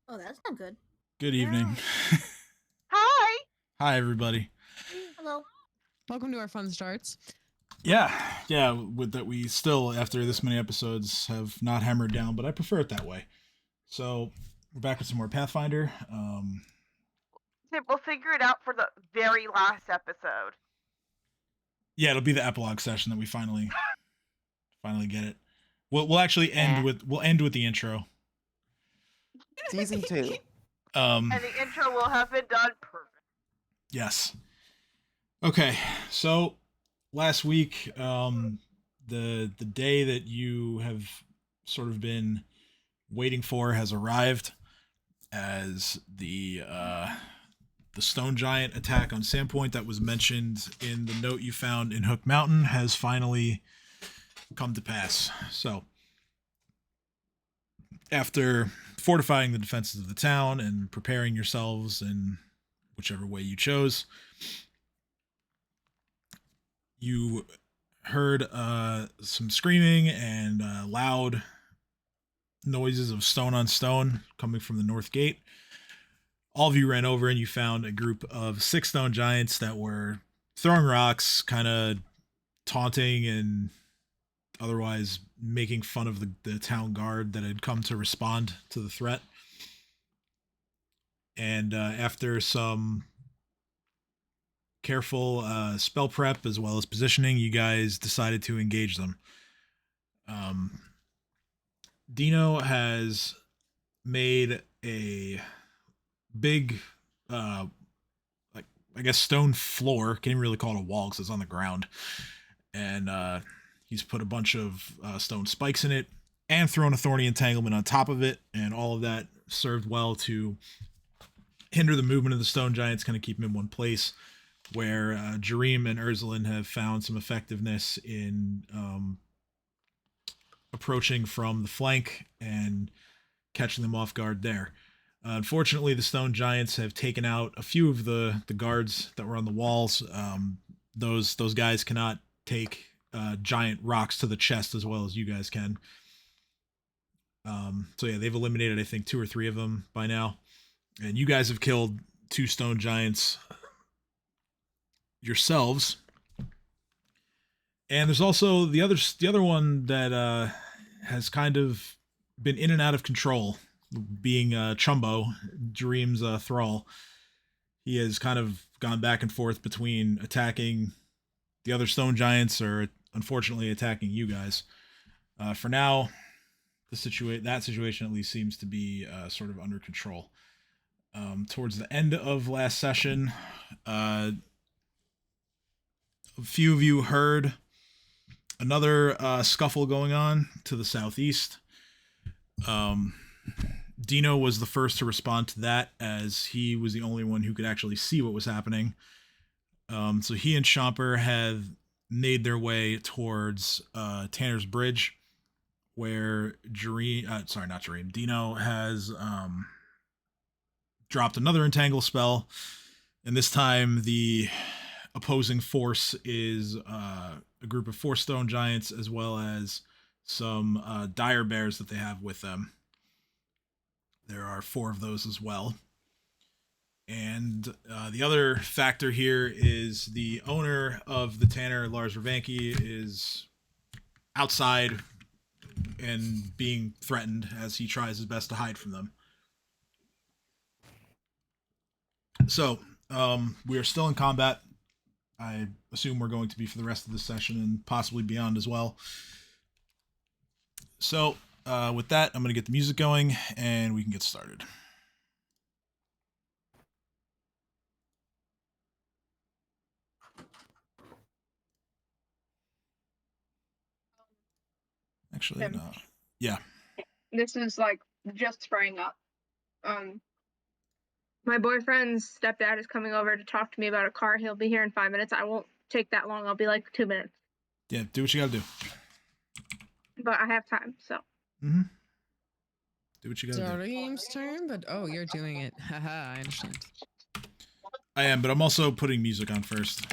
Oh, that's not good. Good evening. Hi. Hi, everybody. Hello. Welcome to our fun starts. Yeah, with that we still, after this many episodes, have not hammered down, but I prefer it that way. So, we're back with some more Pathfinder. We'll figure it out for the very last episode. Yeah, it'll be the epilogue session that we finally get it. We'll actually end with the intro. Season 2. Um, And the intro will have been done perfect. Yes. Okay, so last week, the day that you have sort of been waiting for has arrived, as the stone giant attack on Sandpoint that was mentioned in the note you found in Hook Mountain has finally come to pass. So, after fortifying the defenses of the town and preparing yourselves in whichever way you chose, you heard some screaming and loud noises of stone on stone coming from the north gate. All of you ran over and you found a group of 6 stone giants that were throwing rocks, kind of taunting and otherwise making fun of the town guard that had come to respond to the threat. And after some careful spell prep as well as positioning, you guys decided to engage them. Dino has made a big like, I guess, stone floor. Can't even really call it a wall because it's on the ground. And he's put a bunch of stone spikes in it and thrown a thorny entanglement on top of it, and all of that served well to hinder the movement of the stone giants, kind of keep them in one place, where Jareem and Urzulin have found some effectiveness in approaching from the flank and catching them off guard there. Unfortunately, the stone giants have taken out a few of the guards that were on the walls. Those guys cannot take giant rocks to the chest as well as you guys can. So yeah, they've eliminated, I think, 2 or 3 of them by now. And you guys have killed 2 stone giants yourselves. And there's also the other one that has kind of been in and out of control, being Chumbo, Dream's thrall. He has kind of gone back and forth between attacking the other stone giants or unfortunately attacking you guys. For now, that situation at least seems to be sort of under control. Towards the end of last session, a few of you heard another scuffle going on to the southeast. Dino was the first to respond to that, as he was the only one who could actually see what was happening. So he and Chomper had made their way towards Tanner's Bridge, where Dino has dropped another entangle spell, and this time the opposing force is a group of 4 stone giants as well as some dire bears that they have with them. There are 4 of those as well. And the other factor here is the owner of the Tanner, Lars Ravanki, is outside and being threatened as he tries his best to hide from them. So, we are still in combat. I assume we're going to be for the rest of this session and possibly beyond as well. So, with that, I'm going to get the music going and we can get started. Actually, no. Yeah. This is like just spraying up. My boyfriend's stepdad is coming over to talk to me about a car. He'll be here in 5 minutes. I won't take that long. I'll be like 2 minutes. Yeah, do what you gotta do. But I have time, so. Mm-hmm. Do what you gotta do. Jareem's turn, but oh, you're doing it. Haha, I understand. I am, but I'm also putting music on first.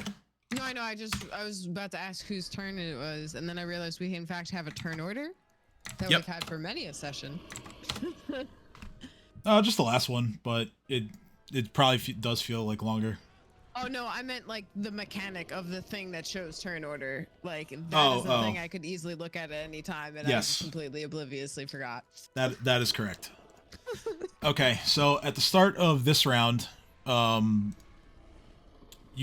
No, I know. I was about to ask whose turn it was, and then I realized we in fact have a turn order that we've had for many a session. Just the last one, but it probably does feel like longer. Oh no, I meant like the mechanic of the thing that shows turn order. Like that is a thing I could easily look at any time, and Yes. I completely obliviously forgot. That is correct. Okay, so at the start of this round, you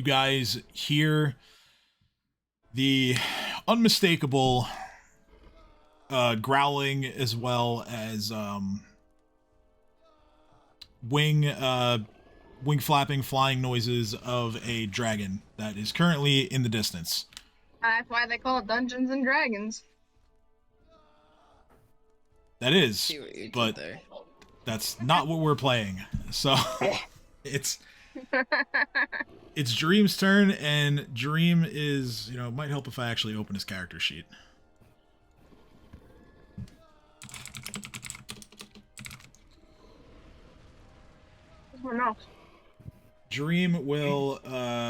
guys hear the unmistakable growling as well as wing flapping, flying noises of a dragon that is currently in the distance. That's why they call it Dungeons and Dragons. That is, See what you did but there. that's not what we're playing. So it's Dream's turn, and Dream is, it might help if I actually open his character sheet. Oh no. Dream will,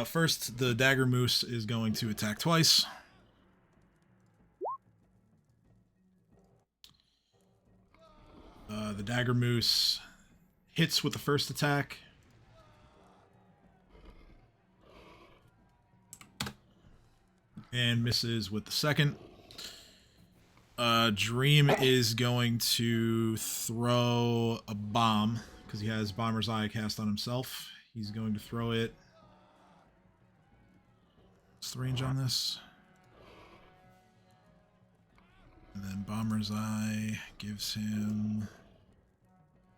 first, the Dagger Moose is going to attack twice. The Dagger Moose hits with the first attack. And misses with the second. Dream is going to throw a bomb, because he has Bomber's Eye cast on himself. He's going to throw it. What's the range on this? And then Bomber's Eye gives him...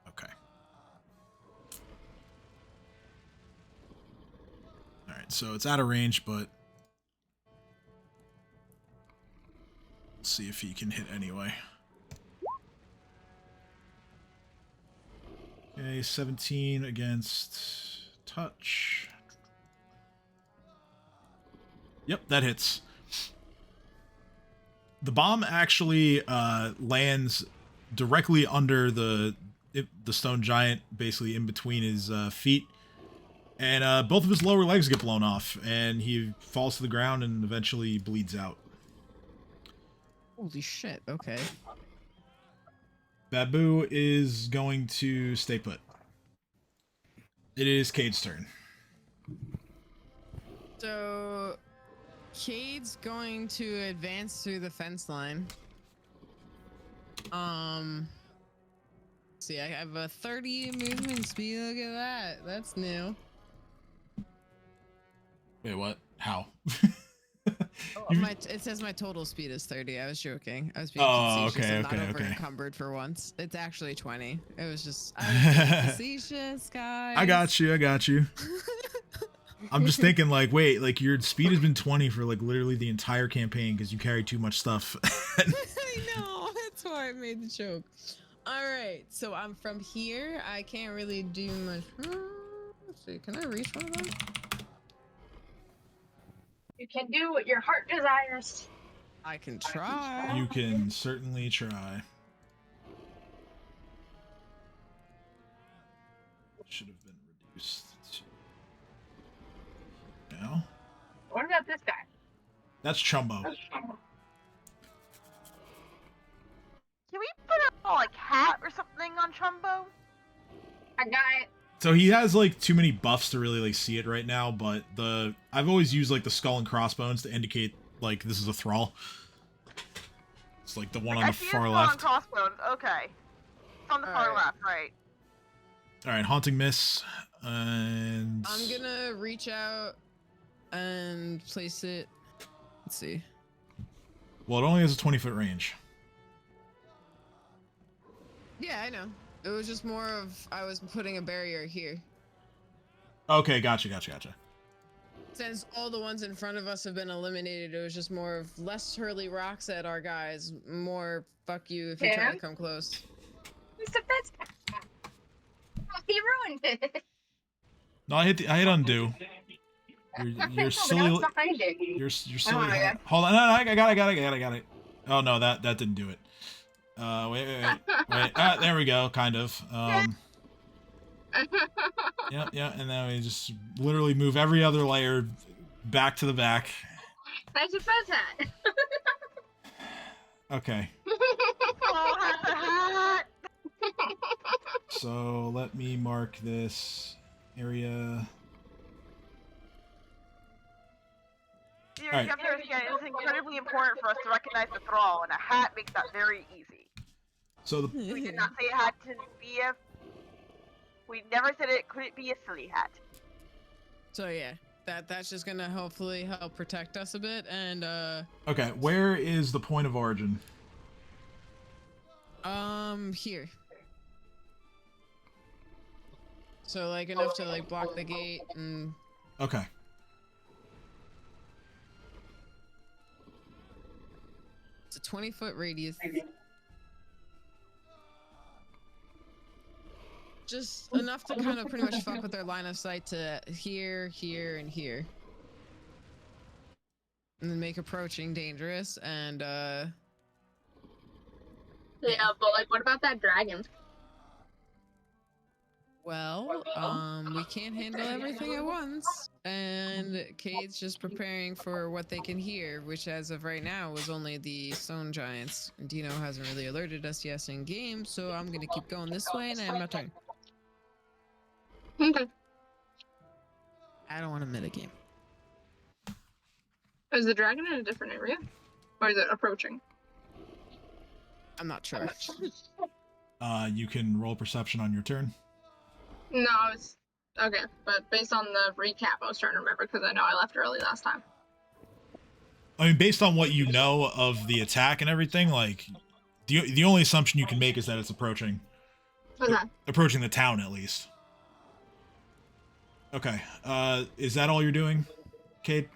Okay. Alright, so it's out of range, but... Let's see if he can hit anyway. Okay, 17 against touch. Yep, that hits. The bomb actually lands directly under the stone giant, basically in between his feet. And both of his lower legs get blown off, and he falls to the ground and eventually bleeds out. Holy shit, okay. Babu is going to stay put. It is Cade's turn. So, Cade's going to advance through the fence line. See, I have a 30 movement speed. Look at that. That's new. Wait, what? How? Oh, it says my total speed is 30. I was joking. I was being facetious. Okay, I'm okay, not over okay. encumbered for once. It's actually 20. It was just I was being facetious, guys. I got you. I'm just thinking, like, wait, like, your speed has been 20 for, like, literally the entire campaign because you carry too much stuff. I know. That's why I made the joke. All right. So I'm from here. I can't really do much. Let's see. Can I reach one of them? You can do what your heart desires. I can try. You can certainly try. Should have been reduced to... No? What about this guy? That's Chumbo. Can we put a like hat or something on Chumbo? I got it. So he has, like, too many buffs to really, like, see it right now, but I've always used, like, the skull and crossbones to indicate, like, this is a thrall. It's, like, the one on the far left. Crossbones. Okay. It's on the far left, right. Alright, Haunting Miss, and... I'm gonna reach out and place it. Let's see. Well, it only has a 20-foot range. Yeah, I know. It was just more of I was putting a barrier here. Okay, gotcha. Since all the ones in front of us have been eliminated, it was just more of less hurley rocks at our guys, more fuck you if you try to come close. It's a fence. Oh, he ruined it. No, I hit undo. You're silly. Behind it. You're silly. Oh, yeah. Hold on, no, I got it. Oh no, that didn't do it. Wait. There we go, kind of. Yeah, and then we just literally move every other layer back to the back. That's a fence hat. Okay. Oh, hat. So let me mark this area. Your Alright. governor is incredibly important for us to recognize the thrall, and a hat makes that very easy. So the We did not say it had to be a. We never said it couldn't be a silly hat. So yeah, that's just gonna hopefully help protect us a bit. And okay, where is the point of origin? here. So like enough to like block the gate and. Okay. It's a 20-foot radius. Just enough to kind of pretty much fuck with their line of sight to here, here, and here. And then make approaching dangerous and Yeah, but like what about that dragon? well, we can't handle everything at once. And Kate's just preparing for what they can hear, which as of right now was only the stone giants. Dino hasn't really alerted us yet in game, so I'm gonna keep going this way and I have my turn. Okay. I don't want to mitigame. Is the dragon in a different area? Or is it approaching? I'm not sure. You can roll perception on your turn. No, it's okay, but based on the recap, I was trying to remember because I know I left early last time. I mean, based on what you know of the attack and everything, like the only assumption you can make is that it's approaching. Okay. Approaching the town, at least. Okay. Is that all you're doing, Kate?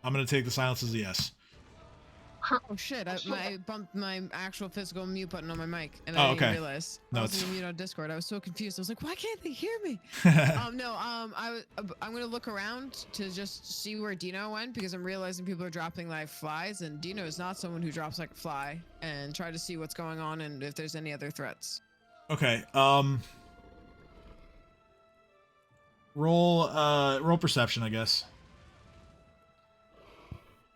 I'm gonna take the silence as a yes. Oh shit! I bumped my actual physical mute button on my mic, and Oh, I didn't okay. realize. No, I was it's mute on Discord. I was so confused. I was like, "Why can't they hear me?" I'm gonna look around to just see where Dino went because I'm realizing people are dropping like flies, and Dino is not someone who drops like a fly. And try to see what's going on and if there's any other threats. Okay. Roll perception, I guess.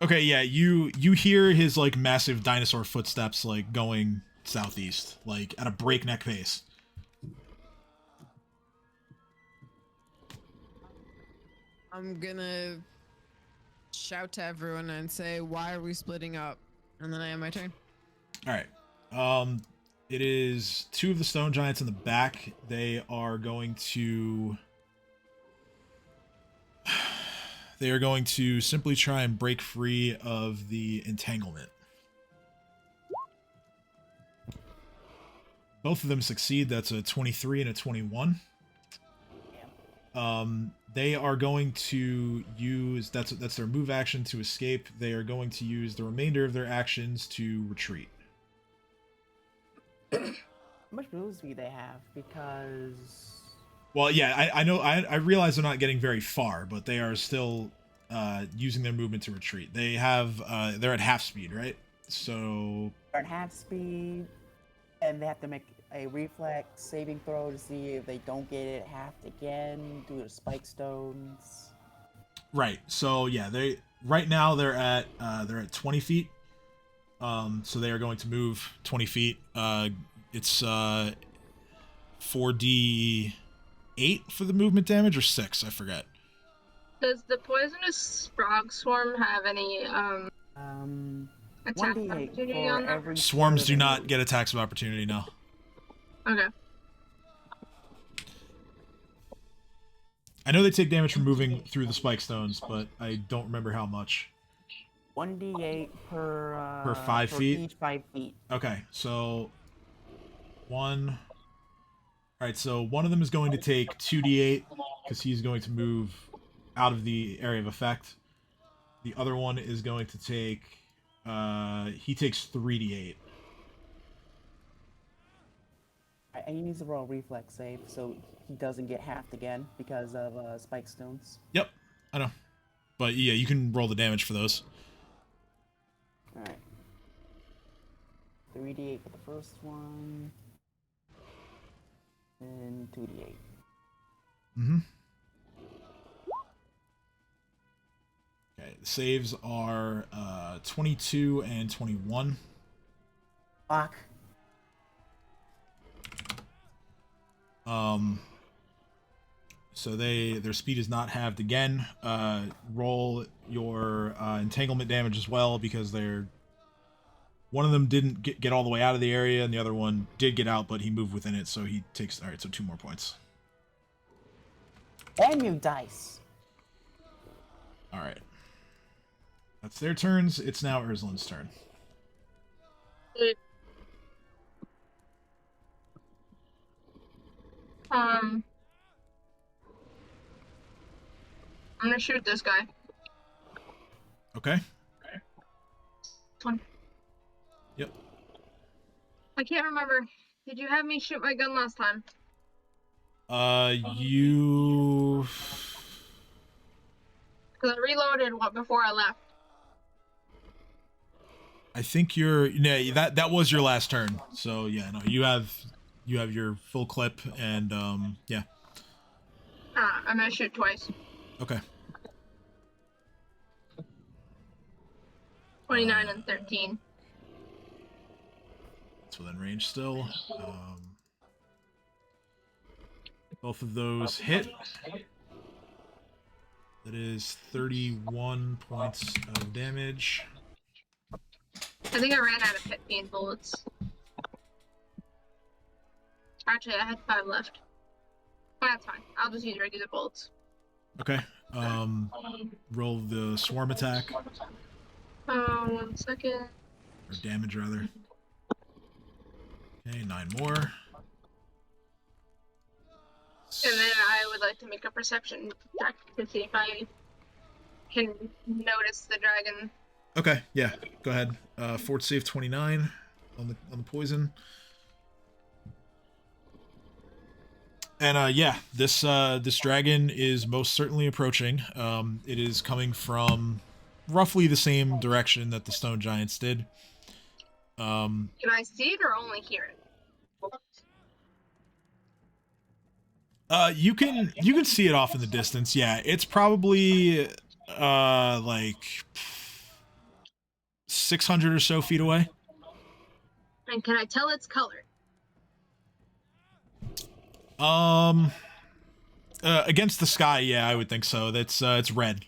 Okay, yeah, you hear his like massive dinosaur footsteps like going southeast, like at a breakneck pace. I'm gonna shout to everyone and say, "Why are we splitting up?" And then I have my turn. All right. It is two of the stone giants in the back. They are going to simply try and break free of the entanglement. Both of them succeed. That's a 23 and a 21. They are going to use that's their move action to escape. They are going to use the remainder of their actions to retreat. How much move speed they have? Because Well, yeah, I know. I realize they're not getting very far, but they are still using their movement to retreat. They have they're at half speed, right? So they're at half speed, and they have to make a reflex saving throw to see if they don't get it halved again due to spike stones. right. So yeah, right now they're at 20 feet. So they are going to move 20 feet. It's 4d8 for the movement damage, or 6, I forget. Does the poisonous frog swarm have any attack 1d8 opportunity for on them? every Swarms do square not they get attacks of opportunity, no. Okay. I know they take damage from moving through the spike stones, but I don't remember how much. 1d8 per 5 for feet? each 5 feet. Okay, so one. All right, so one of them is going to take 2d8 because he's going to move out of the area of effect. The other one is going to take. He takes 3d8. And he needs to roll a reflex save so he doesn't get halved again because of spike stones. Yep, I know. But yeah, you can roll the damage for those. Alright. 3d8 for the first one. And 2d8. Mm-hmm. Okay, the saves are 22 and 21. Fuck. So their speed is not halved again. Roll your entanglement damage as well, because one of them didn't get all the way out of the area, and the other one did get out, but he moved within it, so he takes... Alright, so 2 more points. And you dice. Alright. That's their turns. It's now Ursula's turn. I'm gonna shoot this guy. Okay. This one. Yep. I can't remember. Did you have me shoot my gun last time? You... Because I reloaded before I left. I think that was your last turn. So yeah, no, you have your full clip, and yeah. I'm gonna shoot twice. Okay. 29 and 13. It's within range still. Both of those hit. That is 31 points of damage. I think I ran out of 15 bullets. Actually, I had 5 left. That's fine. I'll just use regular bullets. Okay. Roll the swarm attack. 1 second. Or damage, rather. Okay, 9 more. And then I would like to make a perception check to see if I can notice the dragon. Okay, yeah, go ahead. Fort save 29 on the poison. And yeah, this dragon is most certainly approaching. It is coming from roughly the same direction that the stone giants did. Can I see it or only hear it? You can see it off in the distance. Yeah, it's probably like 600 or so feet away. And can I tell its color? Against the sky, yeah, I would think so. It's red.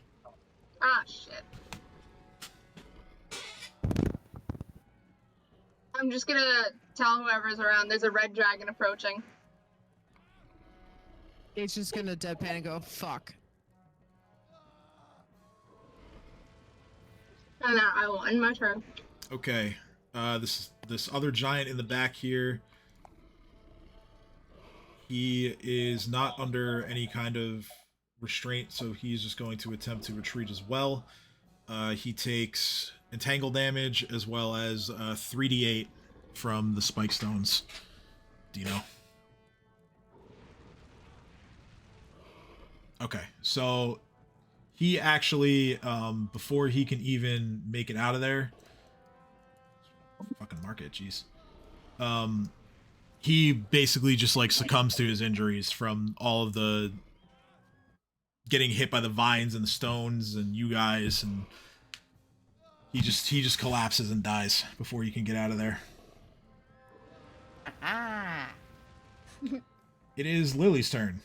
Ah, shit. I'm just gonna tell whoever's around there's a red dragon approaching. It's just gonna deadpan and go, fuck. And now I will end my turn. Okay. This other giant in the back here. He is not under any kind of restraint, so he's just going to attempt to retreat as well. He takes entangle damage as well as 3d8 from the spike stones. Dino. Okay, so he actually, before he can even make it out of there, fucking mark it, jeez. He basically just like succumbs to his injuries from all of the getting hit by the vines and the stones and you guys, and he just collapses and dies before you can get out of there. Ah. It is Lily's turn.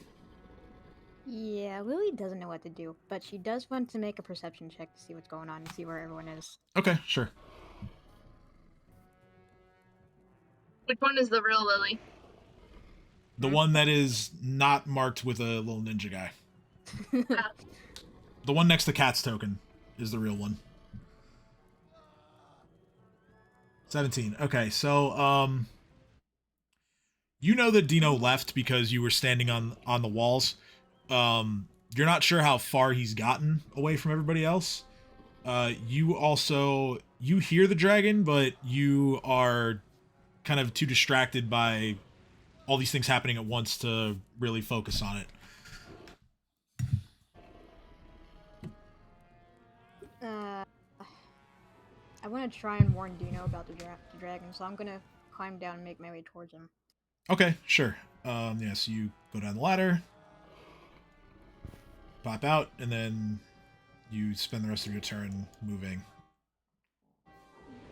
Yeah, Lily doesn't know what to do, but she does want to make a perception check to see what's going on and see where everyone is. Okay, sure. Which one is the real Lily? The one that is not marked with a little ninja guy. The one next to Cat's token is the real one. 17. Okay, so you know that Dino left because you were standing on the walls. You're not sure how far he's gotten away from everybody else. You hear the dragon, but you are kind of too distracted by all these things happening at once to really focus on it. I want to try and warn Dino about the dragon, so I'm gonna climb down and make my way towards him. Okay, sure. Yeah, so you go down the ladder, pop out, and then you spend the rest of your turn moving.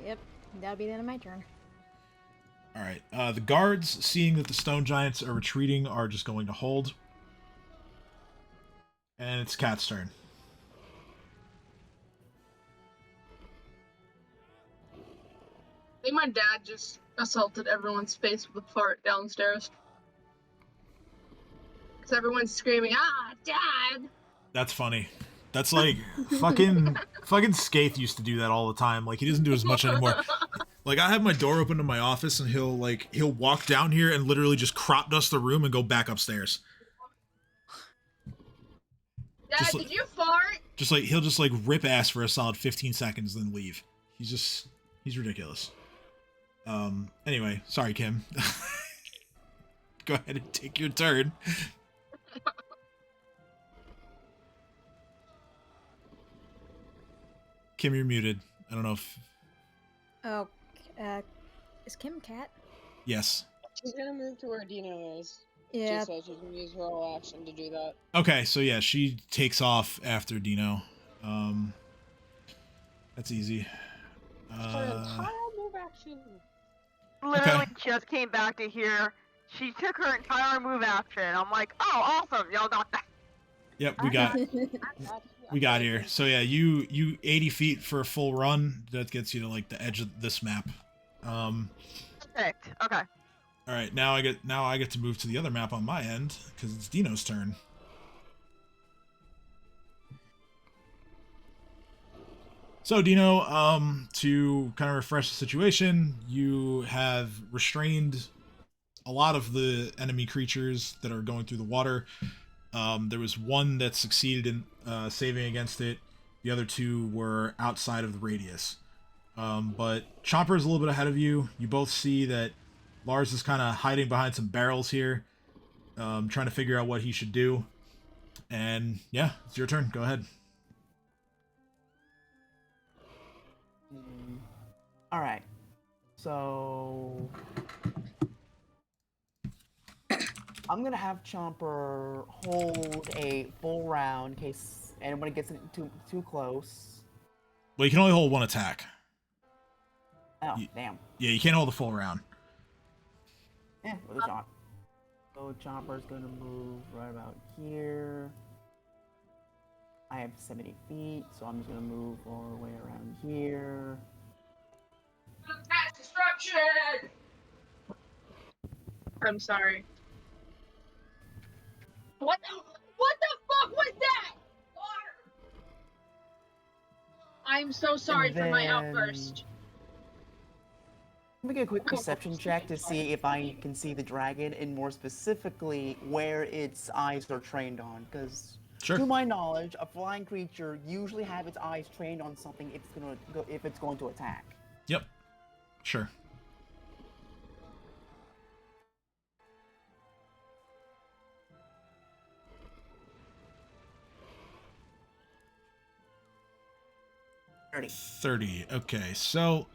Yep, that'll be the end of my turn. All right. The guards, seeing that the stone giants are retreating, are just going to hold. And it's Cat's turn. I think my dad just assaulted everyone's face with a fart downstairs. Because everyone's screaming, "Ah, Dad!" That's funny. That's like fucking Skaith used to do that all the time. Like he doesn't do as much anymore. Like I have my door open to my office and he'll walk down here and literally just crop dust the room and go back upstairs. Dad, Just did you fart? Just like he'll just like rip ass for a solid 15 seconds then leave. He's ridiculous. Anyway, sorry Kim. Go ahead and take your turn. Kim, you're muted. I don't know if... Oh, is Kim cat? Yes. She's gonna move to where Dino is. Yeah. She says she's gonna use her whole action to do that. Okay, so yeah, she takes off after Dino. That's easy. Her entire move action. Literally just came back to here. She took her entire move action. I'm like, oh, awesome, y'all got that. Yep, we got here. So yeah, you 80 feet for a full run. That gets you to like the edge of this map. Perfect. Okay. All right, now I get to move to the other map on my end because it's Dino's turn. So Dino, to kind of refresh the situation, you have restrained a lot of the enemy creatures that are going through the water. There was one that succeeded in saving against it. The other two were outside of the radius. But Chomper's a little bit ahead of you. You both see that Lars is kind of hiding behind some barrels here, trying to figure out what he should do. And yeah, it's your turn. Go ahead. All right. So I'm gonna have Chomper hold a full round in case anybody gets too close. Well, you can only hold one attack. Oh, damn. Yeah, you can't hold the full round. Yeah, with a shot. So Chomper's gonna move right about here. I have 70 feet, so I'm just gonna move all the way around here. Mass destruction! I'm sorry. What the fuck was that? Water! I'm so sorry for my outburst. Let me get a quick perception check to see if I can see the dragon, and more specifically, where its eyes are trained on. Because, Sure. to my knowledge, a flying creature usually have its eyes trained on something if it's going to attack. Yep. Sure. Thirty. 30. Okay, so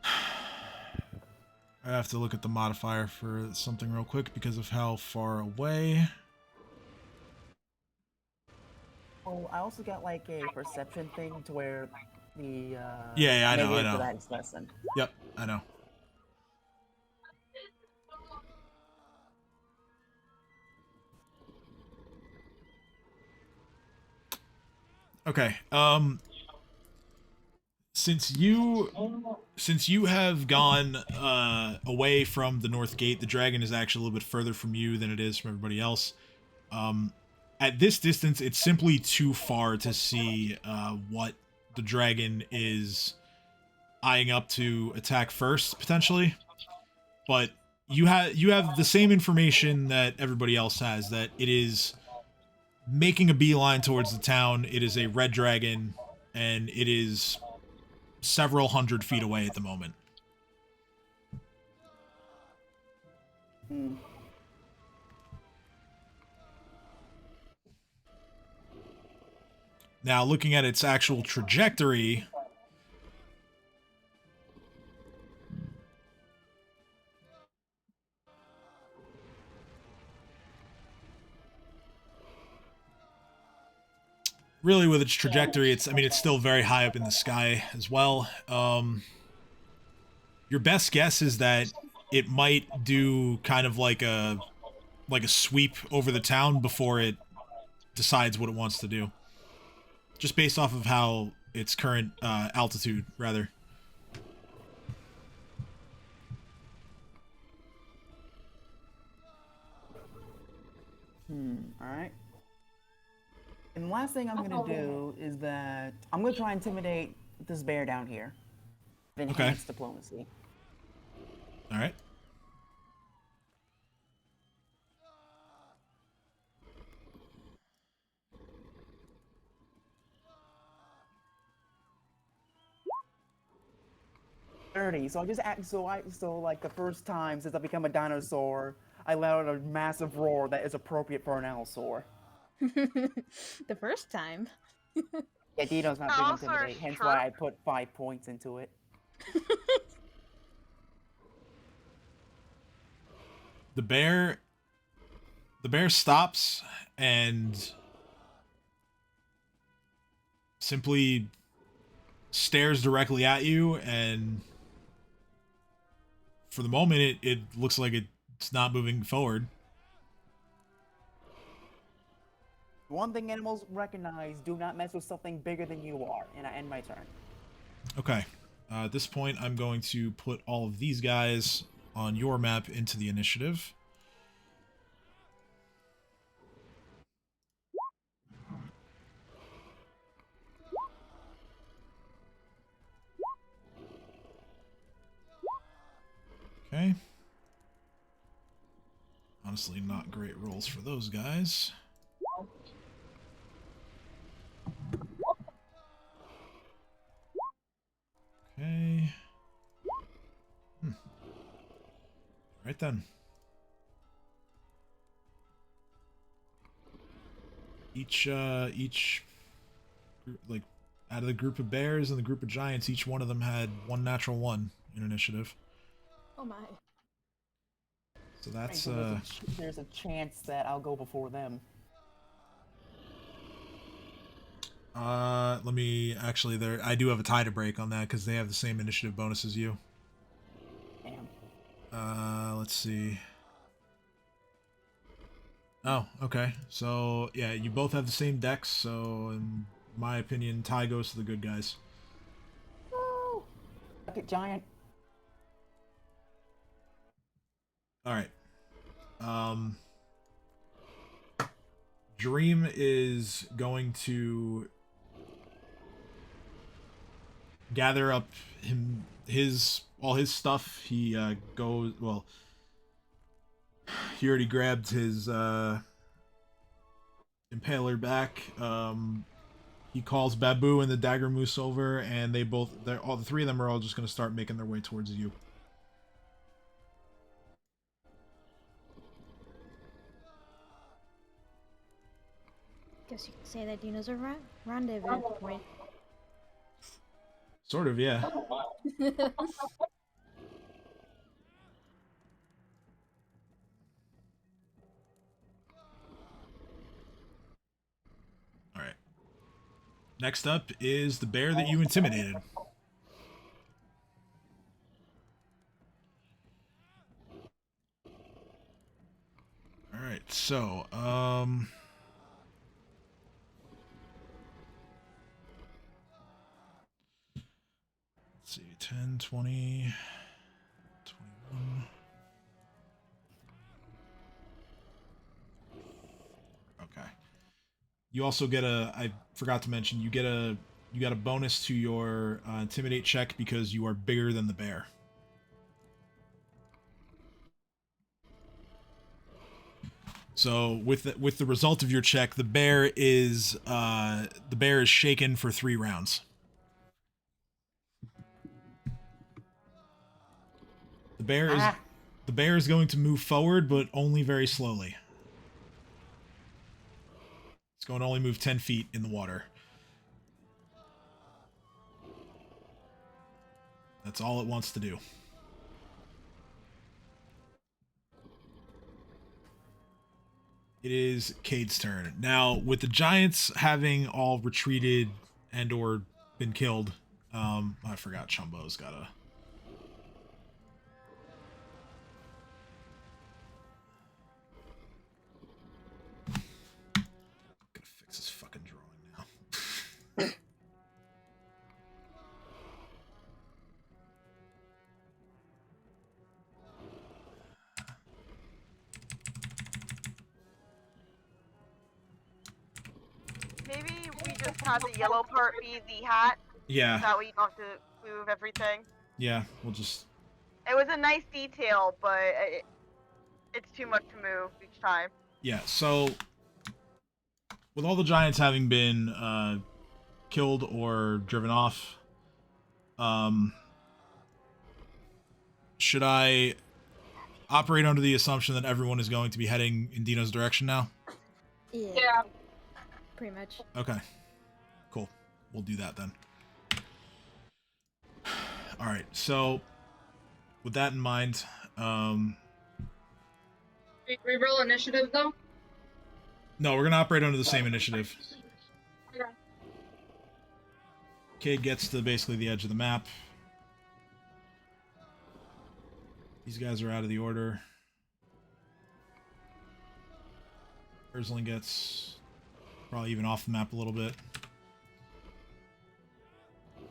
I have to look at the modifier for something real quick because of how far away. Oh, I also got like a perception thing to where the Yeah, I know. negative for that is lessened. Yep, I know. Okay. Since you have gone away from the north gate, the dragon is actually a little bit further from you than it is from everybody else. At this distance, it's simply too far to see what the dragon is eyeing up to attack first, potentially. But you have the same information that everybody else has, that it is making a beeline towards the town. It is a red dragon, and it is several hundred feet away at the moment. Now, looking at its actual trajectory, really with its trajectory, it's still very high up in the sky as well. Your best guess is that it might do kind of like a sweep over the town before it decides what it wants to do. Just based off of how its current altitude, rather. Alright. And the last thing I'm gonna do is that I'm gonna try and intimidate this bear down here. Enhanced diplomacy. Alright. So I just act so like the first time since I become a dinosaur, I let out a massive roar that is appropriate for an allosaur. The first time. Yeah, Dino's not big on intimidate, hence why I put 5 points into it. The bear stops and simply stares directly at you, and for the moment it looks like it's not moving forward. One thing animals recognize: do not mess with something bigger than you are. And I end my turn. Okay. At this point, I'm going to put all of these guys on your map into the initiative. Okay. Honestly, not great rolls for those guys. Okay. Right then. Each group, like, out of the group of bears and the group of giants, each one of them had 1 natural 1 in initiative. Oh my. So that's there's a chance that I'll go before them. let me actually I do have a tie to break on that because they have the same initiative bonus as you. Damn. Let's see. Oh, okay. So yeah, you both have the same dex, so in my opinion, tie goes to the good guys. Woo! Bucket giant. Alright. Dream is going to gather up all his stuff. He goes, well, he already grabbed his impaler back. He calls Babu and the Dagger Moose over, and all the 3 of them are all just going to start making their way towards you. Guess you could say that Dino's a rendezvous point. Sort of, yeah. Alright. Next up is the bear that you intimidated. Alright, so, let's see, 10, 20, 21. Okay. You also get I forgot to mention, you get a bonus to your intimidate check because you are bigger than the bear. So with the result of your check, the bear is shaken for 3 rounds. The bear is going to move forward, but only very slowly. It's going to only move 10 feet in the water. That's all it wants to do. It is Cade's turn. Now, with the giants having all retreated and or been killed, I forgot Chumbo's gotta... Gotta fix this fucking drawing now. Maybe we just have the yellow part be the hat. Yeah, That way you don't have to move everything. yeah, we'll just... It was a nice detail, but it's too much to move each time. Yeah, so... With all the giants having been killed or driven off, should I operate under the assumption that everyone is going to be heading in Dino's direction now? Yeah. Pretty much. Okay. Cool. We'll do that then. Alright, so with that in mind, Reroll initiative though. no, we're gonna operate under the same initiative. Okay. Cade gets to basically the edge of the map. These guys are out of the order. Ursling gets probably even off the map a little bit.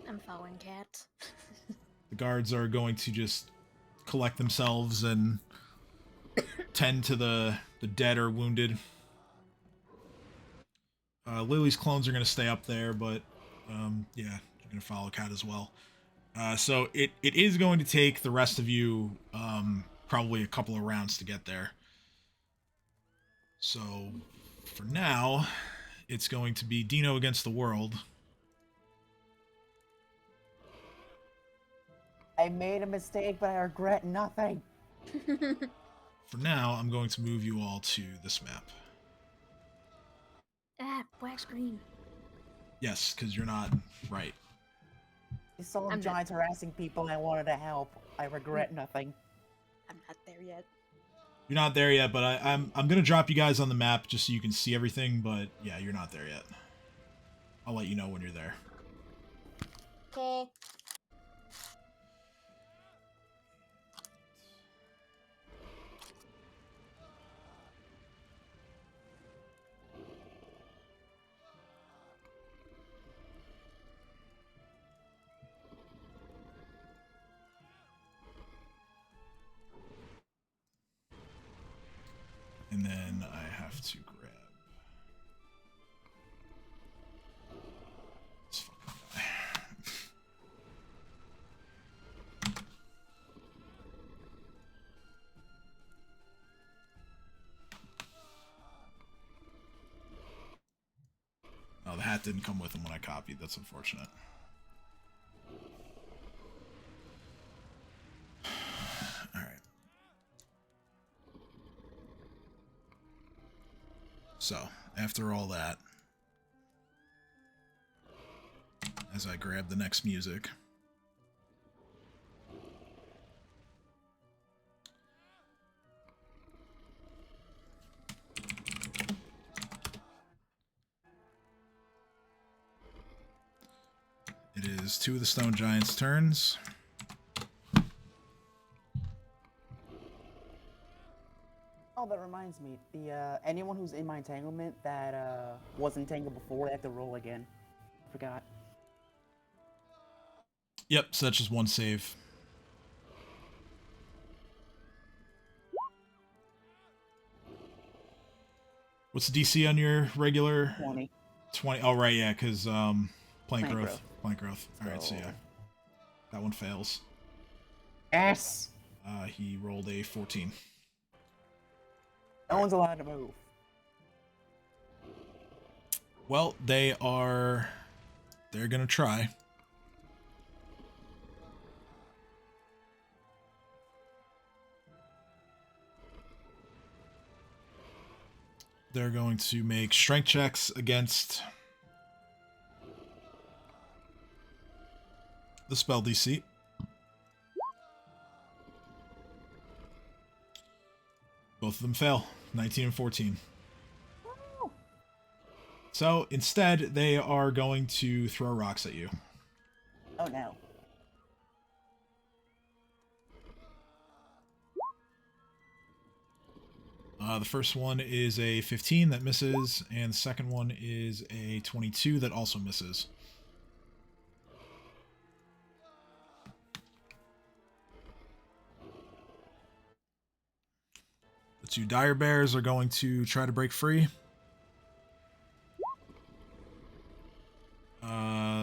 I'm following Cat. The guards are going to just collect themselves and tend to the dead or wounded. Lily's clones are going to stay up there, but yeah, you're going to follow Cat as well. So it is going to take the rest of you probably a couple of rounds to get there. So for now, it's going to be Dino against the world. I made a mistake, but I regret nothing. For now, I'm going to move you all to this map. Ah, black screen. Yes, because you're not right. I saw I'm giants harassing people and I wanted to help. I regret nothing. I'm not there yet. You're not there yet, but I'm gonna drop you guys on the map just so you can see everything. But yeah, you're not there yet. I'll let you know when you're there. Okay. And then I have to grab this fucking guy. Oh, the hat didn't come with him when I copied. That's unfortunate. All right. So, after all that, as I grab the next music, it is two of the stone giants' turns. Oh, that reminds me. The anyone who's in my entanglement that was entangled before, they have to roll again. Forgot. Yep, so that's just one save. What's the DC on your regular? 20. 20. Oh, right, yeah, because plant Plant growth. growth. Plant growth. All right, so So- yeah. That one fails. Yes! He rolled a 14. No one's allowed to move. Well, they're gonna try. They're going to make strength checks against the spell DC. Both of them fail. 19 and 14. So instead, they are going to throw rocks at you. Oh no. The first one is a 15 that misses, and the second one is a 22 that also misses. The two dire bears are going to try to break free.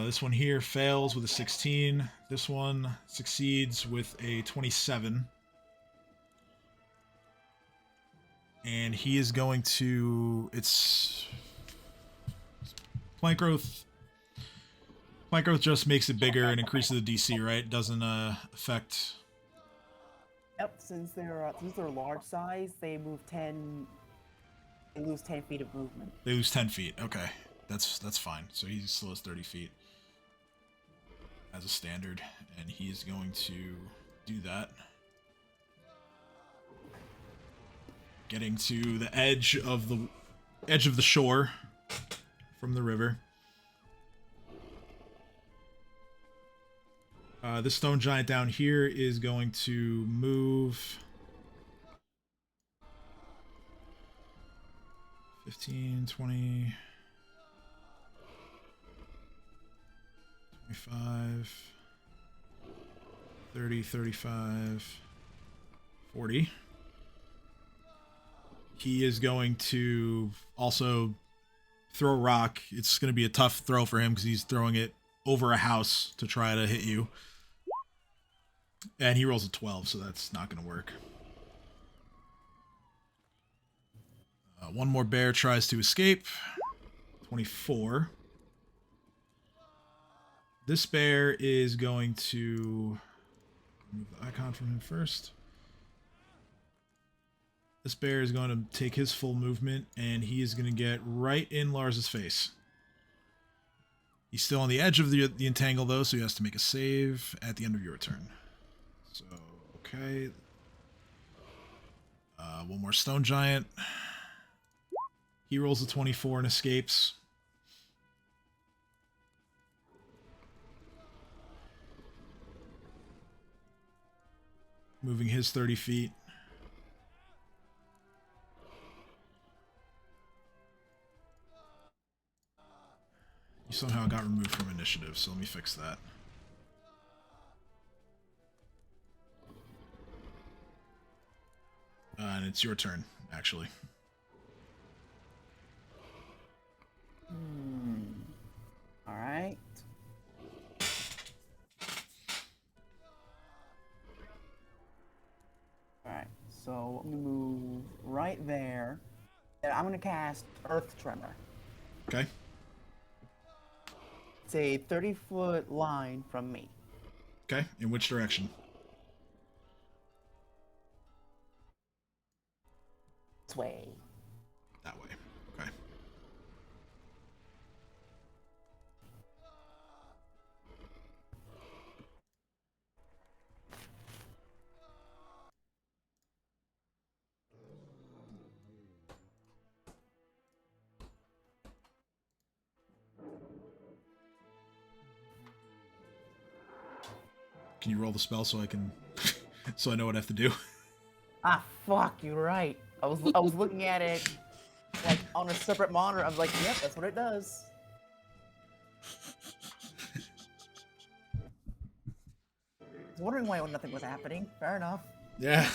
This one here fails with a 16. This one succeeds with a 27. And he is going to... It's... Plant growth... Plant growth just makes it bigger and increases the DC, right? It doesn't affect... Yep, since they're large size, they move 10. They lose 10 feet of movement. They lose 10 feet. Okay, that's fine. So he still has 30 feet as a standard, and he is going to do that. Getting to the edge of the shore from the river. This stone giant down here is going to move 15, 20, 25, 30, 35, 40. He is going to also throw a rock. It's going to be a tough throw for him because he's throwing it over a house to try to hit you. And he rolls a 12, so that's not going to work. One more bear tries to escape. 24. This bear is going to remove the icon from him first. This bear is going to take his full movement, and he is going to get right in Lars's face. He's still on the edge of the entangle, though, so he has to make a save at the end of your turn. So, okay. One more stone giant. He rolls a 24 and escapes. Moving his 30 feet. You somehow got removed from initiative, so let me fix that. And it's your turn, actually. Alright. Alright, so I'm gonna move right there. And I'm gonna cast Earth Tremor. Okay. It's a 30-foot line from me. Okay, in which direction? This way. That way. Okay. Can you roll the spell so I can so I know what I have to do? Ah, fuck, you're right. I was looking at it like on a separate monitor. I was like, yep, that's what it does. I was wondering why nothing was happening. Fair enough. Yeah.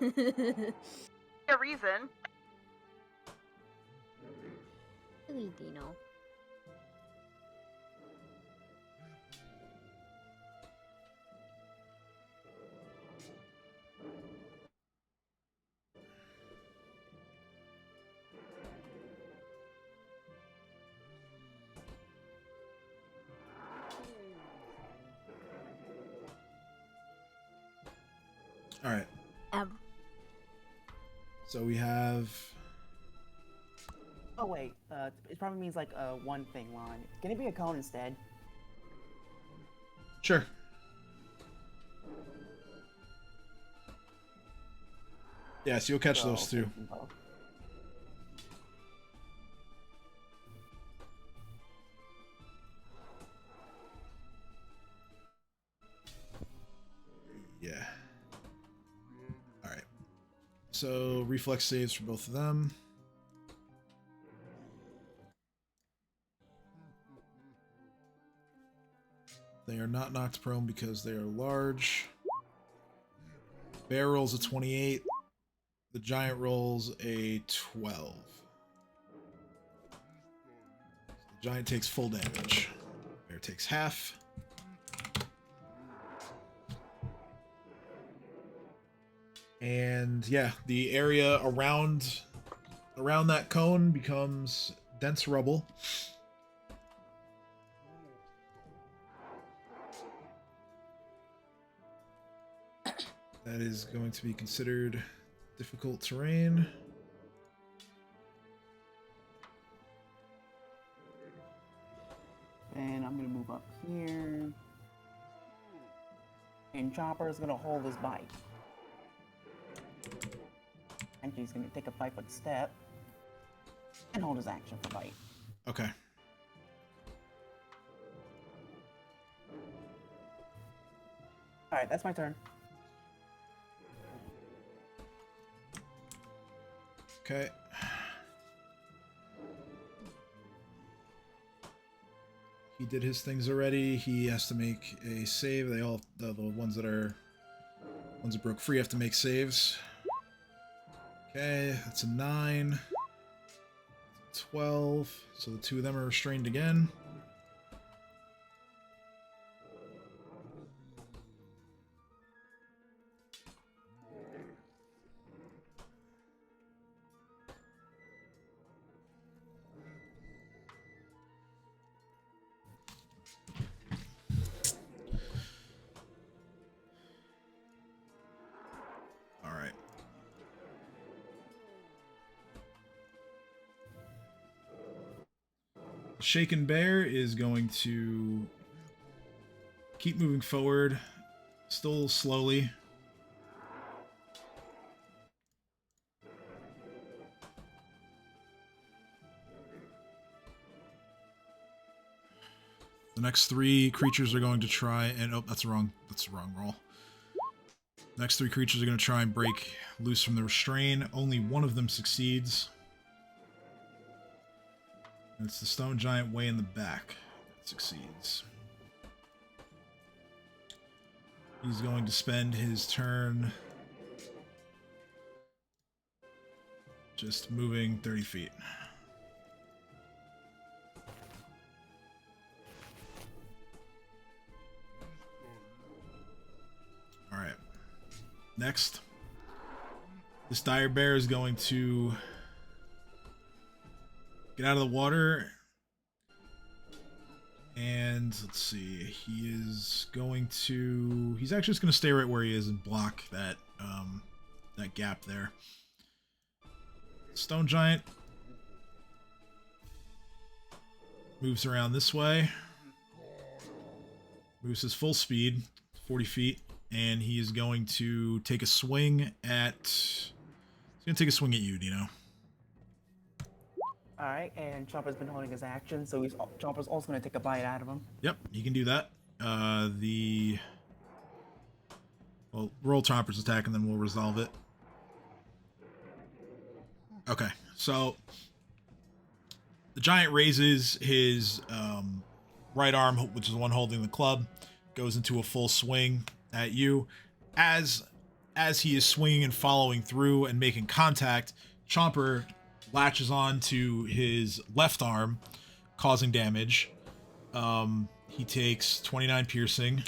A reason. Silly Dino. All right. Um, So we have Oh wait, it probably means like a one thing line. Can it be a cone instead? Sure. Yeah, so you'll catch those too. So reflex saves for both of them. They are not knocked prone because they are large. Bear rolls a 28. The giant rolls a 12. The giant takes full damage. Bear takes half. And yeah, the area around that cone becomes dense rubble. That is going to be considered difficult terrain. And I'm gonna move up here. And Chopper is gonna hold his bite. And he's gonna take a 5-foot step and hold his action for bite. Okay. Alright, that's my turn. Okay. He did his things already. He has to make a save. They all, the ones that broke free have to make saves. Okay, that's a 9. 12. So the two of them are restrained again. All right. Shaken Bear is going to keep moving forward, still slowly. The next 3 creatures are going to try and... Oh, that's the wrong roll. The next 3 creatures are going to try and break loose from the restraint. Only one of them succeeds. And it's the stone giant way in the back that succeeds. He's going to spend his turn just moving 30 feet. Alright. Next. This dire bear is going to get out of the water. And let's see. He's actually just going to stay right where he is and block that that gap there. Stone giant moves around this way. Moves his full speed, 40 feet. And he is going to take a swing at... He's going to take a swing at you, Dino. Alright, and Chopper's been holding his action, so Chopper's also going to take a bite out of him. Yep, he can do that. Well, roll Chopper's attack and then we'll resolve it. Okay, so... The giant raises his right arm, which is the one holding the club, goes into a full swing at you. As he is swinging and following through and making contact, Chomper latches on to his left arm, causing damage. He takes 29 piercing.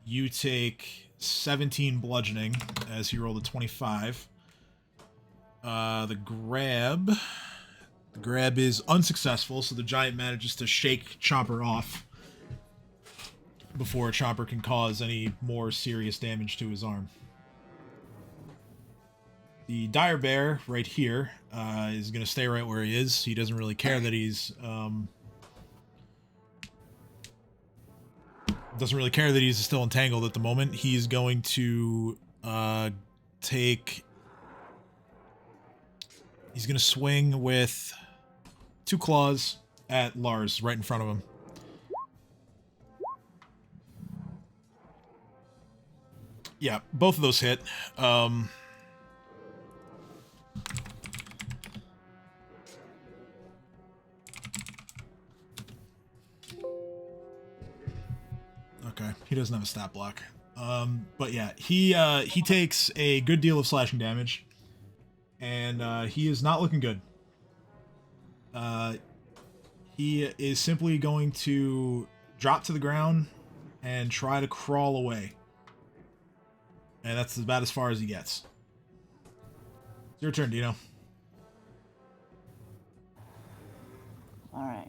You take 17 bludgeoning as he rolled a 25. The grab is unsuccessful, so the giant manages to shake Chomper off before Chomper can cause any more serious damage to his arm. The dire bear right here is going to stay right where he is. He doesn't really care that he's still entangled at the moment. He's going to he's going to swing with 2 claws at Lars right in front of him. Yeah, both of those hit. Okay, he doesn't have a stat block. But yeah, he takes a good deal of slashing damage, and he is not looking good. He is simply going to drop to the ground and try to crawl away. And that's about as far as he gets. It's your turn, Dino. Alright.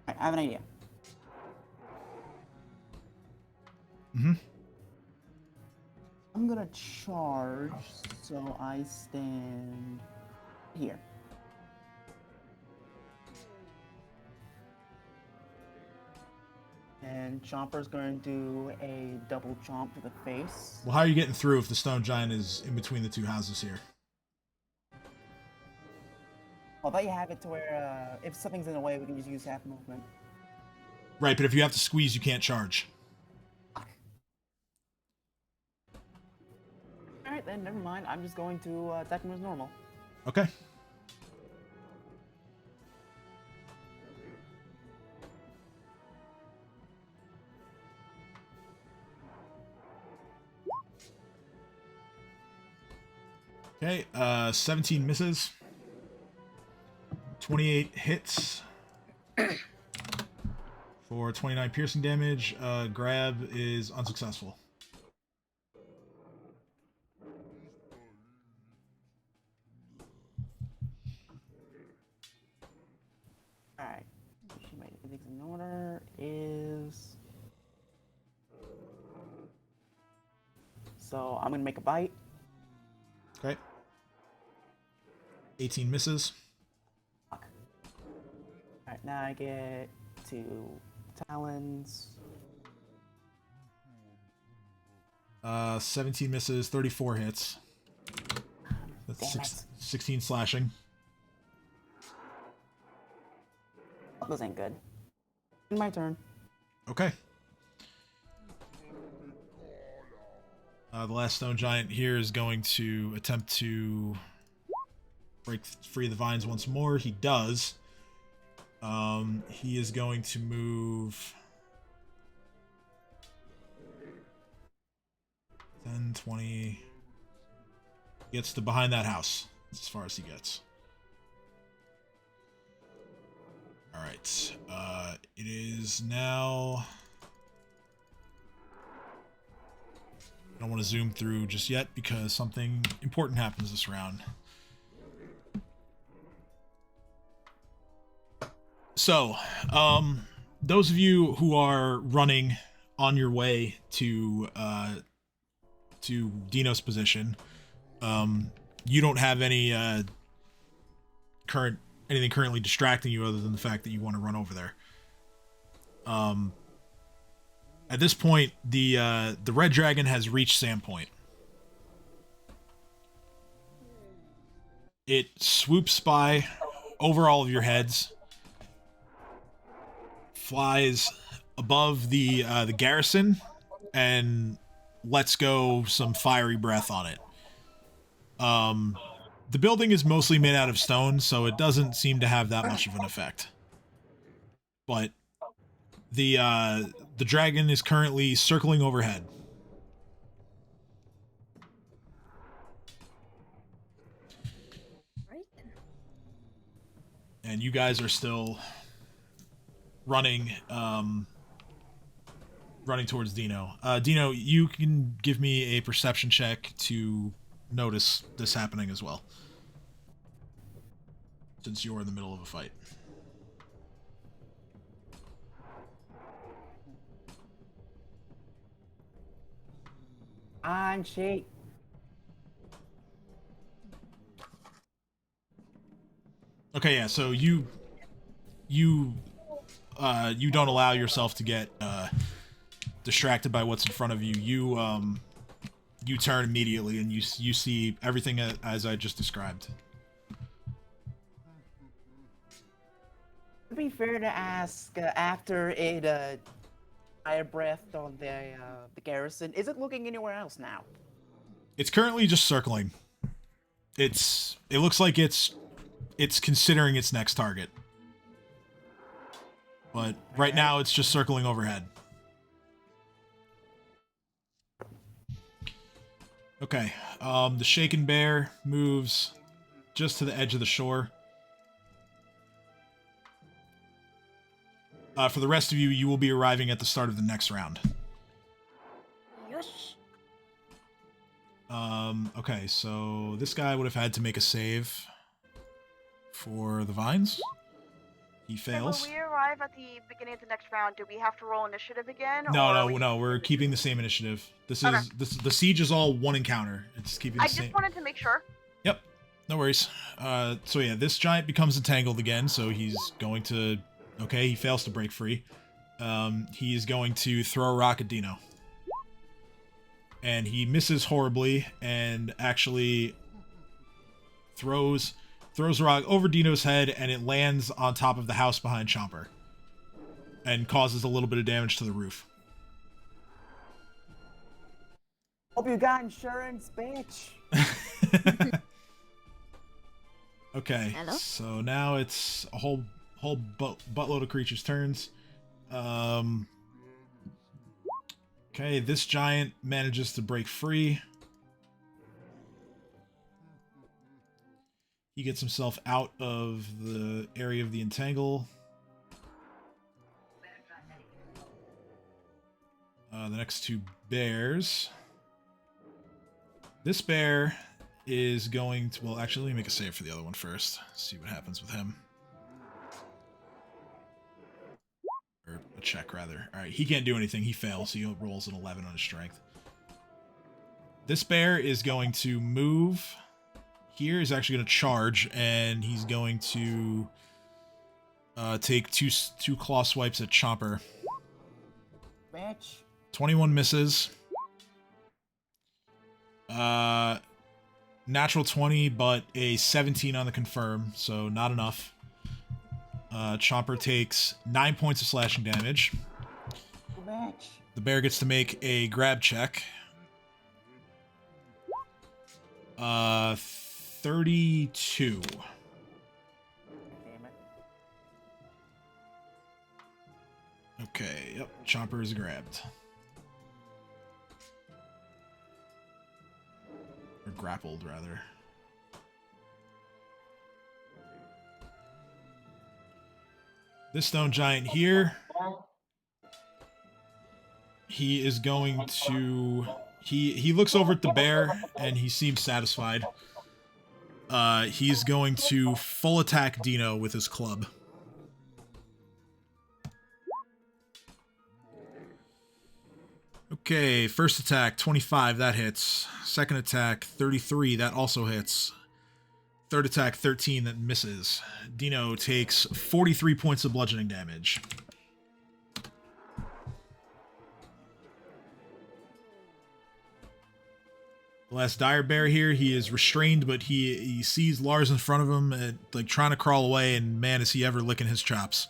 I have an idea. Mm-hmm. I'm gonna charge, so I stand here. And Chomper's going to do a double chomp to the face. Well, how are you getting through if the stone giant is in between the two houses here? I'll let you have it to where if something's in the way, we can just use half movement. Right, but if you have to squeeze, you can't charge. Alright then, never mind. I'm just going to attack him as normal. Okay. Okay, 17 misses. 28 hits. For 29 piercing damage. Grab is unsuccessful. Alright. She made everything's in order. Is... So, I'm gonna make a bite. Okay. 18 misses. Alright, now I get 2 talons. 17 misses, 34 hits. That's Damn 16 slashing. Those ain't good. My turn. Okay. The last stone giant here is going to attempt to break free of the vines once more. He does. He is going to move 10, 20. Gets to behind that house. That's as far as he gets. Alright. It is now... I don't want to zoom through just yet because something important happens this round. So, those of you who are running on your way to Dino's position, you don't have any anything currently distracting you other than the fact that you want to run over there. At this point, the red dragon has reached Sandpoint. It swoops by over all of your heads, flies above the garrison, and lets go some fiery breath on it. The building is mostly made out of stone, so it doesn't seem to have that much of an effect. But the dragon is currently circling overhead. Right then. And you guys are still running towards Dino. Dino, you can give me a perception check to notice this happening as well, since you're in the middle of a fight. I'm shake. Okay, yeah, so you don't allow yourself to get distracted by what's in front of you. You turn immediately and you see everything as I just described. To be fair to ask, after it fire breathed on the garrison, is it looking anywhere else now? It's currently just circling. It looks like it's considering its next target. But right now it's just circling overhead. Okay, the shaken bear moves just to the edge of the shore. For the rest of you, you will be arriving at the start of the next round. Yes. Okay, so this guy would have had to make a save for the vines. He fails. When we arrive at the beginning of the next round, do we have to roll initiative again? No, we're keeping the same initiative. This is the siege is all one encounter. It's keeping the same. I just wanted to make sure. Yep, no worries. So yeah, this giant becomes entangled again, so he's going to. Okay, he fails to break free. He is going to throw a rock at Dino, and he misses horribly, and actually throws a rock over Dino's head, and it lands on top of the house behind Chomper, and causes a little bit of damage to the roof. Hope you got insurance, bitch. Okay, Hello? so now it's a whole buttload of creatures' turns. Okay, this giant manages to break free. He gets himself out of the area of the entangle. The next two bears. This bear is going to... Well, actually, let me make a save for the other one first. See what happens with him. Or a check, rather. Alright, he can't do anything. He fails. He rolls an 11 on his strength. This bear is going to move... Here is actually going to charge, and he's going to take two claw swipes at Chomper. Bitch. 21 misses. Natural 20, but a 17 on the confirm, so not enough. Chomper takes 9 points of slashing damage. Bitch. The bear gets to make a grab check. 32. Damn it. Okay, yep, Chomper is grabbed. Or grappled, rather. This stone giant here, he is going to... He looks over at the bear, and he seems satisfied. He's going to full attack Dino with his club. Okay, first attack, 25, that hits. Second attack, 33, that also hits. Third attack, 13, that misses. Dino takes 43 points of bludgeoning damage. The last dire bear here, he is restrained, but he sees Lars in front of him, and, like, trying to crawl away, and man, is he ever licking his chops.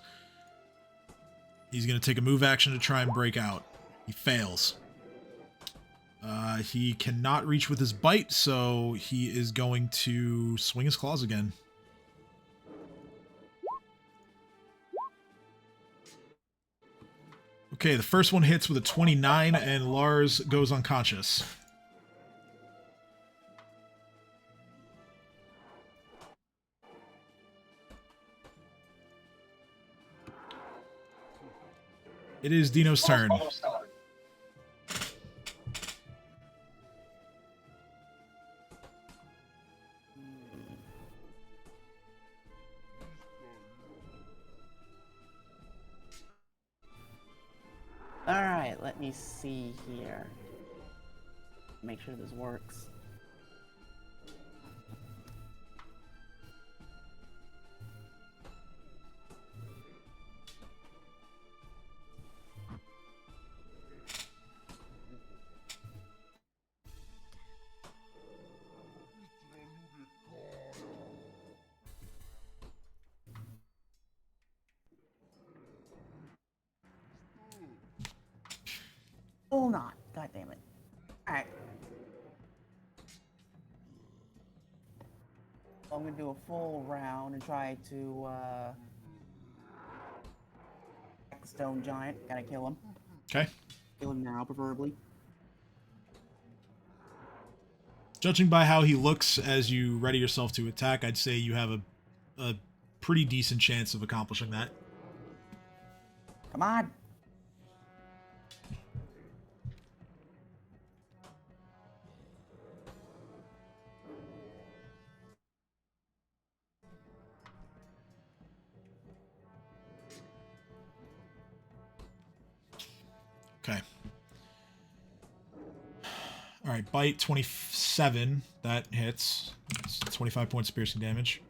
He's going to take a move action to try and break out. He fails. He cannot reach with his bite, so he is going to swing his claws again. Okay, the first one hits with a 29, and Lars goes unconscious. It is Dino's turn. Alright, let me see here. Make sure this works. Hold on. God damn it. Alright. I'm gonna do a full round and try to stone giant. Gotta kill him. Okay. Kill him now, preferably. Judging by how he looks as you ready yourself to attack, I'd say you have a pretty decent chance of accomplishing that. Come on. Okay. All right, bite 27. That hits. It's 25 points of piercing damage.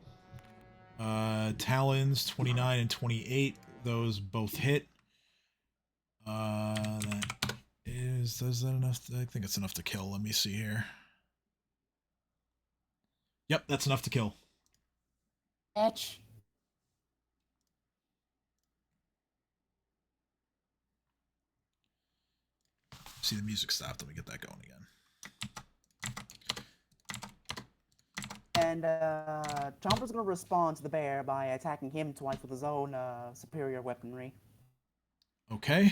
Talons 29 and 28. Those both hit. That is that enough? I think it's enough to kill. Let me see here. Yep, that's enough to kill. Etch. See, the music stopped. Let me get that going again. And Chomper's gonna respond to the bear by attacking him twice with his own superior weaponry. Okay.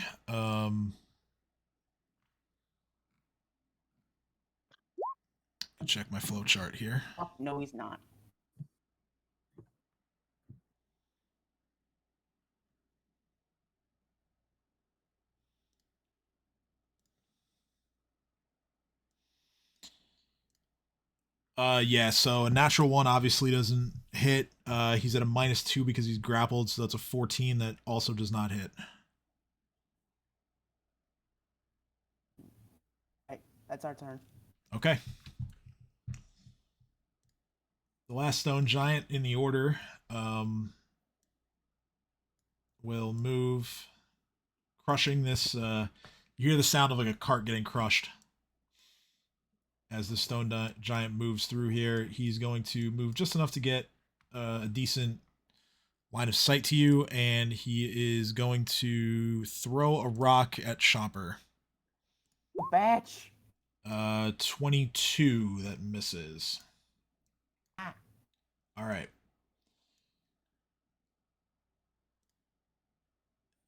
Check my flow chart here. Oh, no, he's not. Yeah, so a natural one obviously doesn't hit. He's at a -2 because he's grappled, so that's a 14 that also does not hit. Right, that's our turn. Okay. The last stone giant in the order will move, crushing this. You hear the sound of like a cart getting crushed. As the stone giant moves through here, he's going to move just enough to get a decent line of sight to you, and he is going to throw a rock at Chomper. Batch. 22, that misses. Ah. All right.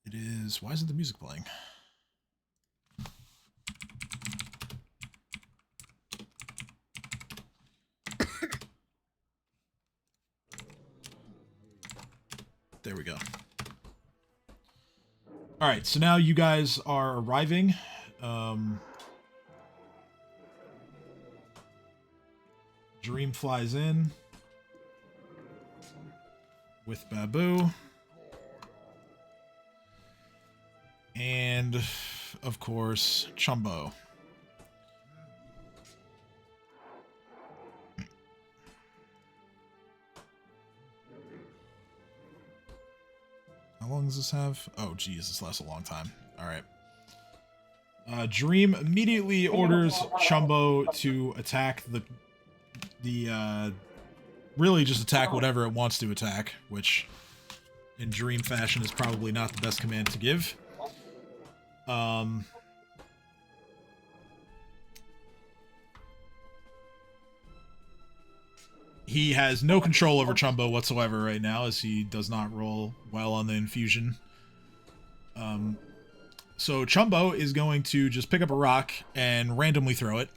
It is. Why isn't the music playing? There we go. All right, so now you guys are arriving. Dream flies in with Babu. And, of course, Chumbo. How long does this have? Oh, geez, this lasts a long time. All right. Dream immediately orders Chumbo to attack really just attack whatever it wants to attack, which in Dream fashion is probably not the best command to give. He has no control over Chumbo whatsoever right now, as he does not roll well on the infusion. So Chumbo is going to just pick up a rock and randomly throw it.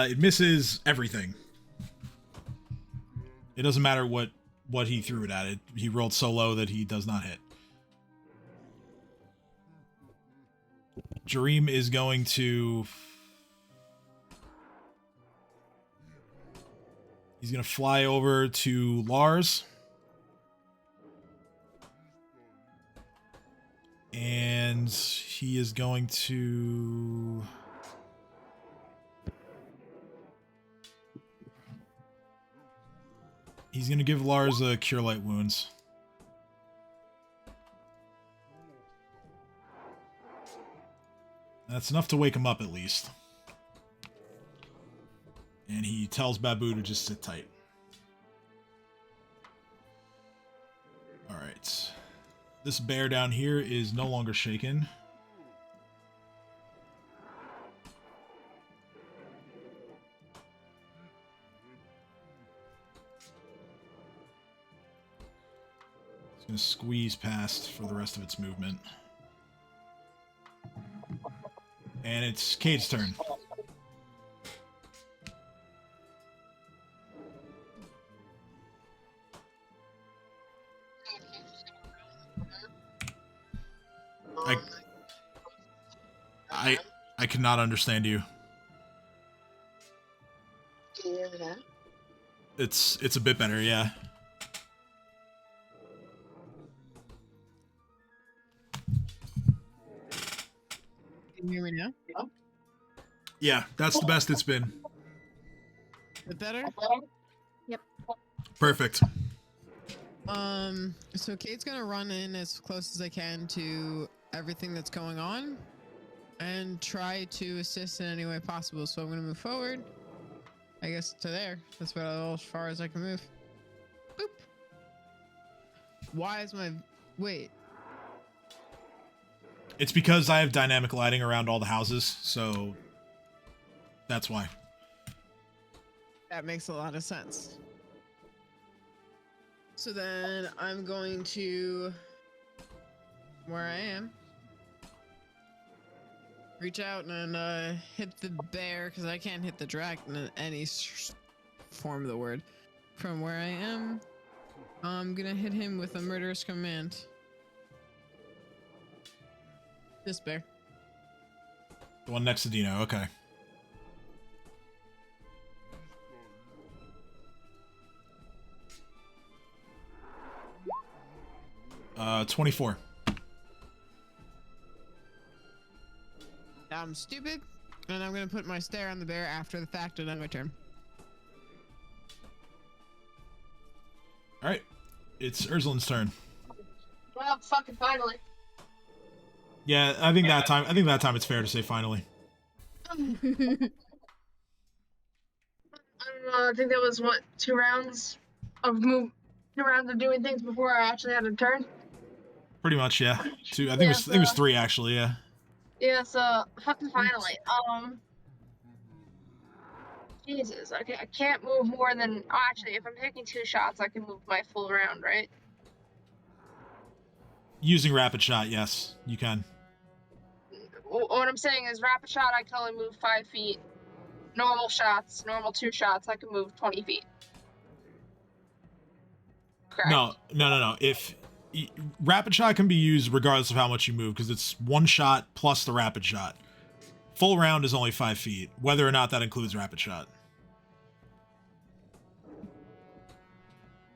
It misses everything. It doesn't matter what he threw it at. He rolled so low that he does not hit. Jareem is going to... He's going to fly over to Lars. And he is going to... He's going to give Lars a Cure Light Wounds. That's enough to wake him up, at least. And he tells Babu to just sit tight. Alright. This bear down here is no longer shaken. It's gonna squeeze past for the rest of its movement. And it's Cade's turn. I cannot understand you. Can you hear me now? It's a bit better, yeah. Can you hear me now? Yeah, that's the best it's been. Is it better? Perfect. So Kate's gonna run in as close as I can to everything that's going on and try to assist in any way possible. So I'm gonna move forward. I guess to there. That's about as far as I can move. Boop. Why is my wait? It's because I have dynamic lighting around all the houses, so that's why. That makes a lot of sense. So then I'm going to where I am. Reach out and hit the bear because I can't hit the dragon in any form of the word. From where I am, I'm gonna hit him with a murderous command. This bear. The one next to Dino, okay. Uh, 24. I'm stupid, and I'm gonna put my stare on the bear after the fact and on my turn. Alright. It's Ursulin's turn. Well, fucking finally. Yeah, I think that time it's fair to say finally. I think that was what, 2 rounds of doing things before I actually had a turn. Pretty much, yeah. Two. I think it was 3 actually, yeah. Yeah, so fucking finally. Jesus, okay, I can't move more than. Oh, actually, if I'm taking 2 shots, I can move my full round, right? Using rapid shot, yes, you can. What I'm saying is, rapid shot, I can only move 5 feet. Normal shots, normal 2 shots, I can move 20 feet. Correct. No. If rapid shot can be used regardless of how much you move, because it's 1 shot plus the rapid shot. Full round is only 5 feet, whether or not that includes rapid shot.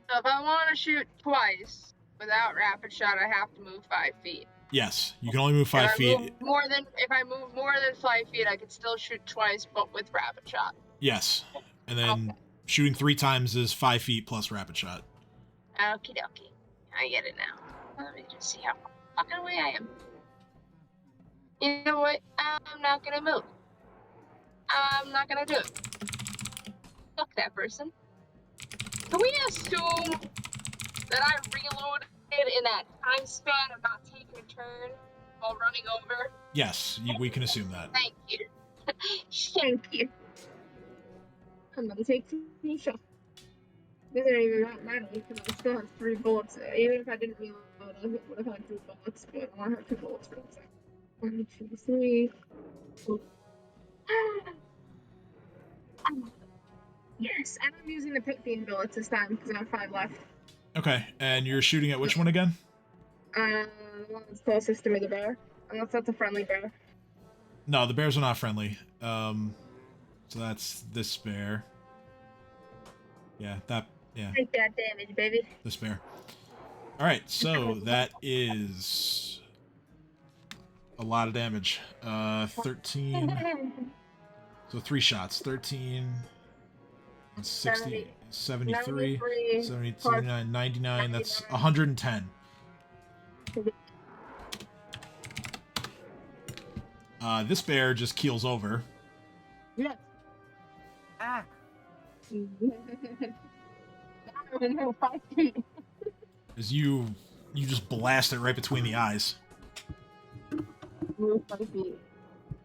So if I want to shoot twice without rapid shot, I have to move 5 feet. Yes, you can only move 5 feet. If I move more than 5 feet, I can still shoot twice, but with rapid shot. Yes, and then shooting 3 times is 5 feet plus rapid shot. Okie dokie. I get it now. Let me just see how fucking away I am. You know what? I'm not gonna move. I'm not gonna do it. Fuck that person. Can we assume that I reloaded in that time span of not taking a turn while running over? Yes, we can assume that. Thank you. Thank you. I'm gonna take 2 shots. This isn't even that many because I still have 3 bullets. Even if I didn't reload, I would have had 2 bullets, but I want to have 2 bullets for a second. 1, 2, 3. Yes, and I'm using the pit fiend bullets this time because I have 5 left. Okay, and you're shooting at which one again? The one that's closest to me, the bear. Unless that's a friendly bear. No, the bears are not friendly. So that's this bear. Yeah. Take that damage, baby. This bear. Alright, so that is a lot of damage. 13. So 3 shots. 13, 60, 73, 72, 99. That's 110. This bear just keels over. Yes. Ah. As you just blast it right between the eyes.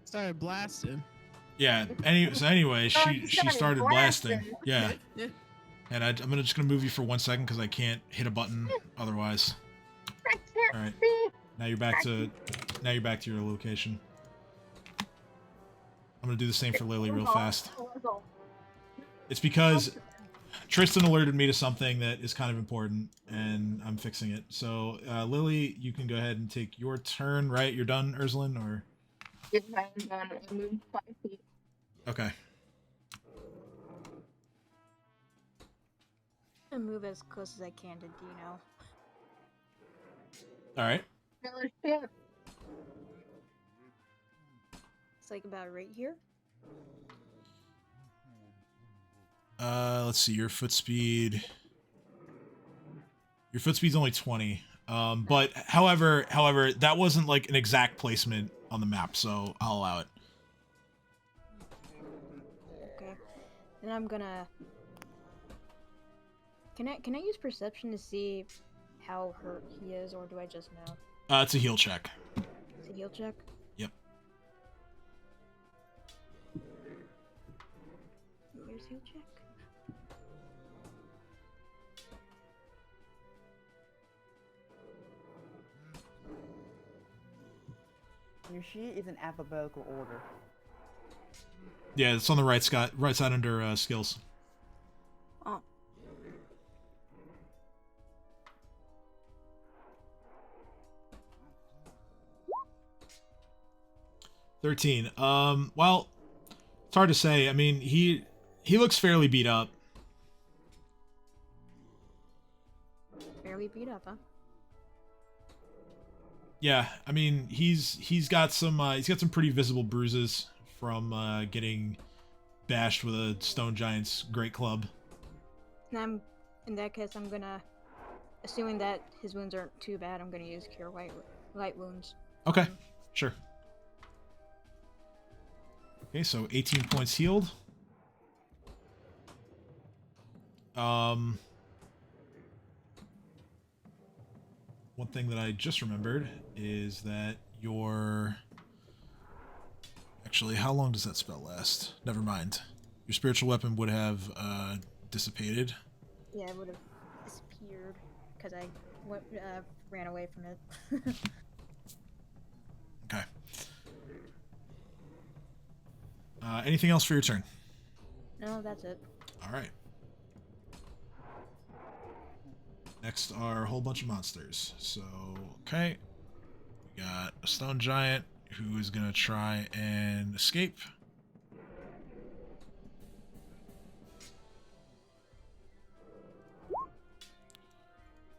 Started blasting. Yeah. Anyway, she started blasting. Yeah. And I'm just gonna move you for 1 second because I can't hit a button otherwise. All right. Now you're back to your location. I'm gonna do the same for Lily real fast. It's because Tristan alerted me to something that is kind of important, and I'm fixing it. So, Lily, you can go ahead and take your turn, right? You're done, Ursuline, or? Yes, I am done. I moved 5 feet. Okay. I move as close as I can to Dino. All right. Another ship. It's like about right here. Let's see. Your foot speed. Your foot speed's only 20. But however, that wasn't like an exact placement on the map, so I'll allow it. Okay. Then I'm gonna. Can I use perception to see how hurt he is, or do I just know? It's a heal check. It's a heal check. Yep. Where's heal check? Your sheet is in alphabetical order. Yeah, it's on the right side under skills. Oh. $13. Well, it's hard to say. I mean, he looks fairly beat up. Fairly beat up, huh? Yeah, I mean, he's got some pretty visible bruises from getting bashed with a stone giant's great club. In that case, I'm gonna, assuming that his wounds aren't too bad, I'm gonna use cure light wounds. Okay, sure. Okay, so 18 points healed. One thing that I just remembered is that actually, how long does that spell last? Never mind. Your spiritual weapon would have dissipated. Yeah, it would have disappeared because I ran away from it. Okay. Anything else for your turn? No, that's it. All right. Next are a whole bunch of monsters. So, okay. We got a stone giant who is going to try and escape.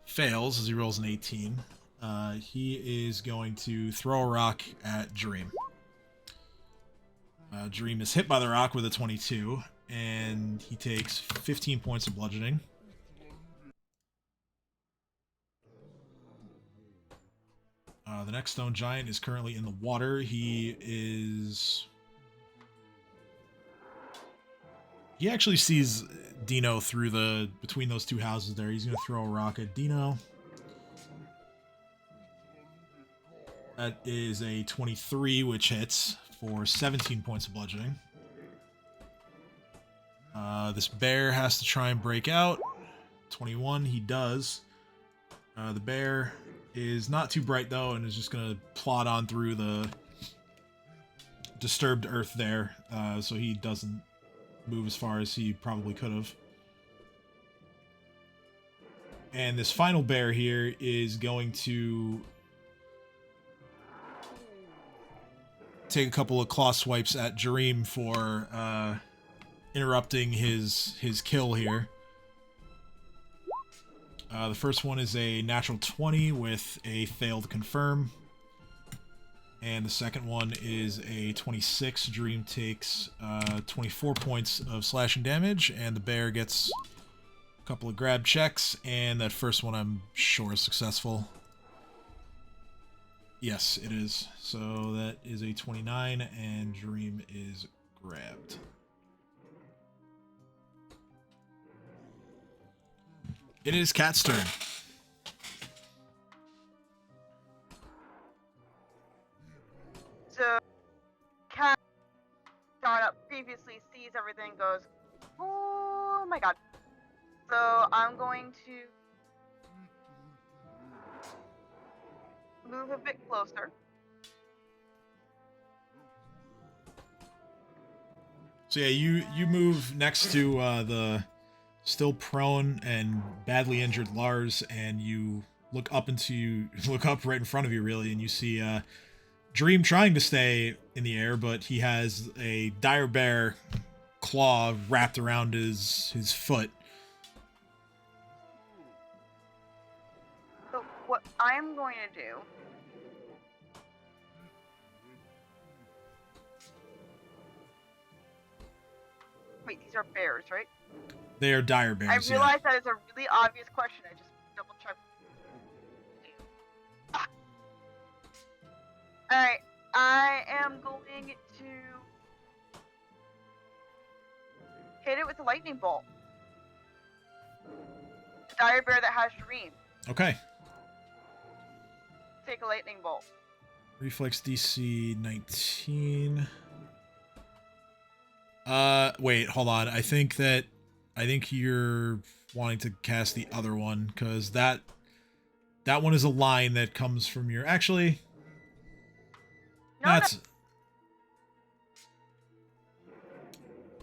Fails as he rolls an 18. He is going to throw a rock at Dream. Dream is hit by the rock with a 22, and he takes 15 points of bludgeoning. The next stone giant is currently in the water. He actually sees Dino through between those two houses there. He's going to throw a rock at Dino. That is a 23, which hits for 17 points of bludgeoning. This bear has to try and break out. 21, he does. The bear is not too bright, though, and is just going to plod on through the disturbed earth there, so he doesn't move as far as he probably could have. And this final bear here is going to take a couple of claw swipes at Jareem for interrupting his kill here. The first one is a natural 20 with a failed confirm. And the second one is a 26. Dream takes 24 points of slashing damage, and the bear gets a couple of grab checks, and that first one I'm sure is successful. Yes, it is. So that is a 29, and Dream is grabbed. It is Cat's turn. So, Cat startup previously sees everything, goes, oh my god. So I'm going to move a bit closer. So yeah, you move next to the still prone and badly injured Lars, and you look up right in front of you, really, and you see Dream trying to stay in the air, but he has a dire bear claw wrapped around his foot. So what I'm going to do Wait, these are bears, right? They are dire I bears. realize that is a really obvious question. I just double checked. Ah. Alright, I am going to hit it with a lightning bolt. The dire bear that has Dream. Yeah. Okay. Take a lightning bolt. Reflex DC 19. Wait, hold on. I think you're wanting to cast the other one, because that one is a line that comes from your. Actually, No, that's.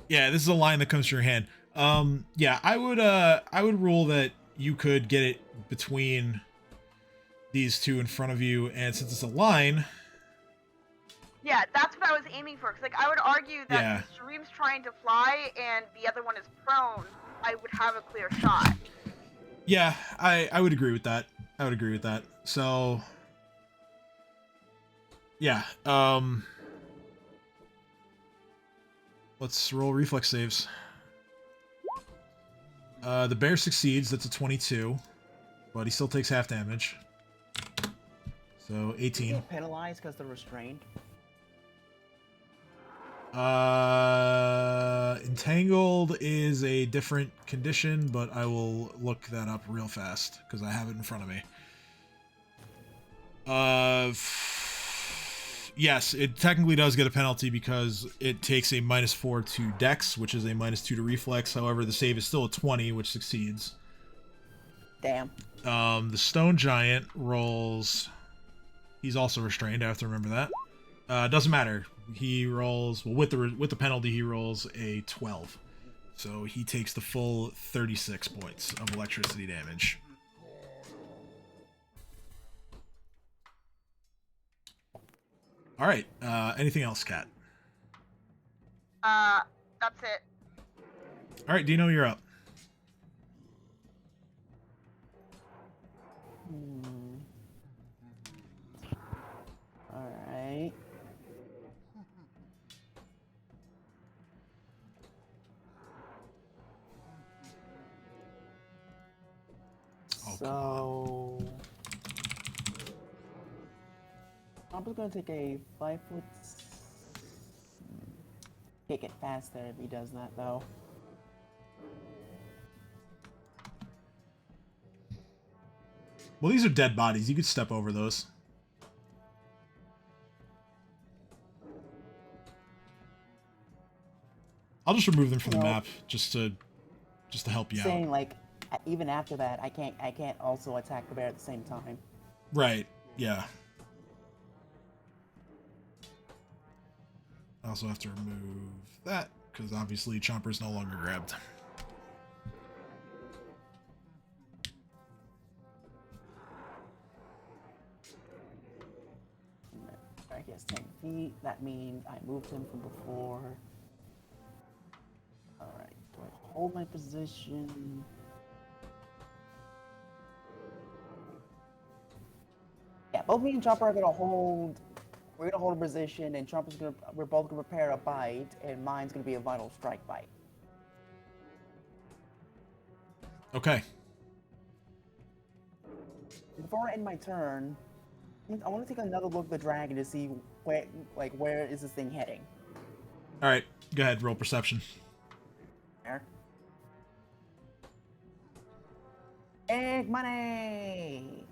Yeah, this is a line that comes from your hand. Yeah, I would rule that you could get it between these two in front of you, and since it's a line. Yeah, that's what I was aiming for. Cause like I would argue that Yeah. if Dream's trying to fly and the other one is prone, I would have a clear shot. Yeah, I would agree with that. I would agree with that. So, yeah. Let's roll reflex saves. The bear succeeds. That's a 22, but he still takes half damage. So They 18. get penalized because they're restrained. Entangled is a different condition, but I will look that up real fast because I have it in front of me. Yes, it technically does get a penalty because it takes a -4 to Dex, which is a -2 to Reflex. However, the save is still a 20, which succeeds. Damn. The Stone Giant rolls. He's also restrained. I have to remember that. Doesn't matter. He rolls with the penalty. He rolls a 12, so he takes the full 36 points of electricity damage. All right. Anything else, Kat? That's it. All right, Dino, you're up. Alright. Oh, So I'm just gonna take a 5-foot. Kick it faster if he does that, though. Well, these are dead bodies. You could step over those. I'll just remove them from the No. map just to help you Saying out. like, even after that, I can't also attack the bear at the same time. Right. Yeah. I also have to remove that because obviously Chomper's no longer grabbed. I guess 10 feet. That means I moved him from before. Alright, do I hold my position? Yeah, both me and Chopper are gonna hold. We're gonna hold a position, and Chopper's gonna. We're both gonna prepare a bite, and mine's gonna be a vital strike bite. Okay. Before I end my turn, I want to take another look at the dragon to see where is this thing heading. All right. Go ahead. Roll perception. There. Egg money!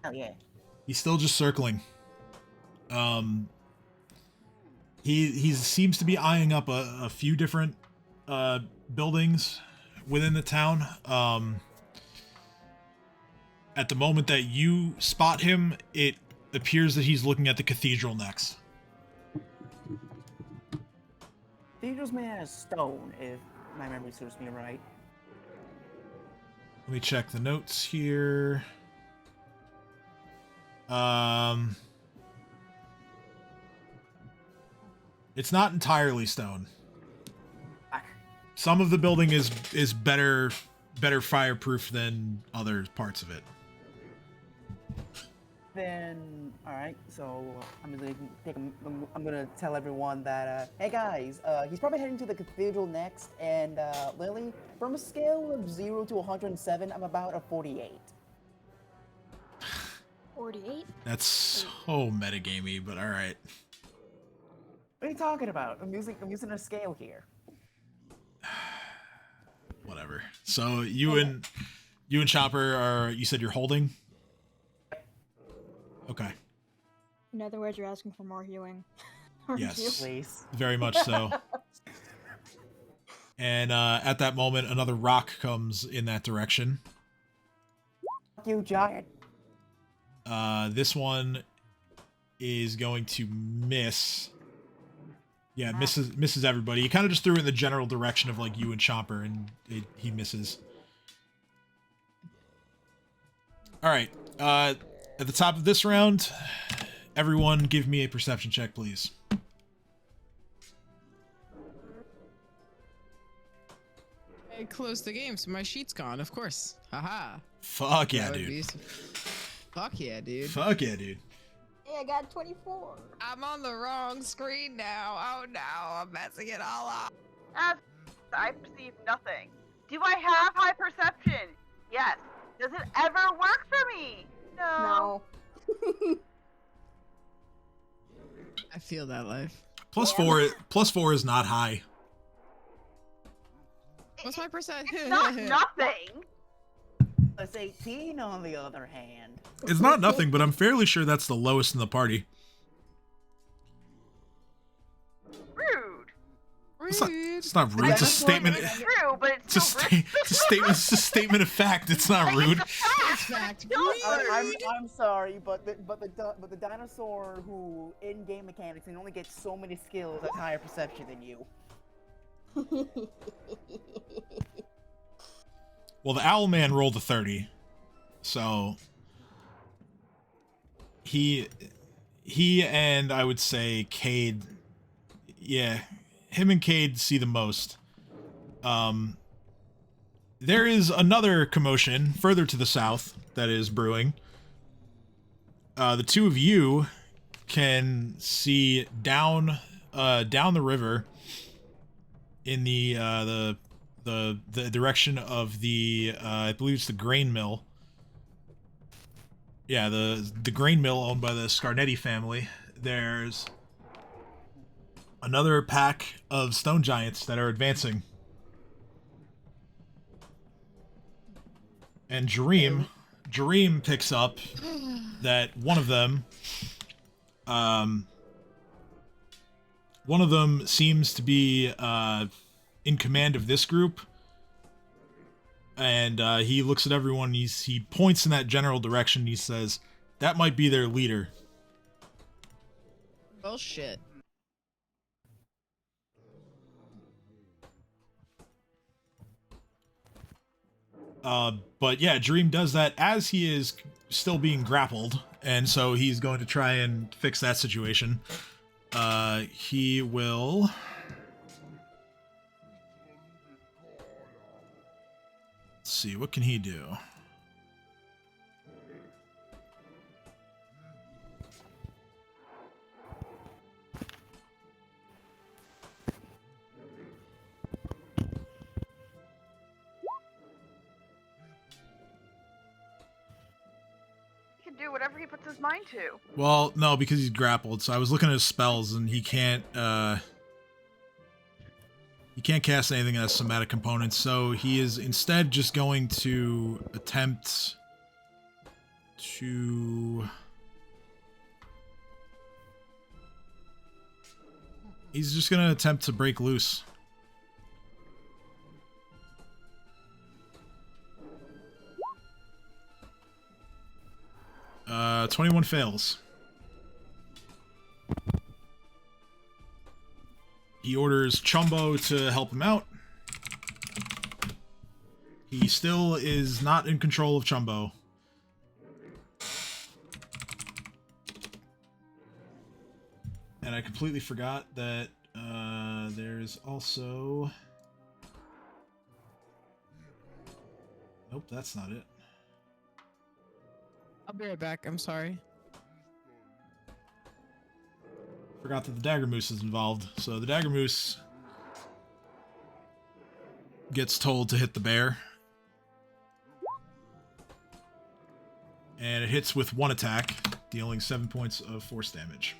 Oh yeah. He's still just circling. He seems to be eyeing up a few different buildings within the town. at the moment that you spot him, it appears that he's looking at the cathedral next. Cathedral's made out of stone, if my memory serves me right. Let me check the notes here. It's not entirely stone. Some of the building is better fireproof than other parts of it. Then, all right. So I'm gonna tell everyone that hey guys, he's probably heading to the cathedral next. And Lily, from a scale of 0 to 107, I'm about a 48. 48? That's so metagamey, but all right. What are you talking about? I'm using a scale here. Whatever. So you and Chopper are. You said you're holding. Okay. In other words, you're asking for more healing. Aren't Yes. you? Please. Very much so. And at that moment, another rock comes in that direction. Fuck you, giant. This one is going to miss. Yeah, misses everybody. He kind of just threw it in the general direction of like you and Chopper, and he misses. All right. At the top of this round, everyone give me a perception check, please. I closed the game, so my sheet's gone, of course. Haha. Fuck yeah, That would dude. be Fuck yeah, dude. Fuck yeah, dude. Hey, I got 24. I'm on the wrong screen now. Oh no, I'm messing it all up. I perceive nothing. Do I have high perception? Yes. Does it ever work for me? No. No. I feel that life. +4 is not high. What's my percent? It's not nothing. Plus 18 on the other hand. It's not nothing, but I'm fairly sure that's the lowest in the party. Rude. It's not rude. It's a statement. It's true, but It's a It's a statement of fact. It's not rude. Fact. I'm sorry, but the dinosaur who in game mechanics can only get so many skills has higher perception than you. Well, the Owl Man rolled a 30, so he and I would say Cade, yeah, him and Cade see the most. There is another commotion further to the south that is brewing. The two of you can see down the river in the direction of the I believe it's the grain mill. Yeah, the grain mill owned by the Scarnetti family. There's another pack of stone giants that are advancing. And Jareem picks up that one of them seems to be in command of this group, and he looks at everyone. He points in that general direction. He says, "That might be their leader." Bullshit. But yeah, Dream does that as he is still being grappled, and so he's going to try and fix that situation. He will. Let's see, what can he do? He can do whatever he puts his mind to. Well, no, because he's grappled. So I was looking at his spells, and he can't cast anything that has somatic components. So he is instead just going to attempt to. He's just going to attempt to break loose. 21 fails. He orders Chumbo to help him out. He still is not in control of Chumbo. And I completely forgot that there's also... Nope, that's not it. I'll be right back. I'm sorry. Forgot that the Dagger Moose is involved. So the Dagger Moose gets told to hit the bear. And it hits with 1 attack, dealing 7 points of force damage.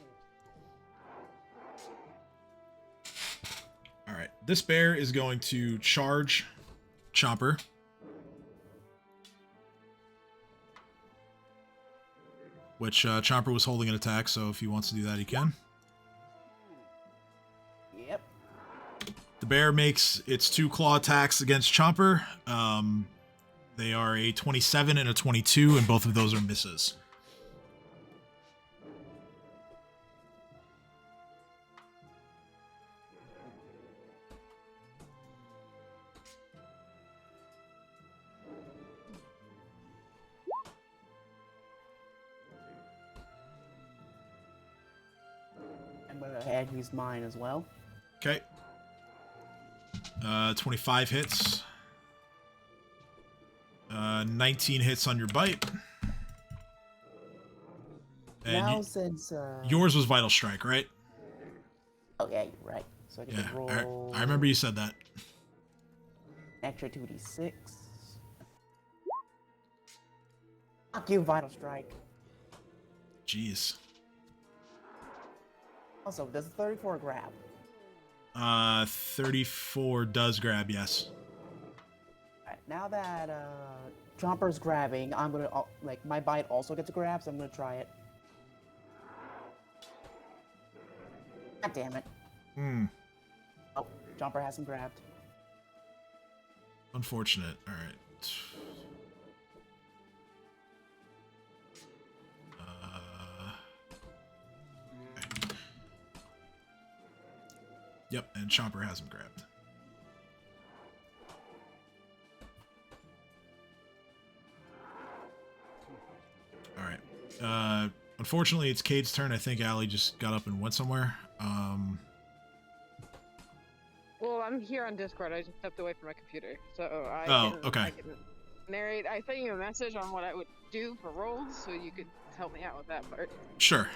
Alright, this bear is going to charge Chomper. Which Chomper was holding an attack, so if he wants to do that, he can. Yep. The bear makes its 2 claw attacks against Chomper. They are a 27 and a 22, and both of those are misses. I'm gonna add use mine as well. Okay. 25 hits. 19 hits on your bite. And Now since yours was Vital Strike, right? oh yeah, you're right. So I get Yeah, to roll I remember you said that. extra 2d6. Fuck you, Vital Strike. Jeez. Also, does 34 grab? 34 does grab, yes. Alright, now that Chomper's grabbing, I'm gonna like my bite also gets a grab, so I'm gonna try it. God damn it. Hmm. Oh, Chomper hasn't grabbed. Unfortunate. Alright. Yep, and Chomper has him grabbed. Alright. Unfortunately, it's Cade's turn. I think Allie just got up and went somewhere. Well, I'm here on Discord. I just stepped away from my computer, so okay. I can narrate. I sent you a message on what I would do for rolls, so you could help me out with that part. Sure.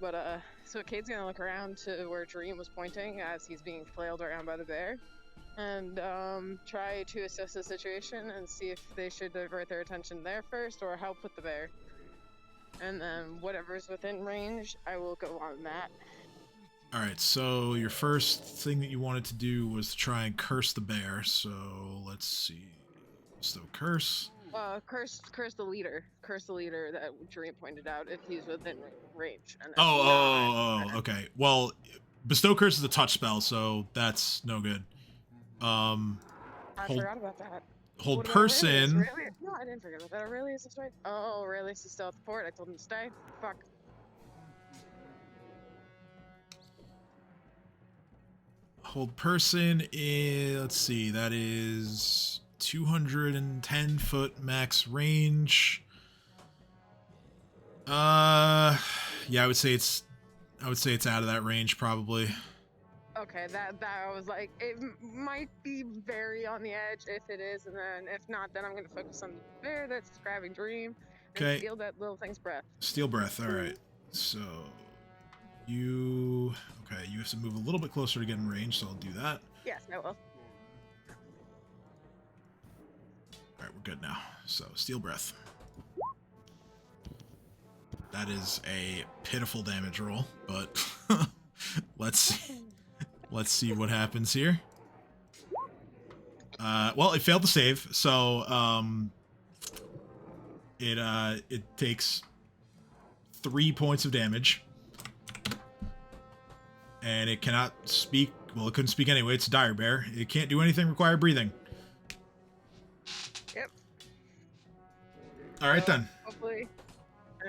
But so Cade's gonna look around to where Dream was pointing as he's being flailed around by the bear, and try to assess the situation and see if they should divert their attention there first or help with the bear. And then whatever's within range, I will go on that. Alright, so your first thing that you wanted to do was to try and curse the bear, so let's see. So curse. Curse the leader. Curse the leader that Dream pointed out if he's within range. And Okay. Well, Bestow Curse is a touch spell, so that's no good. I forgot about that. Hold What about person. Aurelius? No, I didn't forget about that. Aurelius is right. Oh, Aurelius is still at the port. I told him to stay. Fuck. Hold person is, let's see, that is 210 foot max range. Yeah, I would say it's out of that range probably. Okay, that I was like, it might be very on the edge if it is, and then if not, then I'm gonna focus on the bear that's grabbing Dream and Okay. steal that little thing's breath. Steal breath. All right. So you have to move a little bit closer to get in range, so I'll do that. Yes, I will. All right, we're good now. So steal breath. That is a pitiful damage roll, but let's see what happens here. Well, it failed to save, so it takes 3 points of damage, and it cannot speak. Well, it couldn't speak anyway. It's a dire bear. It can't do anything require breathing. Yep. All right then. Hopefully,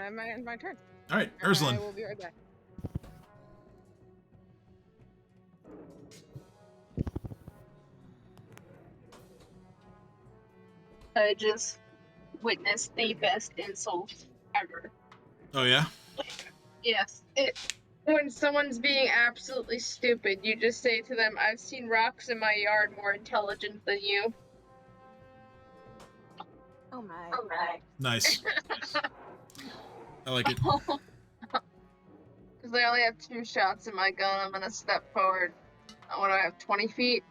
my turn. All right, I Ursuline. will be right back. I just witnessed the best insult ever. Oh yeah. Yes. When someone's being absolutely stupid, you just say to them, I've seen rocks in my yard more intelligent than you. Oh my. Oh my. Nice. I like it. Because I only have 2 shots in my gun, I'm gonna step forward. What do I have, 20 feet?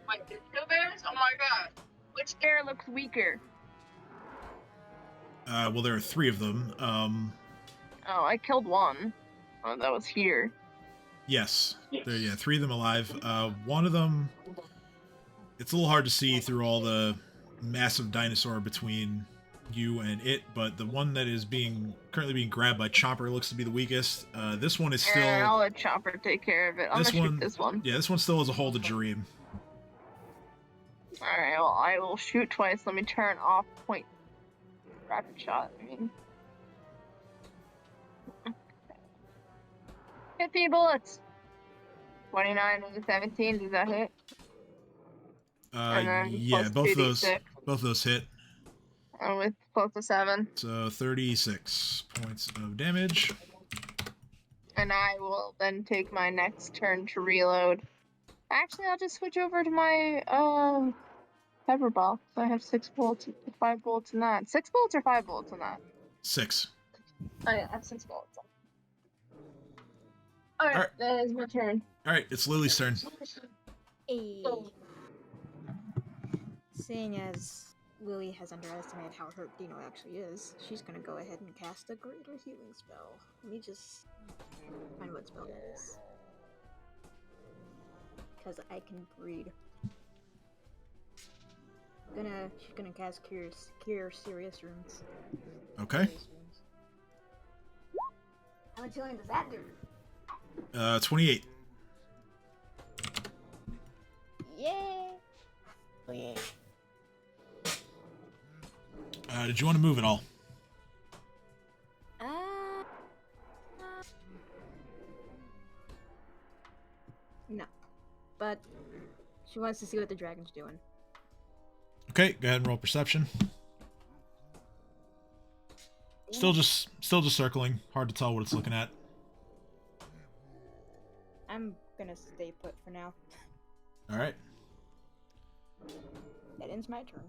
Wait, there's 2 bears? Oh my god. Which bear looks weaker? Well, there are 3 of them. Oh, I killed one. Oh, that was here. Yes. There, yeah, 3 of them alive. One of them, it's a little hard to see through all the massive dinosaur between you and it, but the one that is currently being grabbed by Chopper looks to be the weakest. This one is still. I'll let Chopper take care of it. I'm gonna shoot this one. Yeah, this one still has a hold of Jareem. Alright, well, I will shoot twice. Let me turn off point. Rapid shot, I mean. 50 bullets. 29 and 17, does that hit? Yeah, both of those hit. And with close to 7. So 36 points of damage. And I will then take my next turn to reload. Actually, I'll just switch over to my pepper box. I have 6 bullets, 5 bullets in that. 6 bullets or 5 bullets in that? 6. Oh yeah, I have 6 bullets. Alright, that is my turn. Alright, it's Lily's turn. Hey. Seeing as Lily has underestimated how hurt Dino actually is, she's gonna go ahead and cast a greater healing spell. Let me just find what spell that is. Because I can breed. She's gonna cast Cure Serious Wounds. Okay. How much healing does that do? 28. Yay! Oh, yeah. Did you want to move at all? No. But she wants to see what the dragon's doing. Okay, go ahead and roll perception. Still just circling. Hard to tell what it's looking at. I'm gonna stay put for now. Alright. That ends my turn.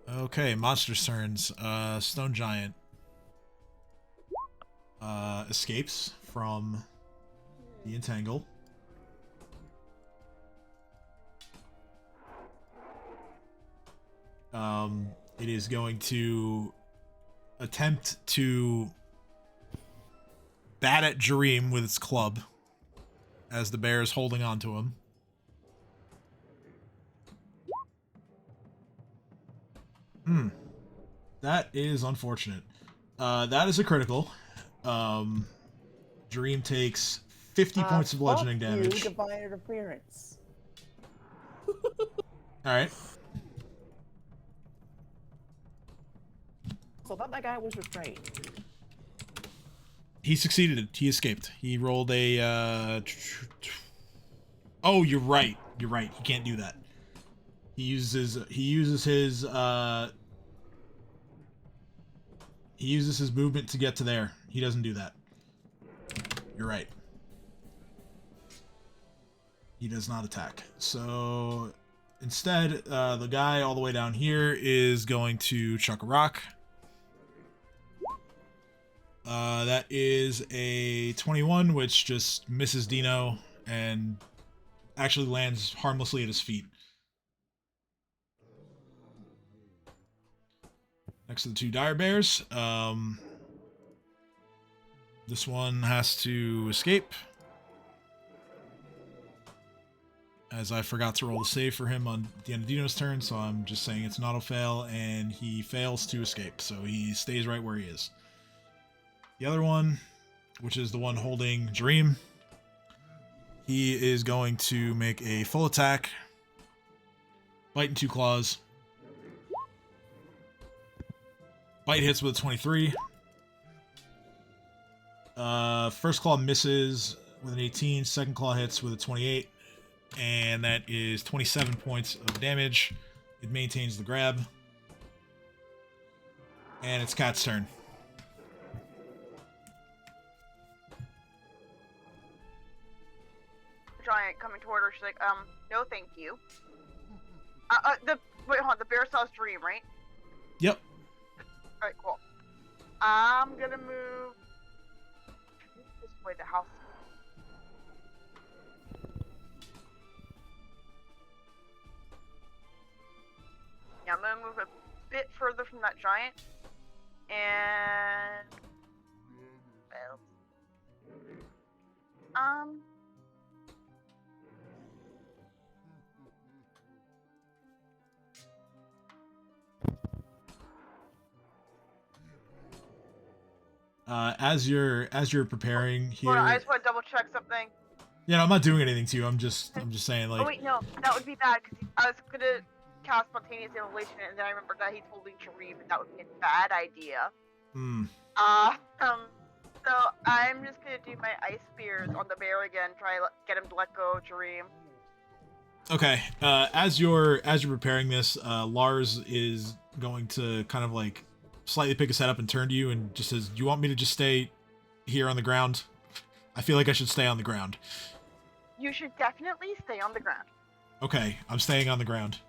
Okay, monster's turns. Stone Giant escapes from the entangle. It is going to attempt to bat at Jareem with its club as the bear is holding on to him. That is unfortunate. That is a critical. Jareem takes 50 points of bludgeoning damage. Divine interference. Alright. So I thought that guy was restrained. He succeeded. He escaped. He rolled a Oh, you're right. You're right. He can't do that. He uses his movement to get to there. He doesn't do that. You're right. He does not attack. So instead, the guy all the way down here is going to chuck a rock. That is a 21, which just misses Dino and actually lands harmlessly at his feet. Next to the 2 dire bears. This one has to escape, as I forgot to roll the save for him on the end of Dino's turn, so I'm just saying it's an auto fail, and he fails to escape, so he stays right where he is. The other one, which is the one holding Jareem, he is going to make a full attack Bite and 2 claws. Bite hits with a 23. First claw misses with an 18. Second claw hits with a 28. And that is 27 points of damage. It maintains the grab. And it's Cat's turn. Giant coming toward her. She's like, no, thank you. Wait, hold on. The bear saw his dream, right? Yep. All right, cool. I'm gonna move this way. The house. Yeah, I'm gonna move a bit further from that giant, and as you're preparing here. hold on, I just want to double check something. Yeah, no, I'm not doing anything to you. I'm just saying, like. Oh wait, no, that would be bad because I was gonna cast spontaneous immolation, and then I remembered that he's holding Sharif, and that would be a bad idea. Hmm. So I'm just gonna do my ice spears on the bear again, try to get him to let go of Jareem. Okay. As you're preparing this, Lars is going to kind of like slightly pick his head up and turn to you and just says, "Do you want me to just stay here on the ground? I feel like I should stay on the ground." You should definitely stay on the ground. Okay, I'm staying on the ground.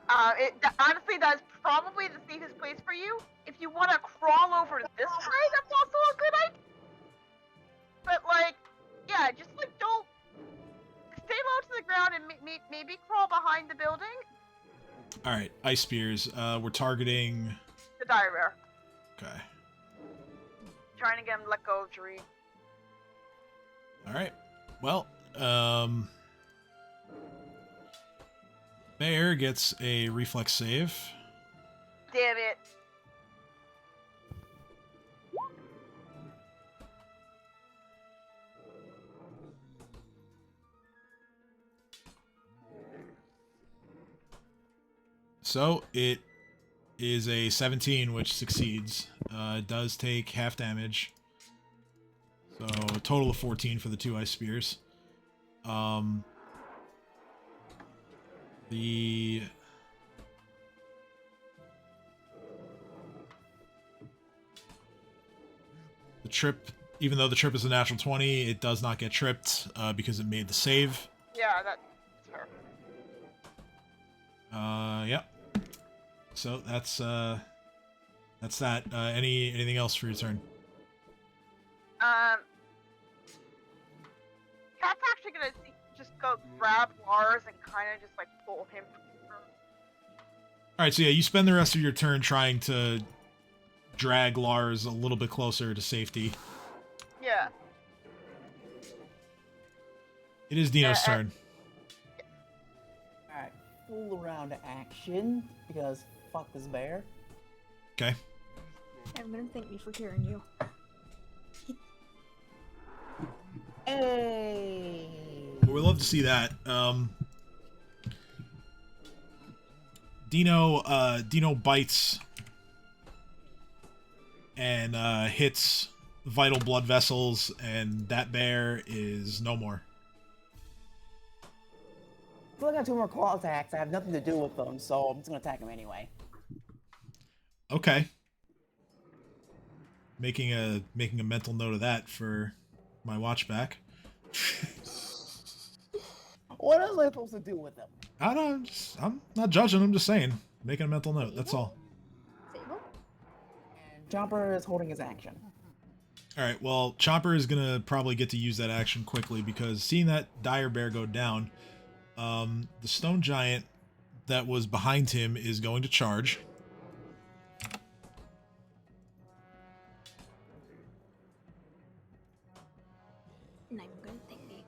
Honestly, that's probably the safest place for you. If you want to crawl over this way, that's also a good idea. But like, yeah, just like don't stay low to the ground and maybe crawl behind the building. All right, ice spears. We're targeting The dire bear. Okay. Trying to get him to let go of Jareem. All right. Well, Bear gets a reflex save. Damn it. So it is a 17, which succeeds. It does take half damage. So a total of 14 for the 2 ice spears. The trip, even though the trip is a natural 20, it does not get tripped because it made the save. Yeah, that's fair. Yep. So that's that. Anything else for your turn? Cat's actually gonna just go grab Lars and kind of just like pull him. All right, so yeah, you spend the rest of your turn trying to drag Lars a little bit closer to safety. Yeah. It is Dino's turn. Alright, full round action, because fuck this bear. Okay. I'm gonna thank me for carrying you. Hey! Well, we'd love to see that. Dino bites and hits vital blood vessels, and that bear is no more. Still got 2 more claw attacks. I have nothing to do with them, so I'm just gonna attack him anyway. Okay. Making a mental note of that for my watch back. What else am I supposed to do with them? I don't. I'm not judging. I'm just saying, making a mental note. That's all. Sable? And Chomper is holding his action. All right. Well, Chomper is gonna probably get to use that action quickly because seeing that dire bear go down, the stone giant that was behind him is going to charge. And I'm gonna thank me.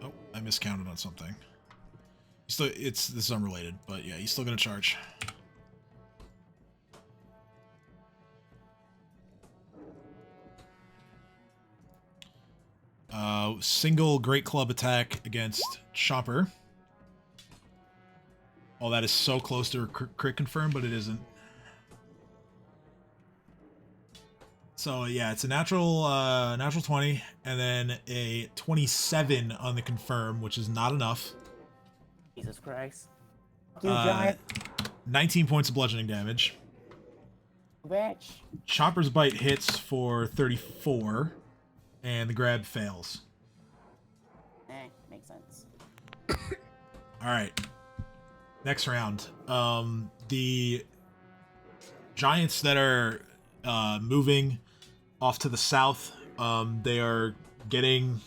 Oh, I miscounted on something. This is unrelated, but yeah, he's still gonna charge. Single great club attack against Chomper. Oh, that is so close to a crit confirm, but it isn't. So yeah, it's a natural 20, and then a 27 on the confirm, which is not enough. Jesus Christ. You giant 19 points of bludgeoning damage. bitch. Chopper's Bite hits for 34, and the grab fails. Makes sense. All right. Next round. The giants that are moving off to the south, they are getting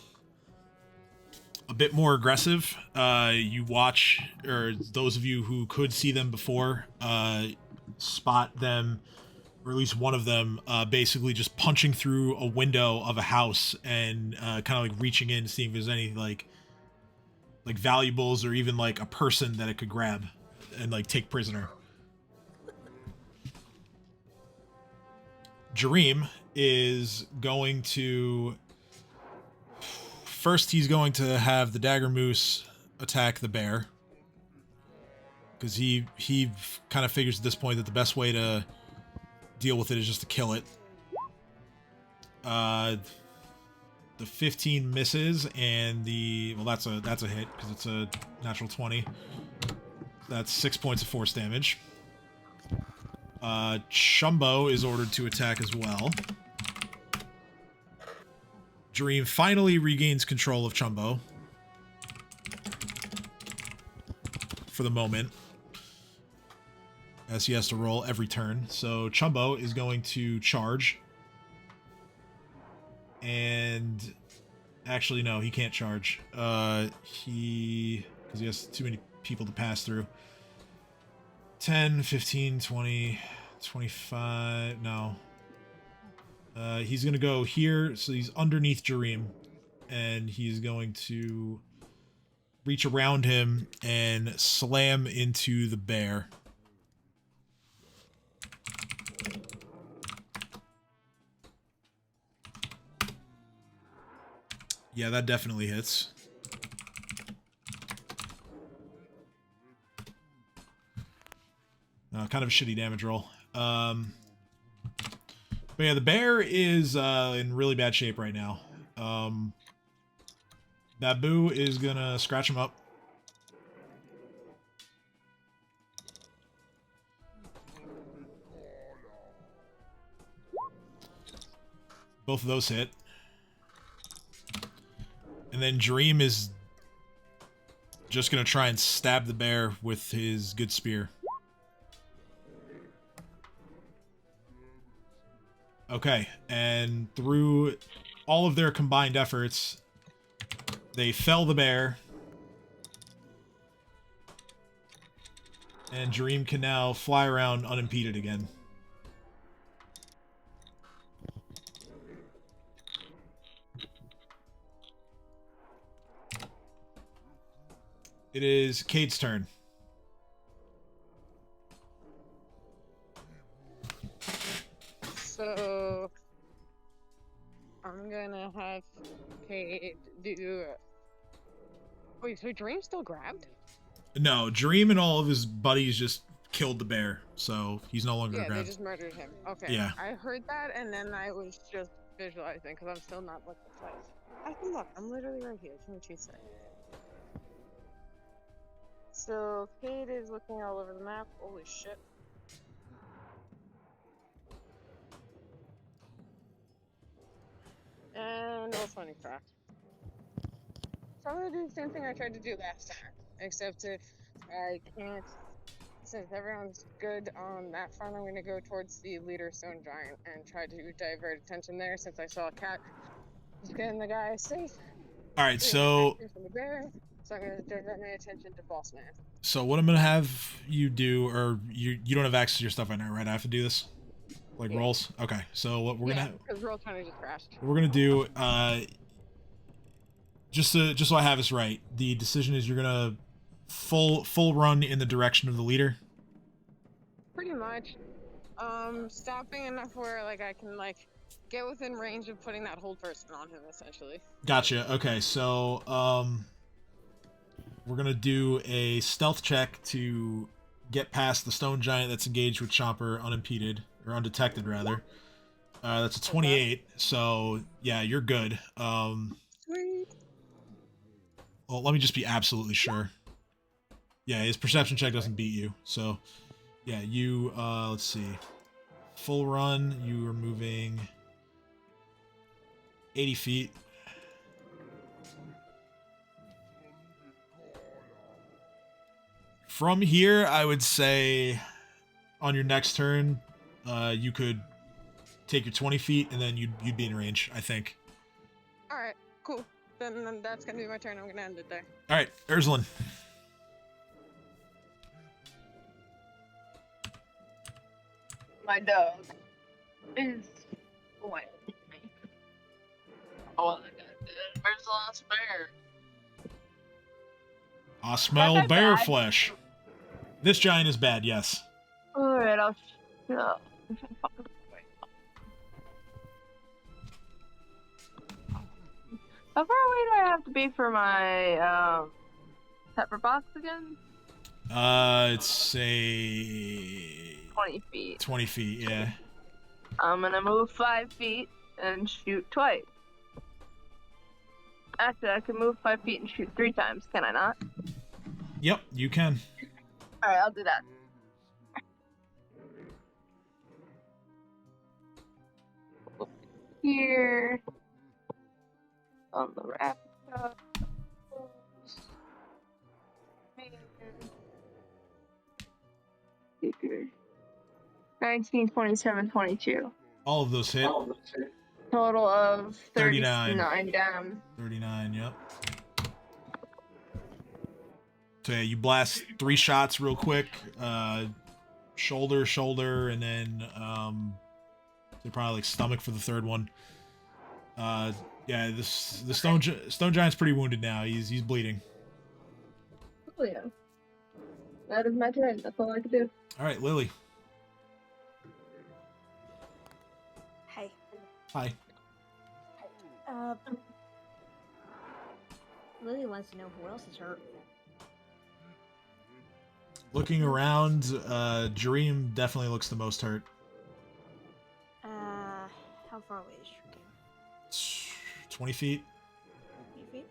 a bit more aggressive. You watch, or those of you who could see them before, spot them, or at least one of them, basically just punching through a window of a house and kind of like reaching in to see if there's any like valuables or even like a person that it could grab and like take prisoner. Jareem is going to... First, he's going to have the Dagger Moose attack the bear. Because he kind of figures at this point that the best way to deal with it is just to kill it. The 15 misses, and the... Well, that's a hit, because it's a natural 20. That's 6 points of force damage. Chumbo is ordered to attack as well. Dream finally regains control of Chumbo. For the moment. As he has to roll every turn. So Chumbo is going to charge. And... Actually, no, he can't charge. Because he has too many people to pass through. 10, 15, 20, 25... No. He's going to go here, so he's underneath Jareem. And he's going to reach around him and slam into the bear. Yeah, that definitely hits. Kind of a shitty damage roll. But yeah, the bear is in really bad shape right now. Babu is gonna scratch him up. Both of those hit. And then Dream is just gonna try and stab the bear with his good spear. Okay, and through all of their combined efforts, they fell the bear. And Dream can now fly around unimpeded again. It is Cade's turn. So I'm gonna have Cade do... Wait, so Dream's still grabbed? No, Dream and all of his buddies just killed the bear, so he's no longer Yeah, grabbed. they just murdered him. Okay. Yeah. I heard that, and then I was just visualizing, because I'm still not looking at the place. I can look. I'm literally right here. Give me 2 seconds. So, Cade is looking all over the map. Holy shit. And roll 20 craft. So I'm gonna do the same thing I tried to do last time. Except if I can't, since everyone's good on that front, I'm gonna go towards the leader stone giant and try to divert attention there since I saw a cat just getting the guy safe. Alright, so... From the bear, so I'm gonna divert my attention to Boss Man. So what I'm gonna have you do, or you don't have access to your stuff right now, right? I have to do this? Like Yeah. rolls? Okay, so what we're gonna... because roll 20 just crashed. What we're gonna do, just so I have this right, the decision is you're gonna full run in the direction of the leader? Pretty much. Stopping enough where, like, I can, like, get within range of putting that hold person on him, essentially. Gotcha, okay, so, we're gonna do a stealth check to get past the stone giant that's engaged with Chomper unimpeded, or undetected rather. That's a 28, so yeah, you're good. Sweet. Well, let me just be absolutely sure. Yeah, his perception check doesn't beat you, so yeah, you, let's see. Full run, you are moving 80 feet. From here, I would say on your next turn, you could take your 20 feet and then you'd be in range, I think. Alright, cool. Then that's gonna be my turn. I'm gonna end it there. Alright, Urslan. My dog is what? Oh, where's the last bear? I smell That guy bear bad? flesh. This giant is bad, yes. Alright, I'll shut up. How far away do I have to be for my pepper box again? It's a 20 feet. 20 feet, yeah. I'm gonna move 5 feet and shoot twice. Actually, I can move 5 feet and shoot 3 times, can I not? Yep, you can. Alright, I'll do that. Here. On the raft. 19, 27, 22. All of those hit. Total of 39. 39 down. 39, yep. So yeah, you blast 3 shots real quick. Shoulder, and then so probably like stomach for the third one. Yeah, the stone giant's pretty wounded now. He's bleeding. Oh yeah. That is my turn. That's all I can do. All right, Lily. Hey. Hi. Lily wants to know who else is hurt. Looking around, Dream definitely looks the most hurt. How far away is your game? 20 feet. 20 feet?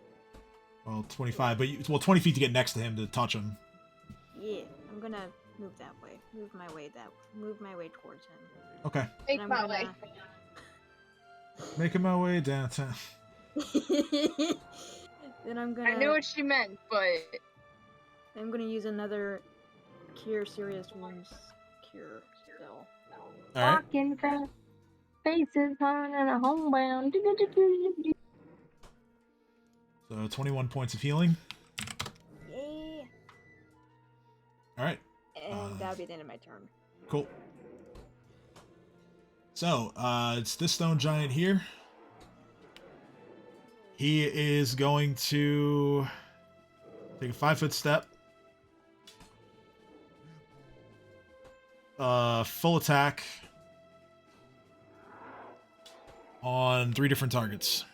Well, 25, but 20 feet to get next to him to touch him. Yeah, I'm gonna move that way. Move my way towards him. Okay. Make I'm my gonna- way. Making my way downtown. Then I'm gonna. I knew what she meant, but I'm gonna use another cure serious wounds cure spell. All right. walking fast, faces on and a homebound. So 21 points of healing. Yeah. All right. And that'll be the end of my turn. Cool. So, it's this stone giant here. He is going to take a 5-foot step. Full attack on 3 different targets.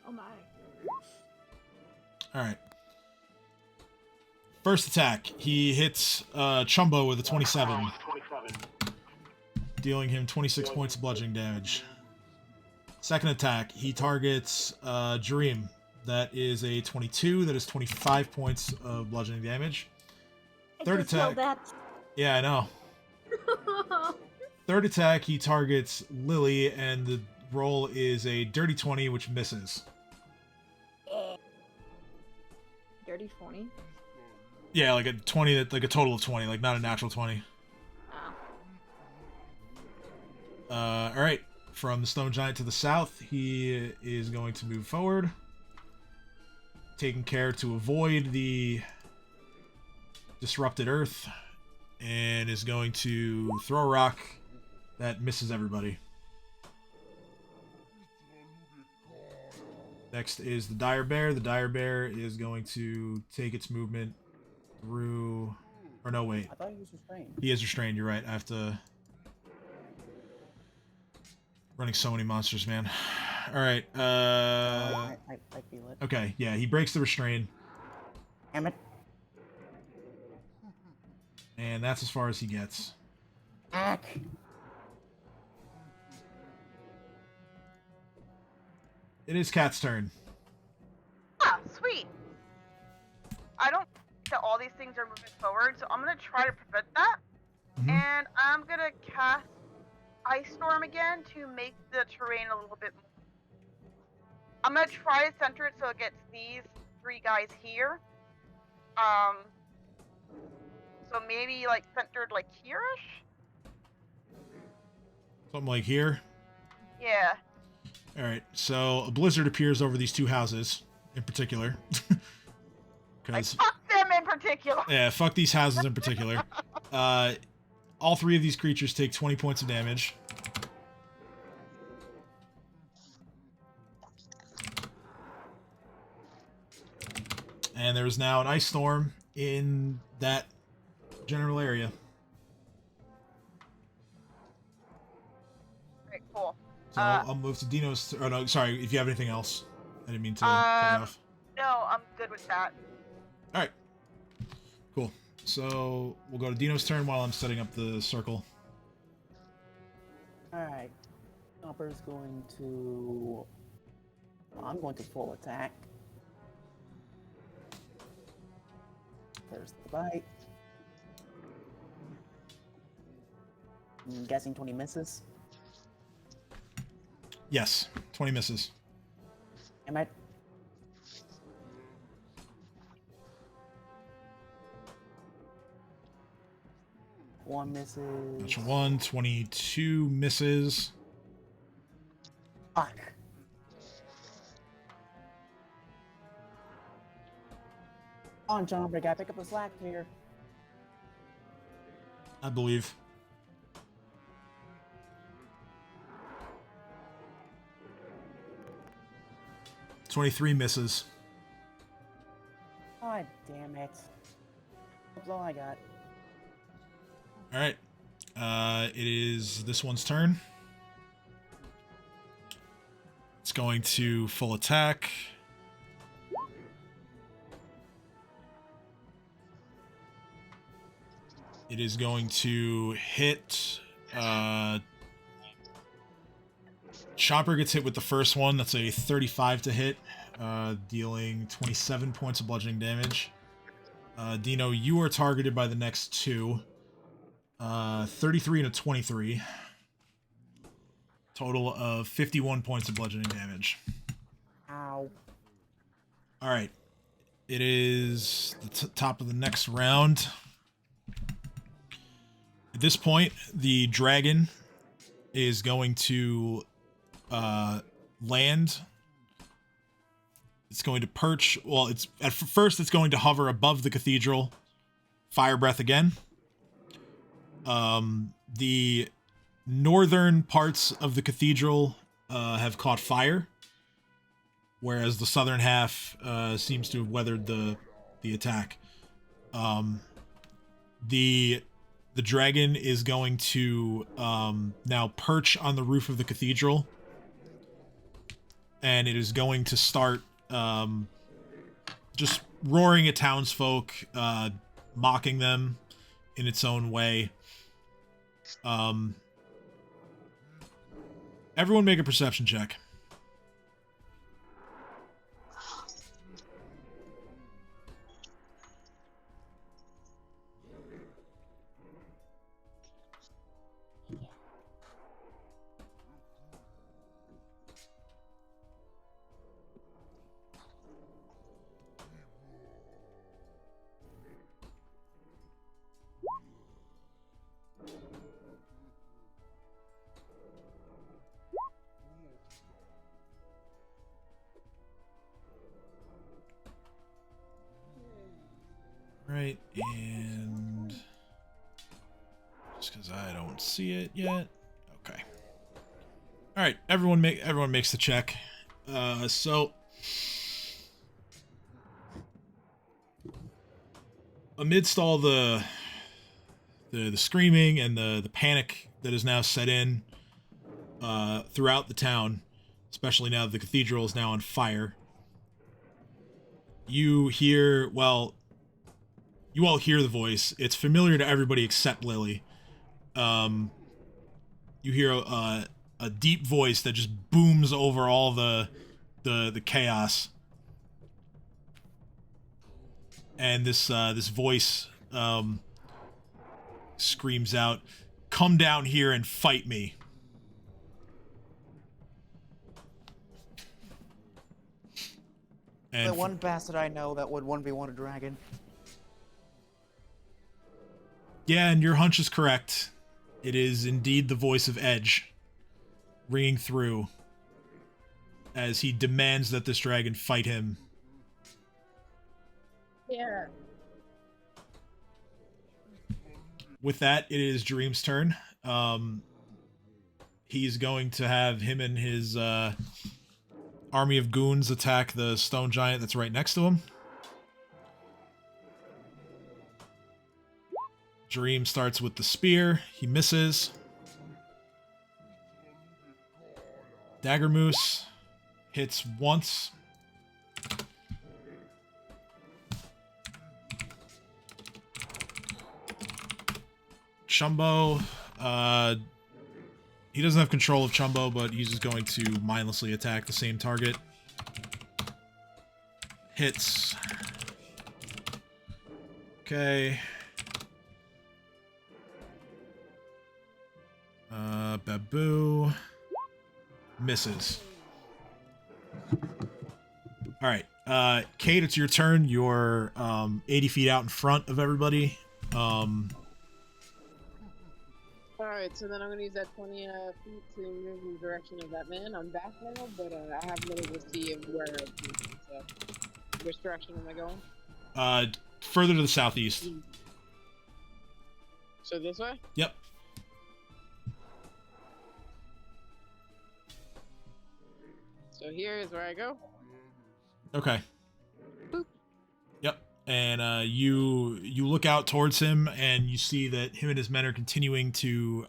Oh my. All right. First attack, he hits Chumbo with a 27, dealing him 26 points of bludgeoning damage. Second attack, he targets Dream. That is a 22. That is 25 points of bludgeoning damage. Third attack. Yeah, I know. Third attack, he targets Lily, and the roll is a dirty 20, which misses. Dirty 20? Yeah, like a 20, like a total of 20, like not a natural 20. Oh. Alright. From the stone giant to the south, he is going to move forward, taking care to avoid the disrupted earth, and is going to throw a rock that misses everybody. Next is the dire bear. The dire bear is going to take its movement through... Or no, wait. I thought he was restrained. He is restrained, you're right. I have to... Running so many monsters, man. Alright, I feel it. okay, yeah, he breaks the restraint. Damn it. And that's as far as he gets. Ack. It is Cat's turn. Ah, sweet. I don't think that all these things are moving forward, so I'm gonna try to prevent that. Mhm. And I'm gonna cast Ice Storm again to make the terrain a little bit more. I'm gonna try to center it so it gets these 3 guys here. So maybe like centered like here-ish? Something like here. Yeah. All right, so a blizzard appears over these 2 houses in particular. Like, Because fuck them in particular. yeah, fuck these houses in particular. All 3 of these creatures take 20 points of damage. And there is now an ice storm in that general area. Alright, cool. So I'll move to Dino's. Oh no, sorry. If you have anything else, I didn't mean to cut you off. No, I'm good with that. All right, cool. So we'll go to Dino's turn while I'm setting up the circle. Alright. Chopper's going to... I'm going to full attack. There's the bite. I'm guessing 20 misses. Yes, 20 misses. Am I? One misses. That's 1, 22 misses. Fuck. On, Jumper, gotta pick up the slack here. I believe. "23 misses. God damn it. That's all I got. All right. It is this one's turn. It's going to full attack. It is going to hit. Chopper gets hit with the first one. That's a 35 to hit, dealing 27 points of bludgeoning damage. Dino, you are targeted by the next 2. 33 and a 23. Total of 51 points of bludgeoning damage. Ow. All right. It is the top of the next round. At this point, the dragon is going to land. It's going to perch. Well, it's at first it's going to hover above the cathedral. Fire breath again. The northern parts of the cathedral have caught fire, whereas the southern half seems to have weathered the attack. The dragon is going to now perch on the roof of the cathedral, and it is going to start just roaring at townsfolk, mocking them in its own way. Everyone make a perception check. Right, and just because I don't see it yet. Okay. All right, everyone makes the check. So amidst all the screaming and the panic that is now set in throughout the town, especially now that the cathedral is now on fire, you hear, well, you all hear the voice. It's familiar to everybody except Lily. You hear a deep voice that just booms over all the chaos. And this voice screams out, "Come down here and fight me." And The one bastard I know that would 1v1 a dragon. yeah, and your hunch is correct. It is indeed the voice of Edge ringing through as he demands that this dragon fight him. Yeah. With that, it is Dream's turn. He's going to have him and his army of goons attack the stone giant that's right next to him. Dream starts with the spear. He misses. Dagger Moose hits once. Chumbo, he doesn't have control of Chumbo, but he's just going to mindlessly attack the same target. Hits. Okay. Babu misses. All right, Kate, it's your turn. You're 80 feet out in front of everybody. Alright, so then I'm gonna use that 20 feet to move in the direction of that man. I'm back now, but I haven't been able to see where I'm moving, so which direction am I going? Further to the southeast. So this way? Yep. So here is where I go. Okay. Boop. Yep. And you look out towards him, and you see that him and his men are continuing to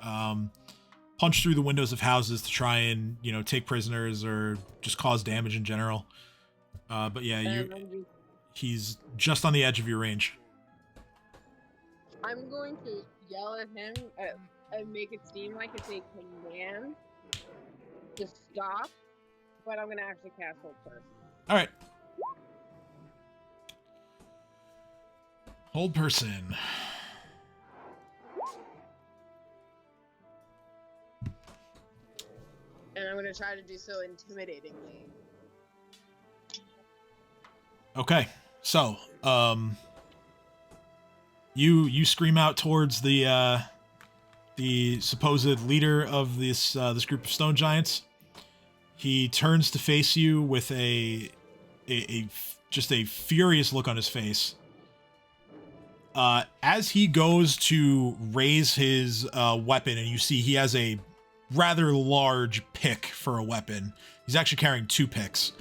punch through the windows of houses to try and, you know, take prisoners or just cause damage in general. But yeah, he's just on the edge of your range. I'm going to yell at him and make it seem like it's a command to stop, but I'm going to actually cast Hold first. All right. Hold person. And I'm going to try to do so intimidatingly. Okay. So, you scream out towards the supposed leader of this group of stone giants. He turns to face you with just a furious look on his face. As he goes to raise his weapon, and you see he has a rather large pick for a weapon. He's actually carrying 2 picks.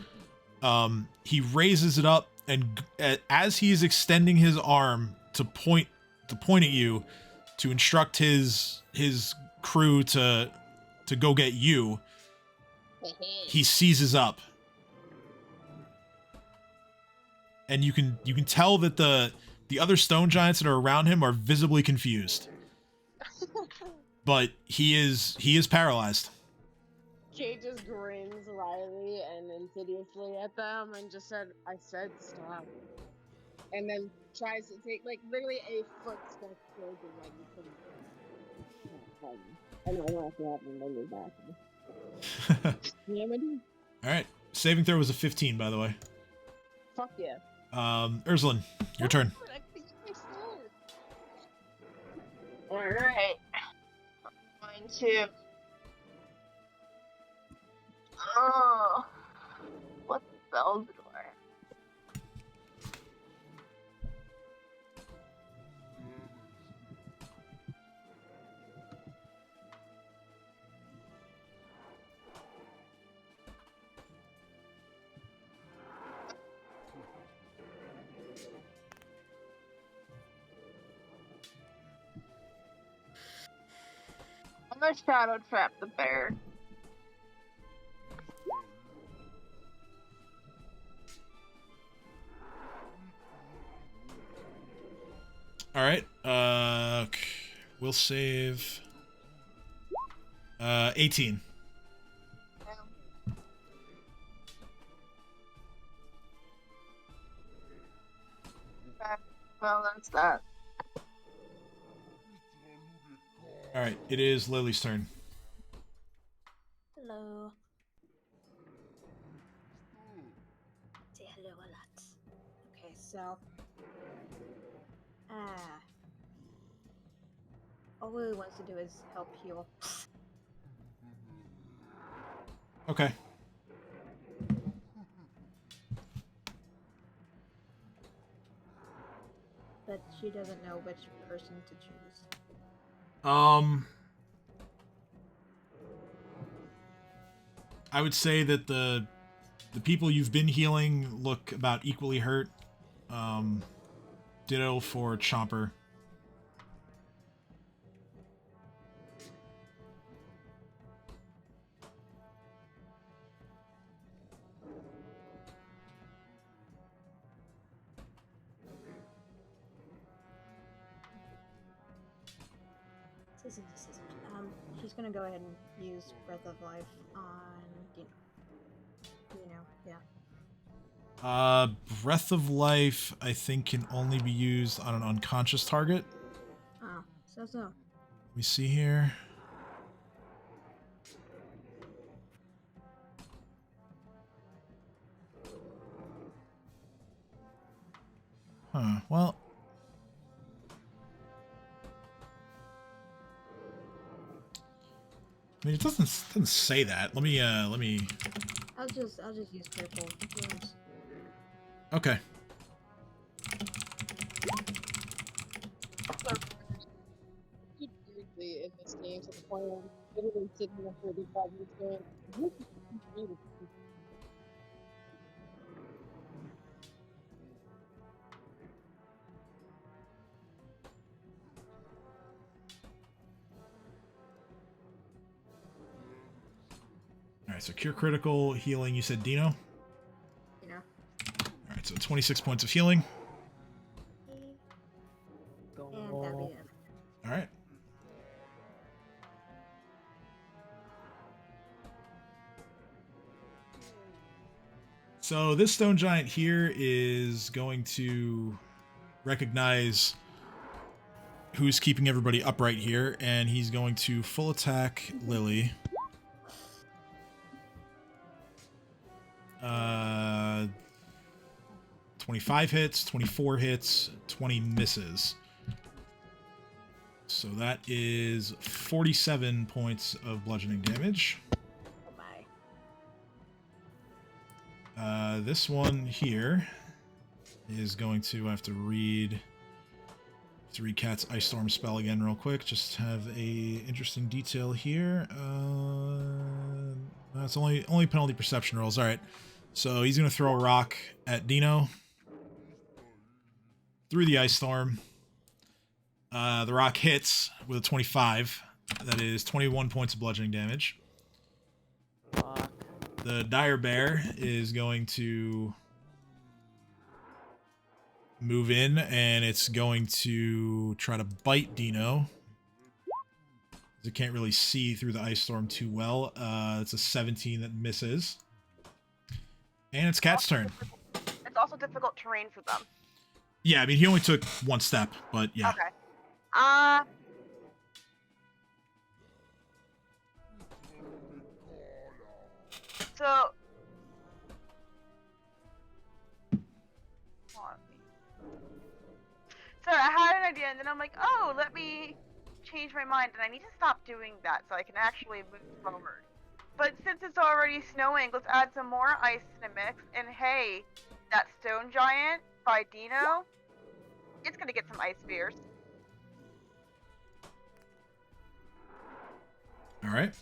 He raises it up, and as he's extending his arm to point at you, to instruct his crew to go get you, he seizes up, and you can tell that the other stone giants that are around him are visibly confused. But he is paralyzed. Kate just grins wryly and insidiously at them and just said, "I said stop." And then tries to take, like, literally a footstep towards him, like, you couldn't. I know what's happening, then you're back. Yeah, my dude. Alright. Saving throw was a 15, by the way. Fuck yeah. Ursulin, your turn. Alright. I'm going to... Oh. What spells do I have? I'm gonna shadow trap the bear. All right. Okay. We'll save 18. Well, that's that. All right. It is Lily's turn. Hello. Say hello a lot. Okay, so. All Lily wants to do is help heal. Okay. But she doesn't know which person to choose. I would say that the people you've been healing look about equally hurt. Ditto for Chomper. She's gonna go ahead and use Breath of Life on Dino. Yeah. Breath of Life, I think, can only be used on an unconscious target. Oh, so. Let me see here. Huh, well. I mean, it doesn't say that. Let me. I'll just use critical wounds. Okay. Weirdly in this game to the point where I'm literally sitting there for the problems going, what is this? Alright, so cure critical healing, you said Dino? You know. Alright, so 26 points of healing. And that'll be it. Alright. So this stone giant here is going to recognize who's keeping everybody upright here, and he's going to full attack Lily. 25 hits, 24 hits, 20 misses. So that is 47 points of bludgeoning damage. Oh my. This one here is going to have to read Cat's Ice Storm spell again real quick. Just have a interesting detail here. That's only penalty perception rolls. All right. So he's going to throw a rock at Dino through the Ice Storm. The rock hits with a 25. That is 21 points of bludgeoning damage. Fuck. The Dire Bear is going to move in, and it's going to try to bite Dino. It can't really see through the Ice Storm too well. It's a 17 that misses. And it's Cat's turn. It's also difficult terrain for them. Yeah, I mean, he only took one step, but yeah. Okay. So. So I had an idea, and then I'm like, oh, let me change my mind, and I need to stop doing that so I can actually move forward. But since it's already snowing, let's add some more ice in the mix. And hey, that stone giant by Dino, it's gonna get some ice spears. All right.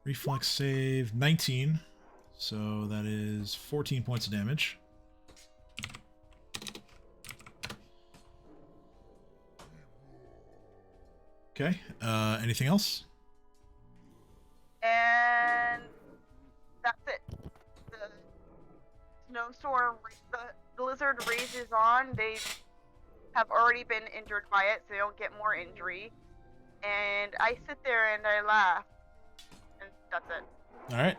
Reflex save 19. So that is 14 points of damage. Okay. Anything else? And that's it. snowstorm, the lizard rages on, they have already been injured by it, so they don't get more injury. And I sit there and I laugh. And that's it. Alright.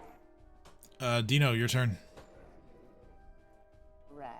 Dino, your turn. Right.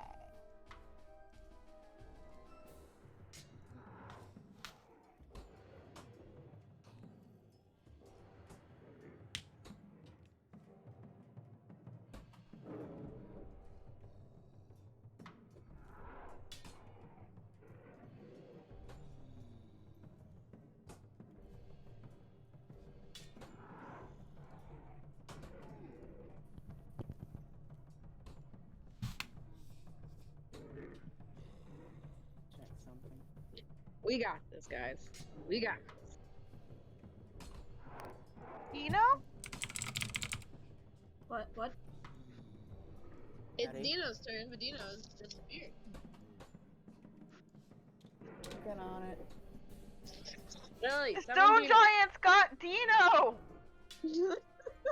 Check something. We got this, guys. We got this. Dino? What? It's Ready? Dino's turn, but Dino's disappeared. Get on it. Really? The stone giants got Dino!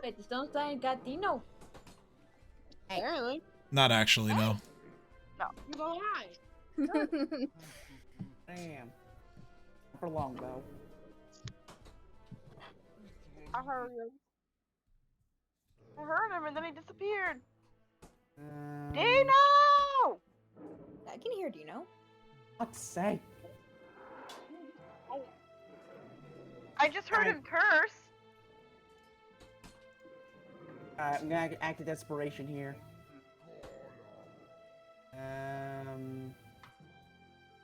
Wait, the stone giant got Dino. Apparently. Not actually, no. You go high. Damn. For longbow. I heard him. I heard him and then he disappeared. Dino! I can hear Dino. Fuck's sake. I just heard him curse. I'm gonna act of desperation here.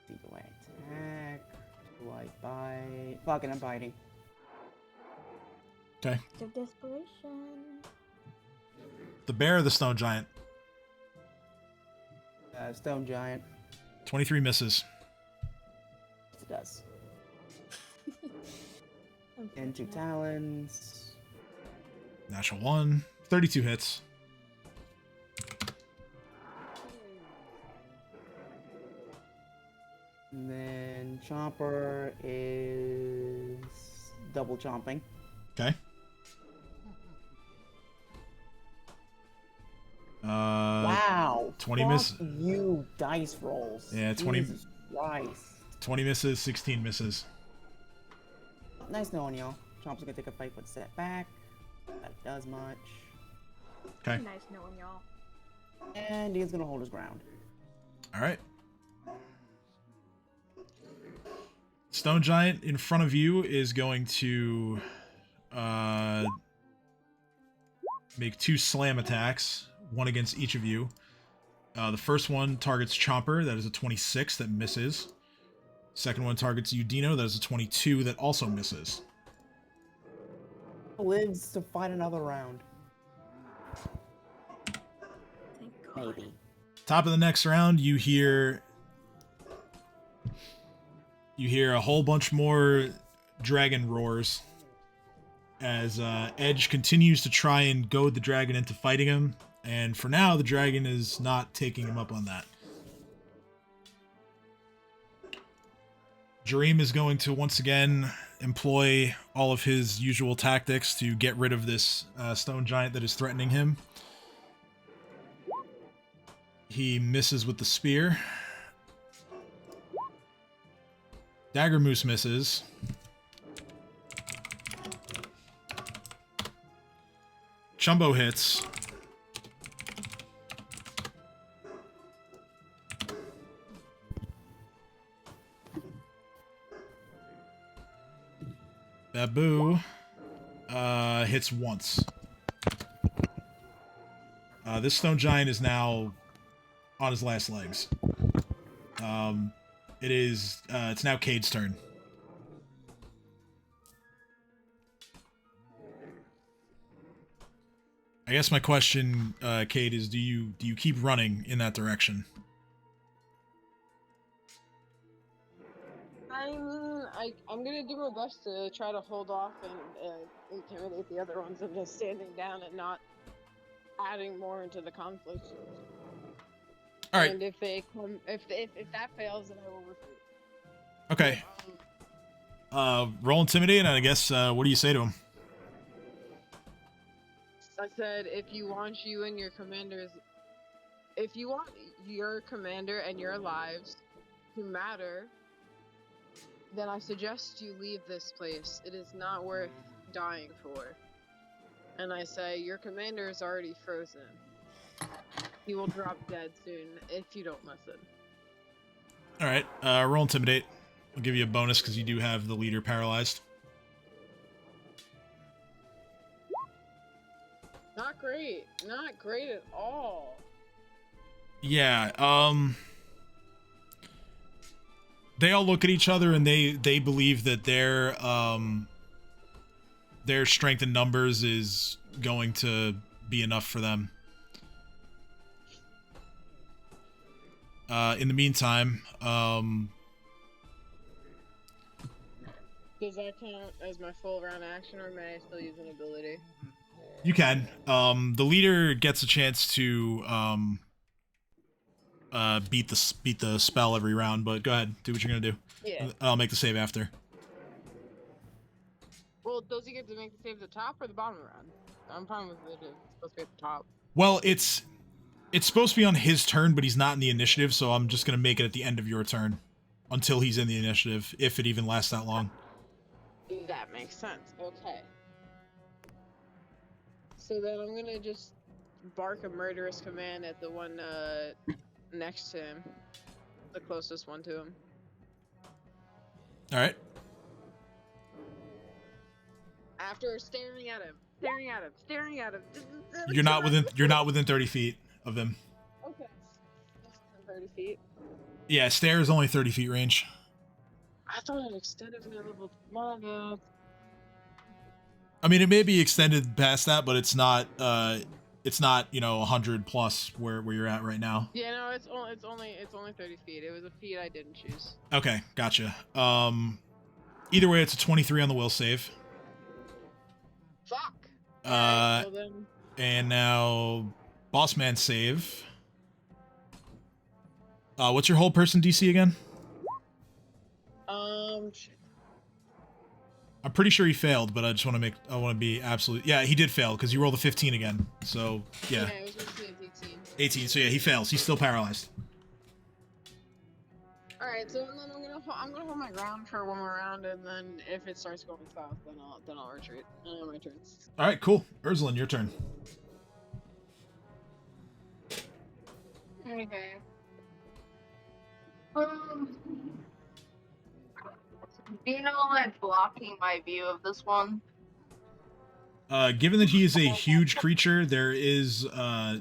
Do I attack? Do I bite? Fuck it, I'm biting. Okay. Act of desperation. The bear or the stone giant? Stone giant. 23 misses. Yes, it does. And 2 talons. Natural 1. 32 hits. And then Chomper is double chomping. Okay. Wow. 20 fuck miss. You dice rolls. Yeah, 20 Jesus Christ. 20 misses, 16 misses. Nice knowing y'all. Chomp's gonna take a 5-foot step back. That does much. Okay. Nice knowing y'all. And he's gonna hold his ground. Alright. Stone giant in front of you is going to make 2 slam attacks, one against each of you. The first one targets Chomper, that is a 26 that misses. Second one targets you, Dino, that is a 22 that also misses. Lives to fight another round. Thank God. Maybe. Top of the next round, you hear a whole bunch more dragon roars as Edge continues to try and goad the dragon into fighting him, and for now the dragon is not taking him up on that. Dream is going to once again employ all of his usual tactics to get rid of this stone giant that is threatening him. He misses with the spear. Dagger Moose misses. Chumbo hits. Babu hits once. This stone giant is now on his last legs. It's now Cade's turn. I guess my question, Cade, is do you keep running in that direction? I mean, I'm gonna do my best to try to hold off and intimidate the other ones and just standing down and not adding more into the conflict. All right. And if they come, if that fails, then I will retreat. Okay. Roll intimidate, and I guess what do you say to him? I said, if you want you and your commanders, if you want your commander and your lives to matter, then I suggest you leave this place. It is not worth dying for. And I say, your commander is already frozen. He will drop dead soon if you don't listen. Alright, roll Intimidate. I'll give you a bonus because you do have the leader paralyzed. Not great. Not great at all. Yeah, they all look at each other and they believe that their strength in numbers is going to be enough for them. In the meantime, does that count as my full round action, or may I still use an ability? you can. The leader gets a chance to beat the spell every round, but go ahead, do what you're gonna do. Yeah. I'll make the save after. Well, does he get to make the save at the top or the bottom of the round? I'm fine with it. It's supposed to be at the top. Well, it's supposed to be on his turn, but he's not in the initiative, so I'm just gonna make it at the end of your turn until he's in the initiative, if it even lasts that long. That makes sense. Okay. So then I'm gonna just bark a murderous command at the one next to him, the closest one to him. All right. After staring at him. You're not within 30 feet of them. Okay. 30 feet. Yeah, stare is only 30 feet range. I thought it extended to level. My God. I mean, it may be extended past that, but it's not 100 plus where you're at right now. Yeah, no, it's only 30 feet. It was a feat I didn't choose. Okay, gotcha. Either way, it's a 23 on the will save. Fuck. Well then. And now boss man save. What's your whole person DC again? Shit. I'm pretty sure he failed, but I want to be absolute. Yeah, he did fail because you rolled a 15 again. So yeah. Yeah, it was supposed to be 18. 18. So yeah, he fails. He's still paralyzed. All right, so then I'm gonna hold my ground for one more round, and then if it starts going south, then I'll retreat. My turn. All right, cool. Ursula, your turn. Okay. Do you know, like, blocking my view of this one? Given that he is a huge creature, there is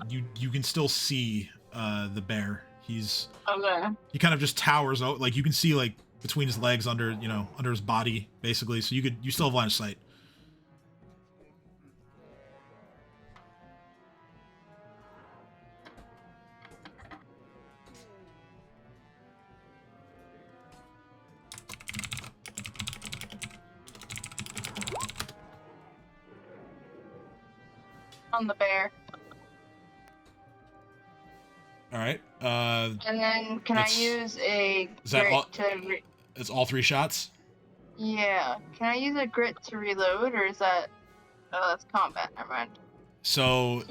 you can still see the bear. Okay. He kind of just towers out, like you can see like between his legs under his body basically. So you still have line of sight. On the bear. All right. And then can I use a is that grit all, to? It's all 3 shots. Yeah. Can I use a grit to reload, or is that? Oh, that's combat. Never mind. So,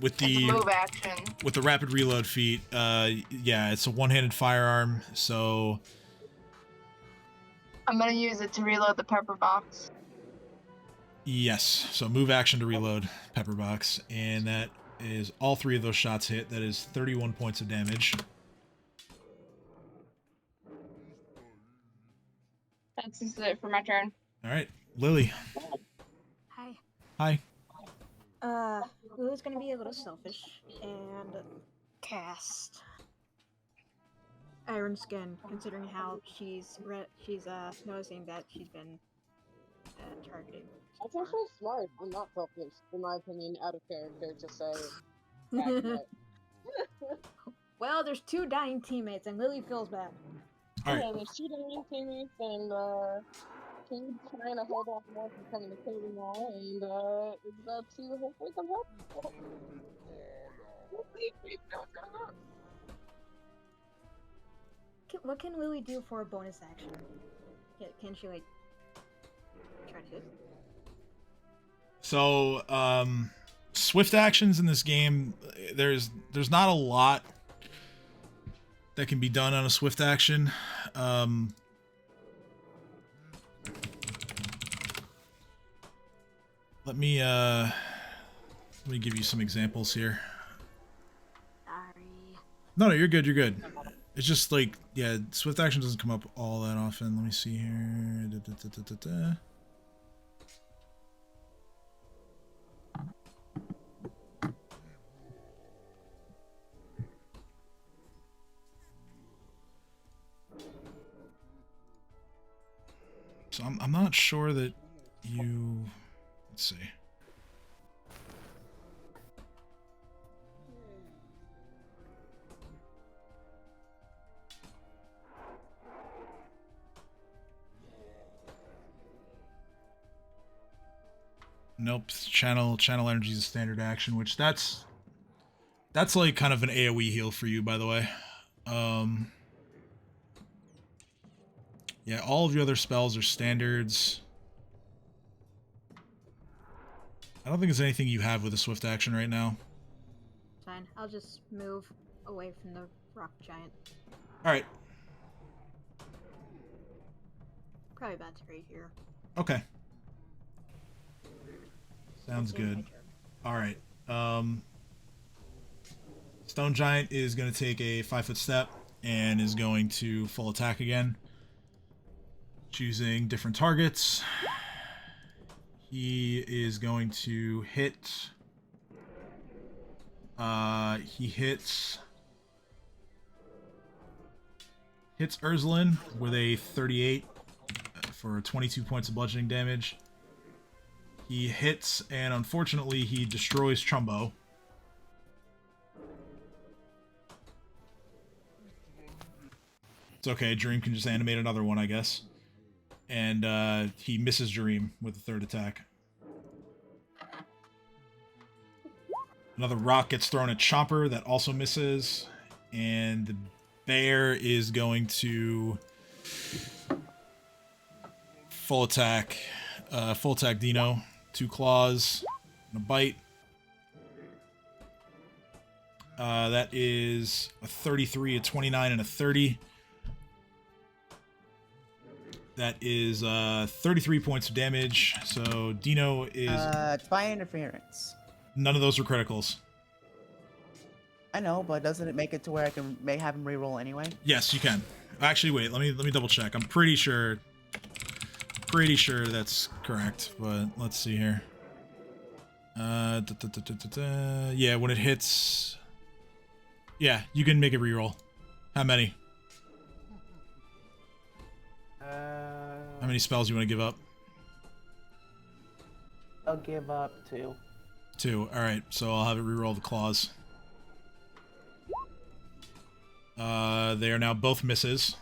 with It's a the move action. with the rapid reload feat, yeah, it's a one-handed firearm. So I'm gonna use it to reload the pepper box. yes, so move action to reload pepper box, and that is all 3 of those shots hit. That is 31 points of damage. That's just it for my turn. All right, Lily. Hi. Hi. Lily's gonna be a little selfish and cast Iron Skin, considering how she's noticing that she's been targeted. That's actually smart. I'm not selfish, in my opinion, out of character to say. Well, there's 2 dying teammates, and Lily feels bad. All right. Yeah, there's 2 dying teammates, and Kane's trying to hold off more from coming to kill them all, and it's about to hopefully come up. What can Lily do for a bonus action? Can she like try to hit? So, swift actions in this game, there's not a lot that can be done on a swift action. Let me give you some examples here. Sorry. No, you're good. You're good. It's just like, yeah, swift action doesn't come up all that often. Let me see here. So I'm not sure that you. Let's see. Nope. Channel energy is a standard action, which that's like kind of an AoE heal for you, by the way. Yeah, all of your other spells are standards. I don't think there's anything you have with a swift action right now. Fine. I'll just move away from the rock giant. Alright. Probably about right here. Okay. Sounds That's the end good. of my turn. Alright. Stone Giant is going to take a 5-foot step and is going to full attack again. Choosing different targets. He is going to hit. He hits Urzulin with a 38 for 22 points of bludgeoning damage. He hits, and unfortunately, he destroys Trumbo. It's okay, Dream can just animate another one, I guess. And he misses Dream with the third attack. Another rock gets thrown at Chomper that also misses. And the bear is going to full attack Dino. 2 claws and a bite. That is a 33, a 29, and a 30. That is 33 points of damage. So Dino is... By interference. None of those are criticals. I know, but doesn't it make it to where I may have him reroll anyway? Yes, you can. Actually, wait. Let me double check. I'm pretty sure that's correct. But let's see here. Yeah, when it hits... Yeah, you can make it reroll. How many? How many spells you want to give up? I'll give up 2. 2. Alright, so I'll have it reroll the claws. They are now both misses.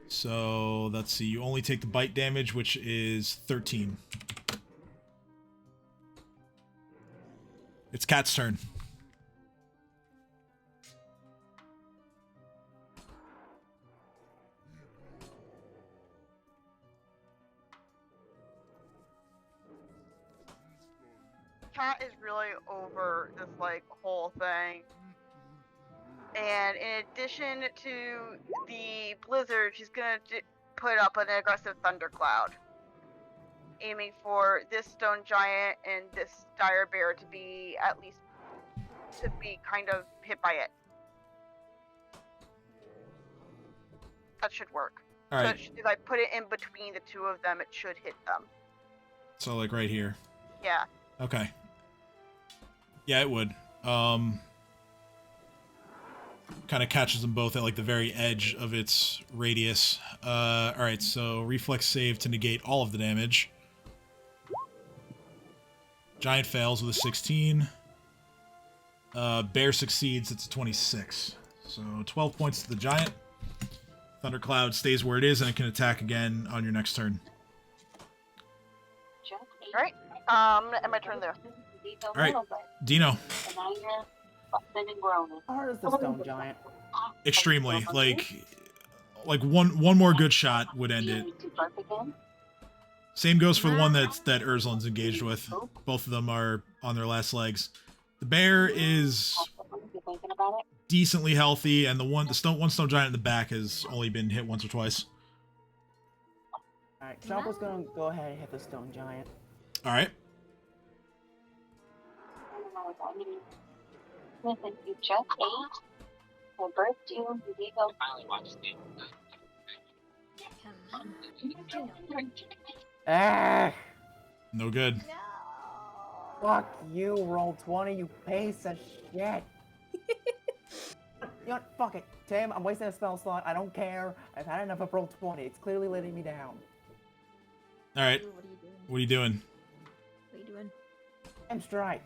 So, let's see. You only take the bite damage, which is 13. It's Cat's turn. Cat is really over this whole thing. And in addition to the blizzard, she's gonna put up an aggressive thundercloud, aiming for this stone giant and this dire bear to be kind of hit by it. That should work. All right. So if I put it in between the two of them, it should hit them. So, like, right here. Yeah. Okay. Yeah, it would. Kind of catches them both at, like, the very edge of its radius. Alright, so reflex save to negate all of the damage. Giant fails with a 16. Bear succeeds, it's a 26. So 12 points to the giant. Thundercloud stays where it is, and it can attack again on your next turn. Alright. I'm gonna end my turn there. Alright, Dino. How hard is the stone giant? Extremely. Like one more good shot would end it. Same goes for the one that Urslan's engaged with. Both of them are on their last legs. The bear is Thinking about it. decently healthy, and one stone giant in the back has only been hit once or twice. Alright, Chomper's gonna go ahead and hit the stone giant. All right. I don't know what that means. Listen, you just ate. Your birth due. You need to go. Finally watched it. Ah! No good. No. Fuck you, roll 20, you piece of shit. You know what? Fuck it. Tim, I'm wasting a spell slot. I don't care. I've had enough of roll 20. It's clearly letting me down. All right. What are you doing? What are you doing? What are you doing? M strike.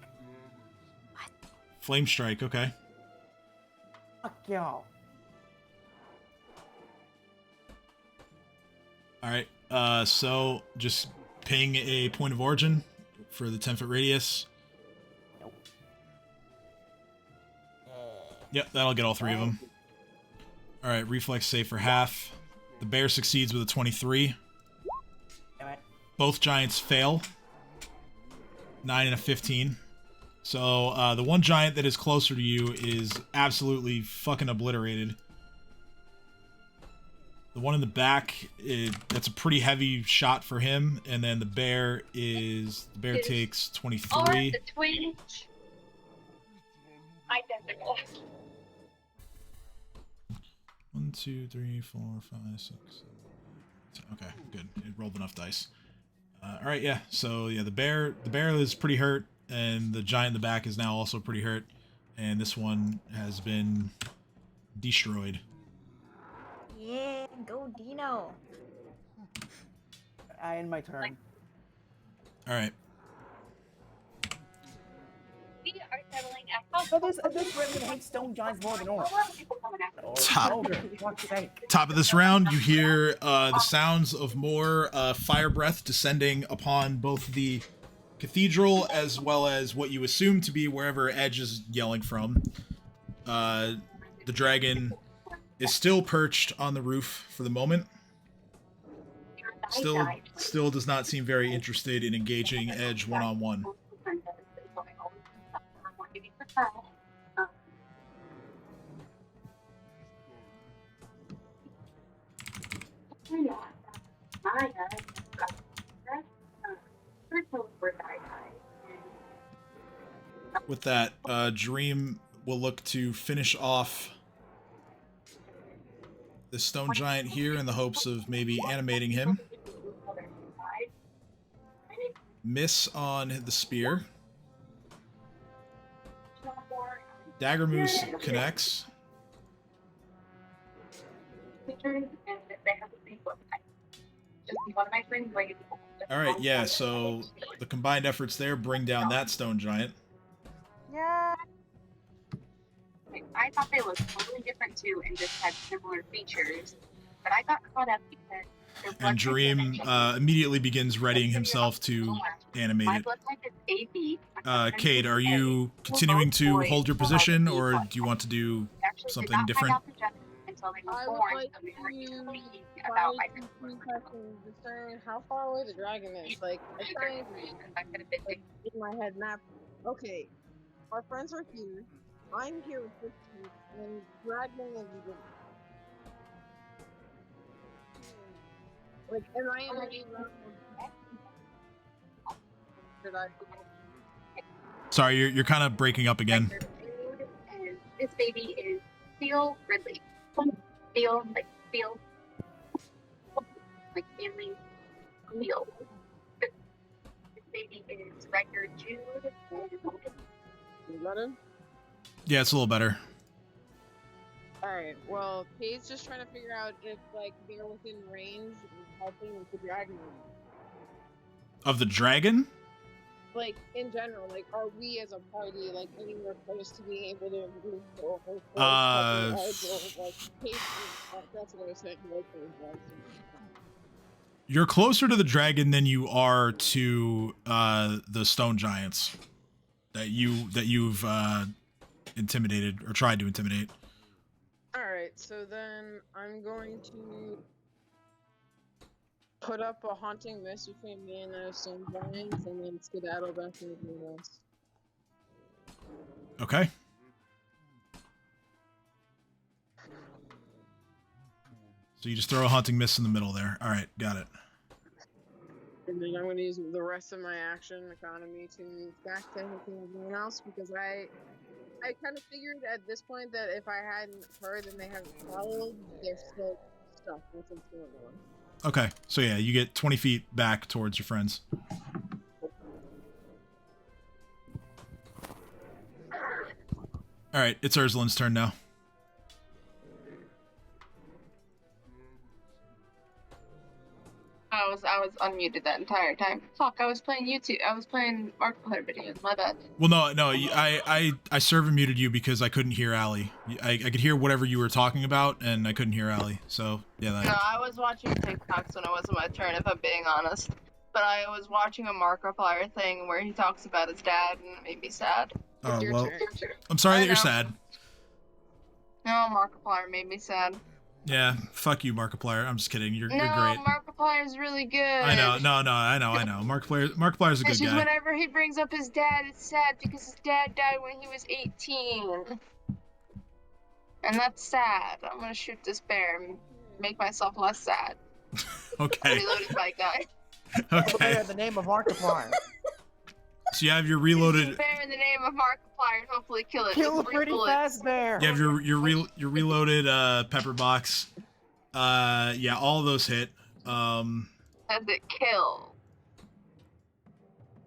Flame strike. Okay. Fuck y'all. All right. So just ping a point of origin for the 10-foot radius. Nope. Yep, that'll get all three of them. All right, reflex save for half. The bear succeeds with a 23. Damn it. Both giants fail. 9 and a 15. So the one giant that is closer to you is absolutely fucking obliterated. The one in the back, that's a pretty heavy shot for him, and then the bear takes 23. Or the twins. Identical. 1, 2, 3, 4, 5, 6, 7, 8. Okay, good. It rolled enough dice. All right, yeah. So yeah, the bear is pretty hurt, and the giant in the back is now also pretty hurt, and this one has been destroyed. Yeah, go Dino. I end my turn. All right. We are settling at home. So this Riven hates stone giants more than orcs. Top of this round, you hear the sounds of more fire breath descending upon both the cathedral as well as what you assume to be wherever Edge is yelling from. The dragon is still perched on the roof for the moment. Still does not seem very interested in engaging Edge one-on-one. With that, Dream will look to finish off the stone giant here in the hopes of maybe animating him. Miss on the spear. Dagger Moose connects. Alright, yeah, so the combined efforts there bring down that stone giant. Yeah. I thought they looked totally different too and just had similar features, but I got caught up because their blood And Dream type immediately begins readying himself to animate my it. blood type is AB. Cade, are you continuing to hold your position, or do you want to do Actually, something did not different? find out the gender until they were I born, would like so we were to complete about my discern how far away the dragon is. Like, I try and like, in my head map. Okay, our friends are here. I'm here with 15, and dragon is like, am I in any round? Should I? Sorry, you're kind of breaking up again. And this baby is Theo Ridley. Theo, like family Theo. This baby is Riker Jude. Is that him? Yeah, it's a little better. Alright, well, Kate's just trying to figure out if, like, they're within range of helping with the dragon. Of the dragon? Like, in general, like, are we as a party, like, anywhere close to being able to move over? Like, Kate, that's what I was saying. You're closer to the dragon than you are to the stone giants that you've intimidated or tried to intimidate. Alright, so then I'm going to put up a haunting mist between me and those Sandpoints, and then skedaddle back into the greenhouse. Okay. So you just throw a haunting mist in the middle there. All right, got it. And then I'm going to use the rest of my action economy to move back to everyone else, because I kind of figured at this point that if I hadn't heard and they haven't followed, they're still stuck. Nothing's going on. Okay, so yeah, you get 20 feet back towards your friends. All right, it's Ursulin's turn now. I was unmuted that entire time. Fuck, I was playing YouTube. I was playing Markiplier videos. My bad. Well, no, I server muted you because I couldn't hear Allie. I could hear whatever you were talking about, and I couldn't hear Allie. So yeah. No, I was watching TikToks when it wasn't my turn, if I'm being honest. But I was watching a Markiplier thing where he talks about his dad, and it made me sad. Oh your well, turn. I'm sorry I that you're know. sad. No, Markiplier made me sad. Yeah, fuck you, Markiplier. I'm just kidding. You're No, great. Markiplier's really good. I know. No, I know. Markiplier's a good It's just guy. whenever he brings up his dad, it's sad because his dad died when he was 18. And that's sad. I'm gonna shoot this bear and make myself less sad. Okay. Reloaded my guy. Okay. In the name of Markiplier. So you have your Shoot reloaded. the bear in the name of Markiplier and hopefully kill it. Kill a with 3 pretty bullets. fast bear. You have your reloaded pepper box. Yeah, all of those hit. Does it kill?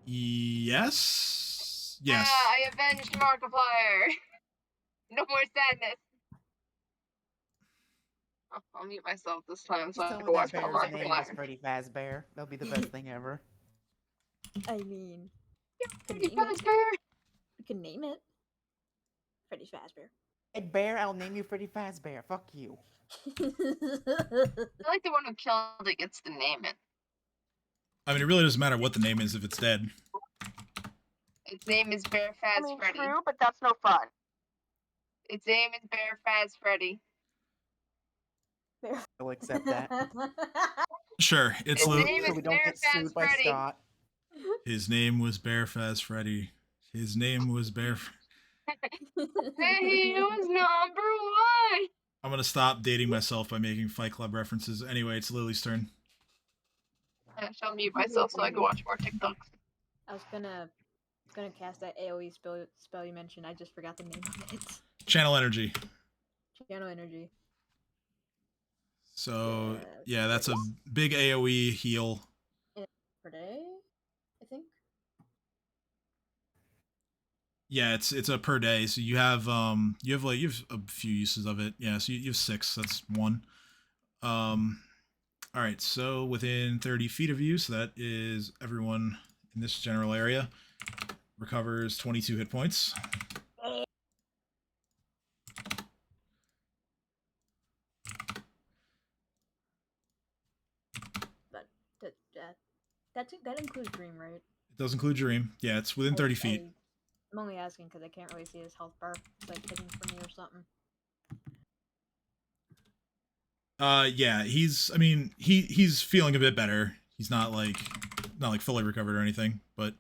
Yes. Yes. Ah, I avenged Markiplier. No more sadness. I'll mute myself this time so I Tell can me watch that more bear's name was Markiplier. Pretty Fast Bear. That'll be the best thing ever. I mean, Pretty fast bear. we can name it. Freddy Fazbear. Hey Bear, I'll name you Pretty Fast Bear. Fuck you. I like the one who killed it gets to name it. I mean, it really doesn't matter what the name is if it's dead. Its name is Bear I Faz mean, Freddy. true, but that's no fun. Its name is Bear Faz Freddy. I'll accept that. Sure, it's His Lou. name So is we don't Bear get Faz sued by Freddy. Scott. His name was Bearfaz Freddy. His name was Bear. Hey, it was number 1. I'm gonna stop dating myself by making Fight Club references. Anyway, it's Lily's turn. I shall mute myself so I can watch more TikToks. I was gonna cast that AoE spell you mentioned. I just forgot the name of it. Channel energy. Channel energy. So yeah, that's a big AoE heal. Per day, I think. Yeah, it's a per day. So you have you have a few uses of it. Yeah, so you have 6. That's 1. All right. So within 30 feet of you, so that is everyone in this general area recovers 22 hit points. But that includes Dream, right? It does include Dream. Yeah, it's within 30 feet. I'm only asking because I can't really see his health bar. It's like hidden from me or something. Yeah, I mean, he's feeling a bit better. He's not like fully recovered or anything, but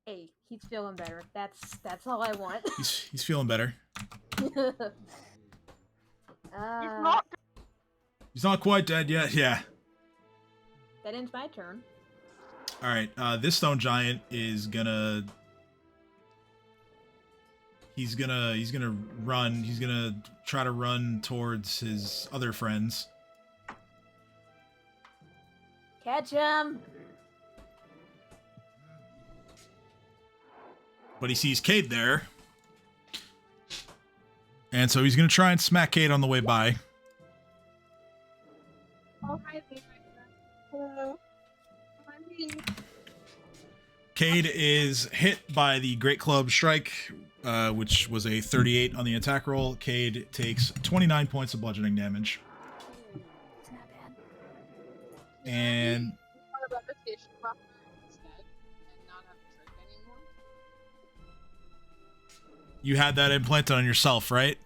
Hey, he's feeling better. That's all I want. he's feeling better. He's not quite dead yet. Yeah. That ends my turn. All right. This stone giant is gonna. He's gonna run. He's gonna try to run towards his other friends. Catch him! But he sees Cade there. And so he's gonna try and smack Cade on the way by. Oh, hi there. Hello. Cade is hit by the Great Club Strike, which was a 38 on the attack roll. Cade takes 29 points of bludgeoning damage. It's not bad. And Reputation buffer instead, and not have to trick anymore. you had that implanted on yourself, right?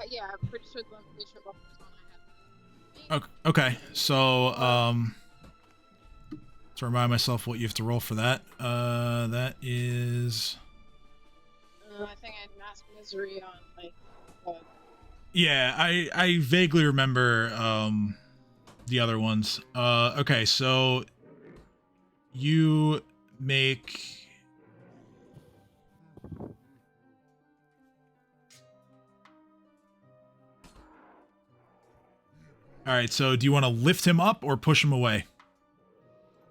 Yeah, I'm pretty sure the reputation buffer is one I had. Okay. So, to remind myself what you have to roll for that. That is. I think I had mass misery on like. Yeah, I vaguely remember the other ones. Okay, so you make. All right, so do you want to lift him up or push him away?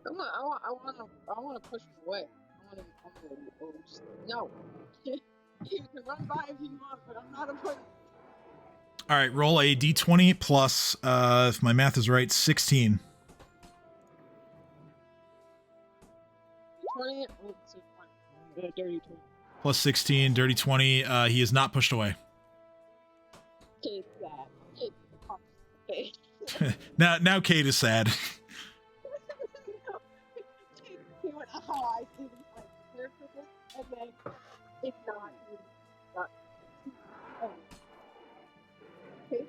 I want to push him away. I want to just no. You can run by if you want, but I'm not a push. All right, roll a d20 plus, if my math is right, 16. 20. Dirty 20. Plus 16, dirty 20. He is not pushed away. Kate's sad. Kate's pumped in the face. Now Kate is sad. Kate, you know how I see this like perfectly, and then it's not. Oh. Kate's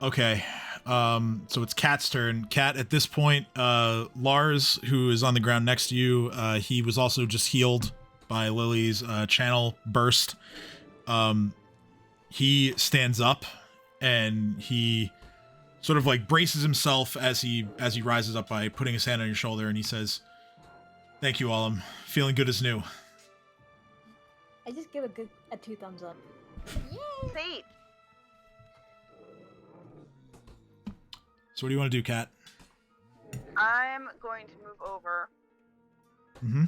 Okay. So it's Kat's turn. Kat, at this point, Lars, who is on the ground next to you, he was also just healed by Lily's channel burst. He stands up and he sort of like braces himself as he rises up by putting his hand on your shoulder, and he says, "Thank you all. I'm feeling good as new." I just give a 2 thumbs up. Yay! Sage. So what do you want to do, Kat? I'm going to move over. Mm-hmm.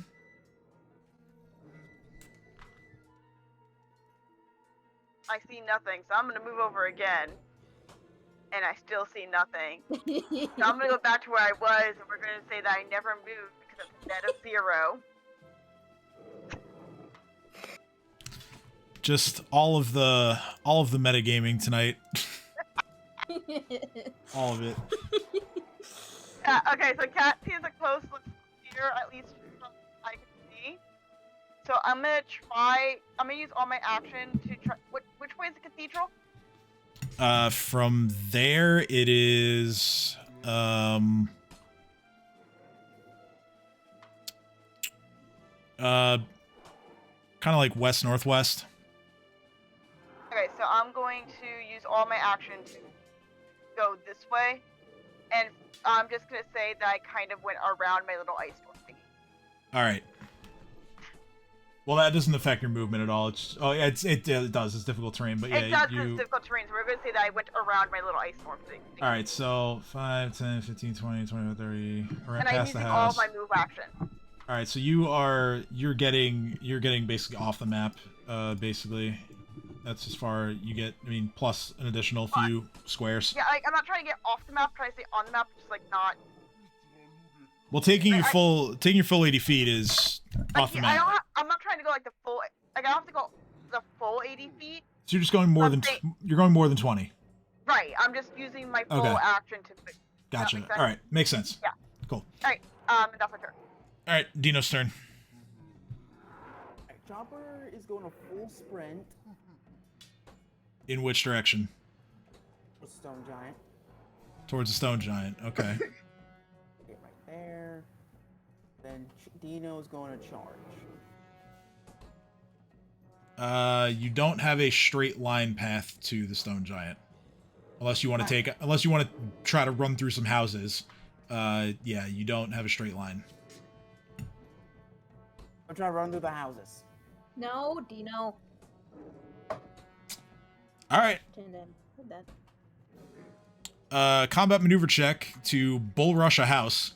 I see nothing, so I'm going to move over again. And I still see nothing. So I'm going to go back to where I was, and we're going to say that I never moved because it's net of 0. Just all of the metagaming tonight. All of it. Okay, so Cat sees a close look here, at least from what I can see. So I'm gonna use all my action to try. Which way is the cathedral? From there it is kind of like west northwest. Okay, so I'm going to use all my action to go this way, and I'm just gonna say that I kind of went around my little ice storm thingy. All right. Well, that doesn't affect your movement at all. It does. It's difficult terrain, but yeah, it does. It's difficult terrain, so we're gonna say that I went around my little ice storm thing. All right, so 5, 10, 15, 20, 25, 30, around and past the I'm using house. all of my move action. All right, so you're getting basically off the map, basically. That's as far you get. I mean, plus an additional few squares. Yeah, like, I'm not trying to get off the map. Trying to stay on the map, just like not. Well, taking your full 80 feet is off the map. I'm not trying to go like the full. Like I don't have to go the full 80 feet. So you're just going more than you're going more than 20. Right. I'm just using my full action to. Gotcha. All right, makes sense. Yeah. Cool. All right. That's my turn. All right, Dino's turn. Alright, Chopper is going a full sprint. In which direction? With Stone Giant. Towards the stone giant. Okay. Get right there. Then Dino's going to charge. You don't have a straight line path to the stone giant, unless you want to try to run through some houses. Yeah, you don't have a straight line. I'm trying to run through the houses. No, Dino. All right. Turn them. Heard that. Combat maneuver check to bull rush a house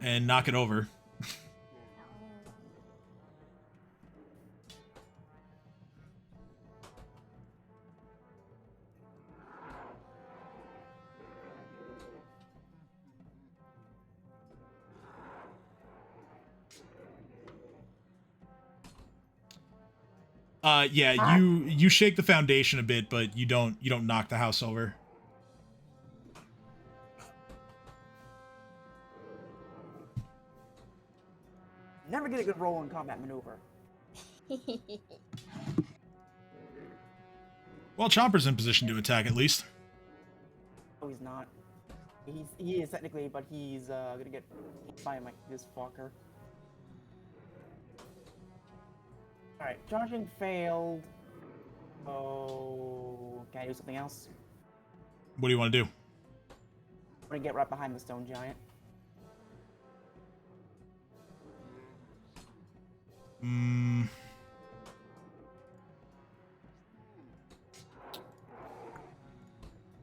and knock it over. Yeah, you shake the foundation a bit, but you don't knock the house over. Never get a good roll on combat maneuver. Well, Chomper's in position to attack at least. No, he's not. He is technically, but he's gonna get hit by this fucker. Alright, charging failed. Oh, can I do something else? What do you want to do? I'm gonna get right behind the stone giant.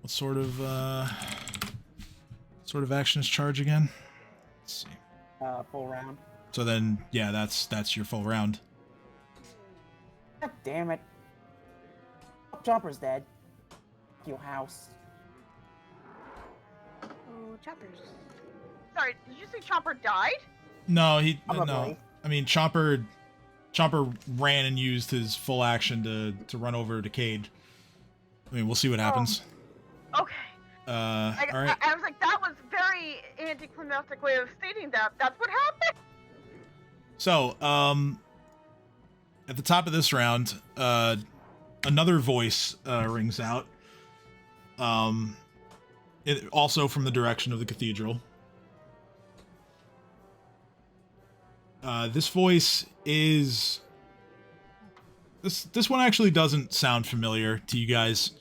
What sort of action is charge again? Let's see. Full round. So then, yeah, that's your full round. God damn it. Chopper's dead. Your house. Oh, choppers. Sorry, did you say Chopper died? No, no. Probably. I mean, Chomper ran and used his full action to run over to Cade. I mean, we'll see what happens. Okay. All right. I was like, that was very anticlimactic way of stating that. That's what happened. So, at the top of this round, another voice rings out. Also from the direction of the cathedral. This voice is... This one actually doesn't sound familiar to you guys.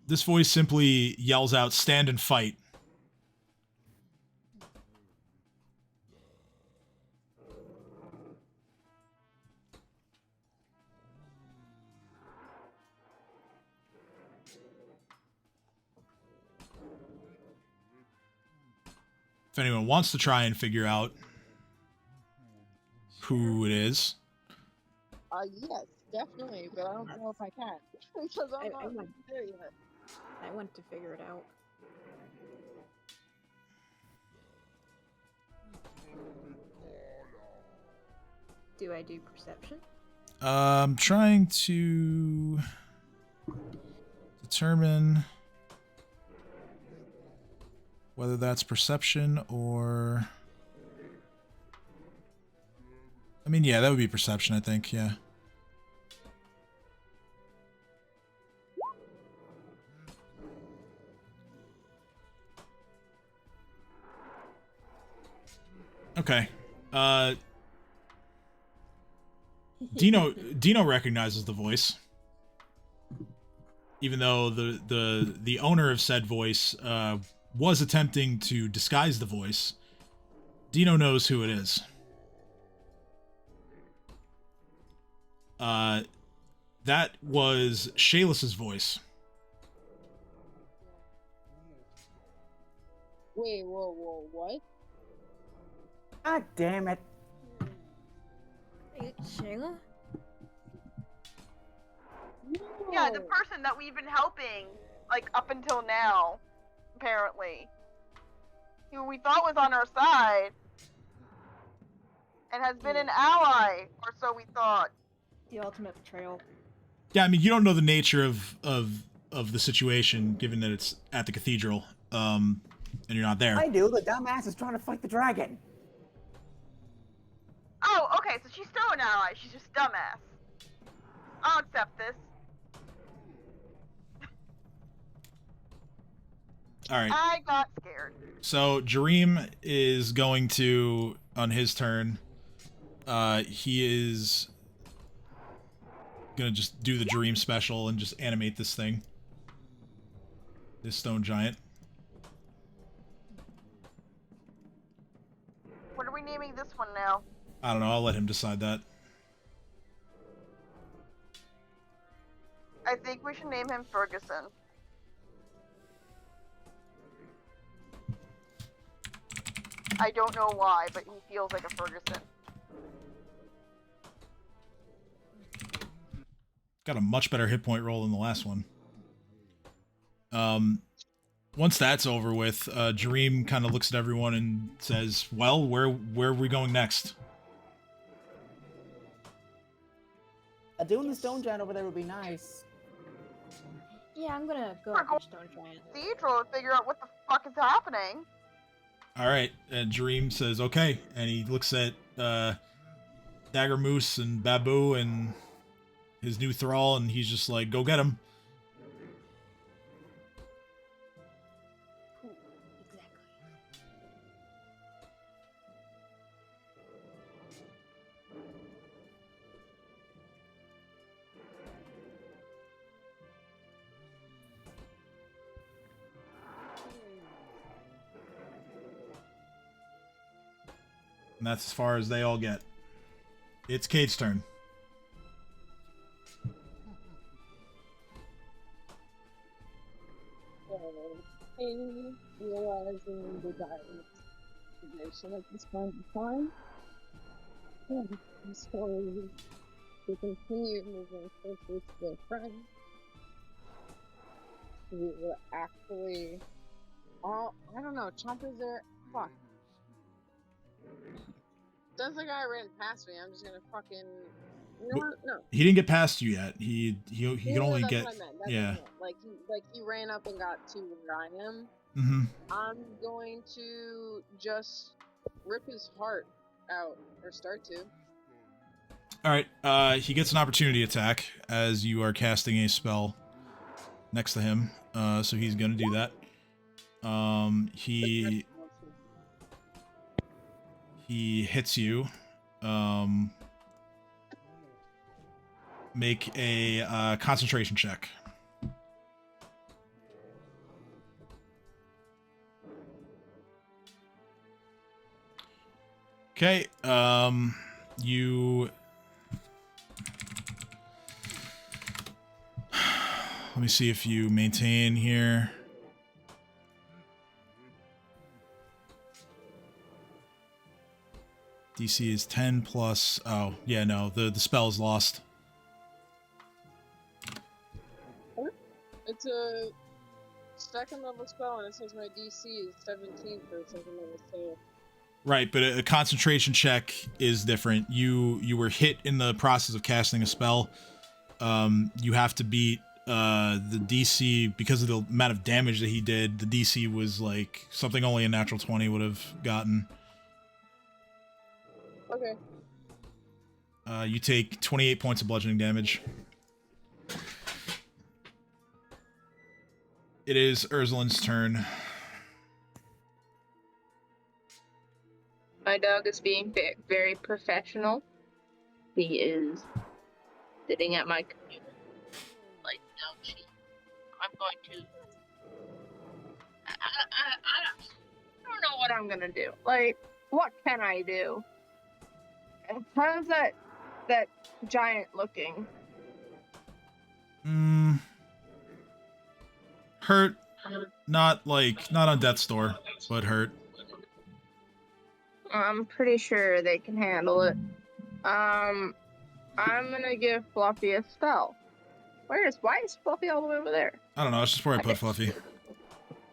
This voice simply yells out, "Stand and fight." If anyone wants to try and figure out who it is. Yes, definitely, but I don't know if I can. Because I'm not there yet. I want to figure it out. Do I do perception? I'm trying to determine whether that's perception or... I mean, yeah, that would be perception, I think, yeah. Okay. Dino recognizes the voice. Even though the owner of said voice was attempting to disguise the voice, Dino knows who it is. That was Shayla's voice. Wait, whoa, what? God damn it. Shayla? Yeah, the person that we've been helping, like, up until now, apparently. Who we thought was on our side. And has been an ally, or so we thought. The ultimate betrayal. Yeah, I mean, you don't know the nature of the situation, given that it's at the cathedral, and you're not there. I do. The dumbass is trying to fight the dragon. Oh, okay, so she's still an ally. She's just dumbass. I'll accept this. All right. I got scared. So Jareem is going to, on his turn, he is gonna just do the Jareem special and just animate this thing. This stone giant. What are we naming this one now? I don't know, I'll let him decide that. I think we should name him Ferguson. I don't know why, but he feels like a Ferguson. Got a much better hit point roll than the last one. Once that's over with, Jareem kind of looks at everyone and says, "Well, where are we going next?" Doing the stone giant over there would be nice. Yeah, I'm gonna go We're after Stone Giant. Cathedral to figure out what the fuck is happening. All right, and Jareem says, "Okay," and he looks at Dagger Moose and Babu and his new thrall, and he's just like, go get him. Cool. Exactly. And that's as far as they all get. It's Kate's turn. Realizing the dire situation at this point in time, I'm sorry to continue moving closer to their friend. We were actually all, I don't know, Chomper's there. Fuck. Since the guy ran past me, I'm just gonna fucking. You know what? No. He didn't get past you yet. He can only that's get. what I meant. That's Yeah. what I meant. Like he ran up and got to where I am. Mm-hmm. I'm going to just rip his heart out, or start to. All right. He gets an opportunity attack as you are casting a spell next to him. So he's gonna do that. He hits you. Make a concentration check. Okay. You. Let me see if you maintain here. DC is 10 plus. Oh, yeah, no, the spell is lost. It's a second level spell, and it says my DC is 17 for a second level spell. Right, but a concentration check is different. You were hit in the process of casting a spell. You have to beat the DC because of the amount of damage that he did. The DC was like something only a natural 20 would have gotten. Okay. You take 28 points of bludgeoning damage. It is Ursulin's turn. My dog is being very professional. He is sitting at my computer. Like, no, I'm going to. I don't know what I'm gonna do. Like, what can I do? And how's that giant looking? Hurt. Not on death's door, but hurt. I'm pretty sure they can handle it. I'm gonna give Fluffy a spell. Why is Fluffy all the way over there? I don't know, it's just where I put Fluffy.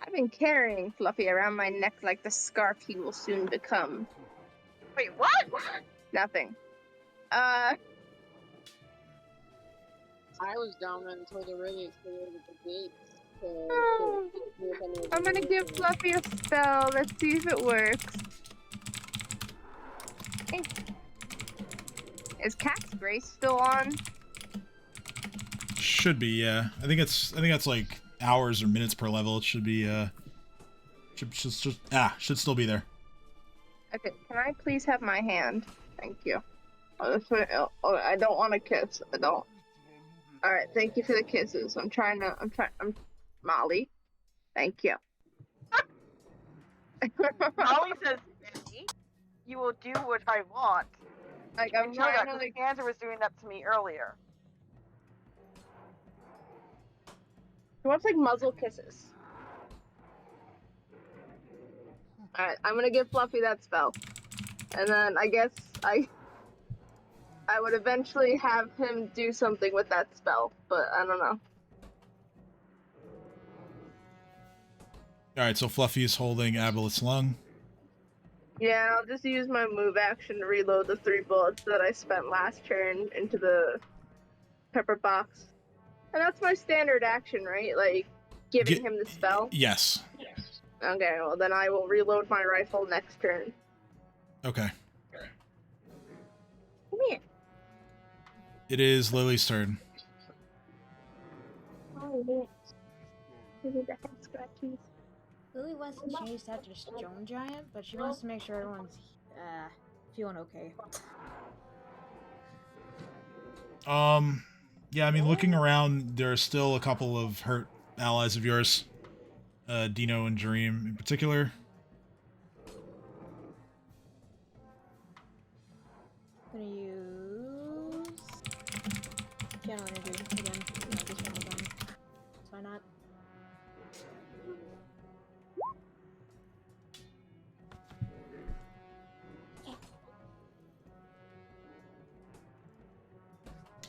I've been carrying Fluffy around my neck like the scarf he will soon become. Wait, what? Nothing. I was down until the really cleared the gates. I'm gonna give Fluffy a spell. Let's see if it works. Hey. Is Cat's Grace still on? Should be, yeah. I think that's like hours or minutes per level. It should be should still be there. Okay, can I please have my hand? Thank you. Oh, I don't want to kiss. I don't. Alright, thank you for the kisses. I'm Molly. Thank you. Molly says, you will do what I want. Like, I I'm know that trying to, because like, Kansas was doing that to me earlier. he wants, like, muzzle kisses. Alright, I'm gonna give Fluffy that spell. And then I guess I would eventually have him do something with that spell, but I don't know. Alright, so Fluffy is holding Abelet's lung. Yeah, and I'll just use my move action to reload the 3 bullets that I spent last turn into the pepper box. And that's my standard action, right? Like, giving him the spell? Yes. Okay, well then I will reload my rifle next turn. Okay. Come here. It is Lily's turn. Oh, yes. Maybe the head scratchies. Lily wants to change that to Stone Giant, but she wants to make sure everyone's feeling okay. Yeah, I mean, looking around, there are still a couple of hurt allies of yours. Dino and Dream in particular. Gonna use channel energy again. Not this one again. So why not?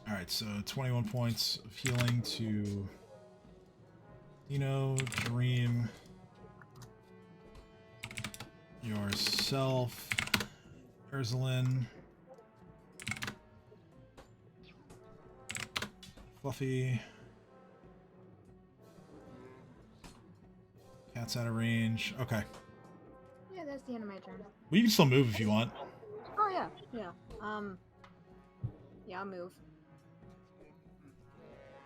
Alright, so 21 points of healing to Dino, Dream, yourself, Ursulin, Fluffy, Cat's out of range. Okay. Yeah, that's the end of my turn. Well, you can still move if you want. Oh yeah, yeah. Yeah, I'll move.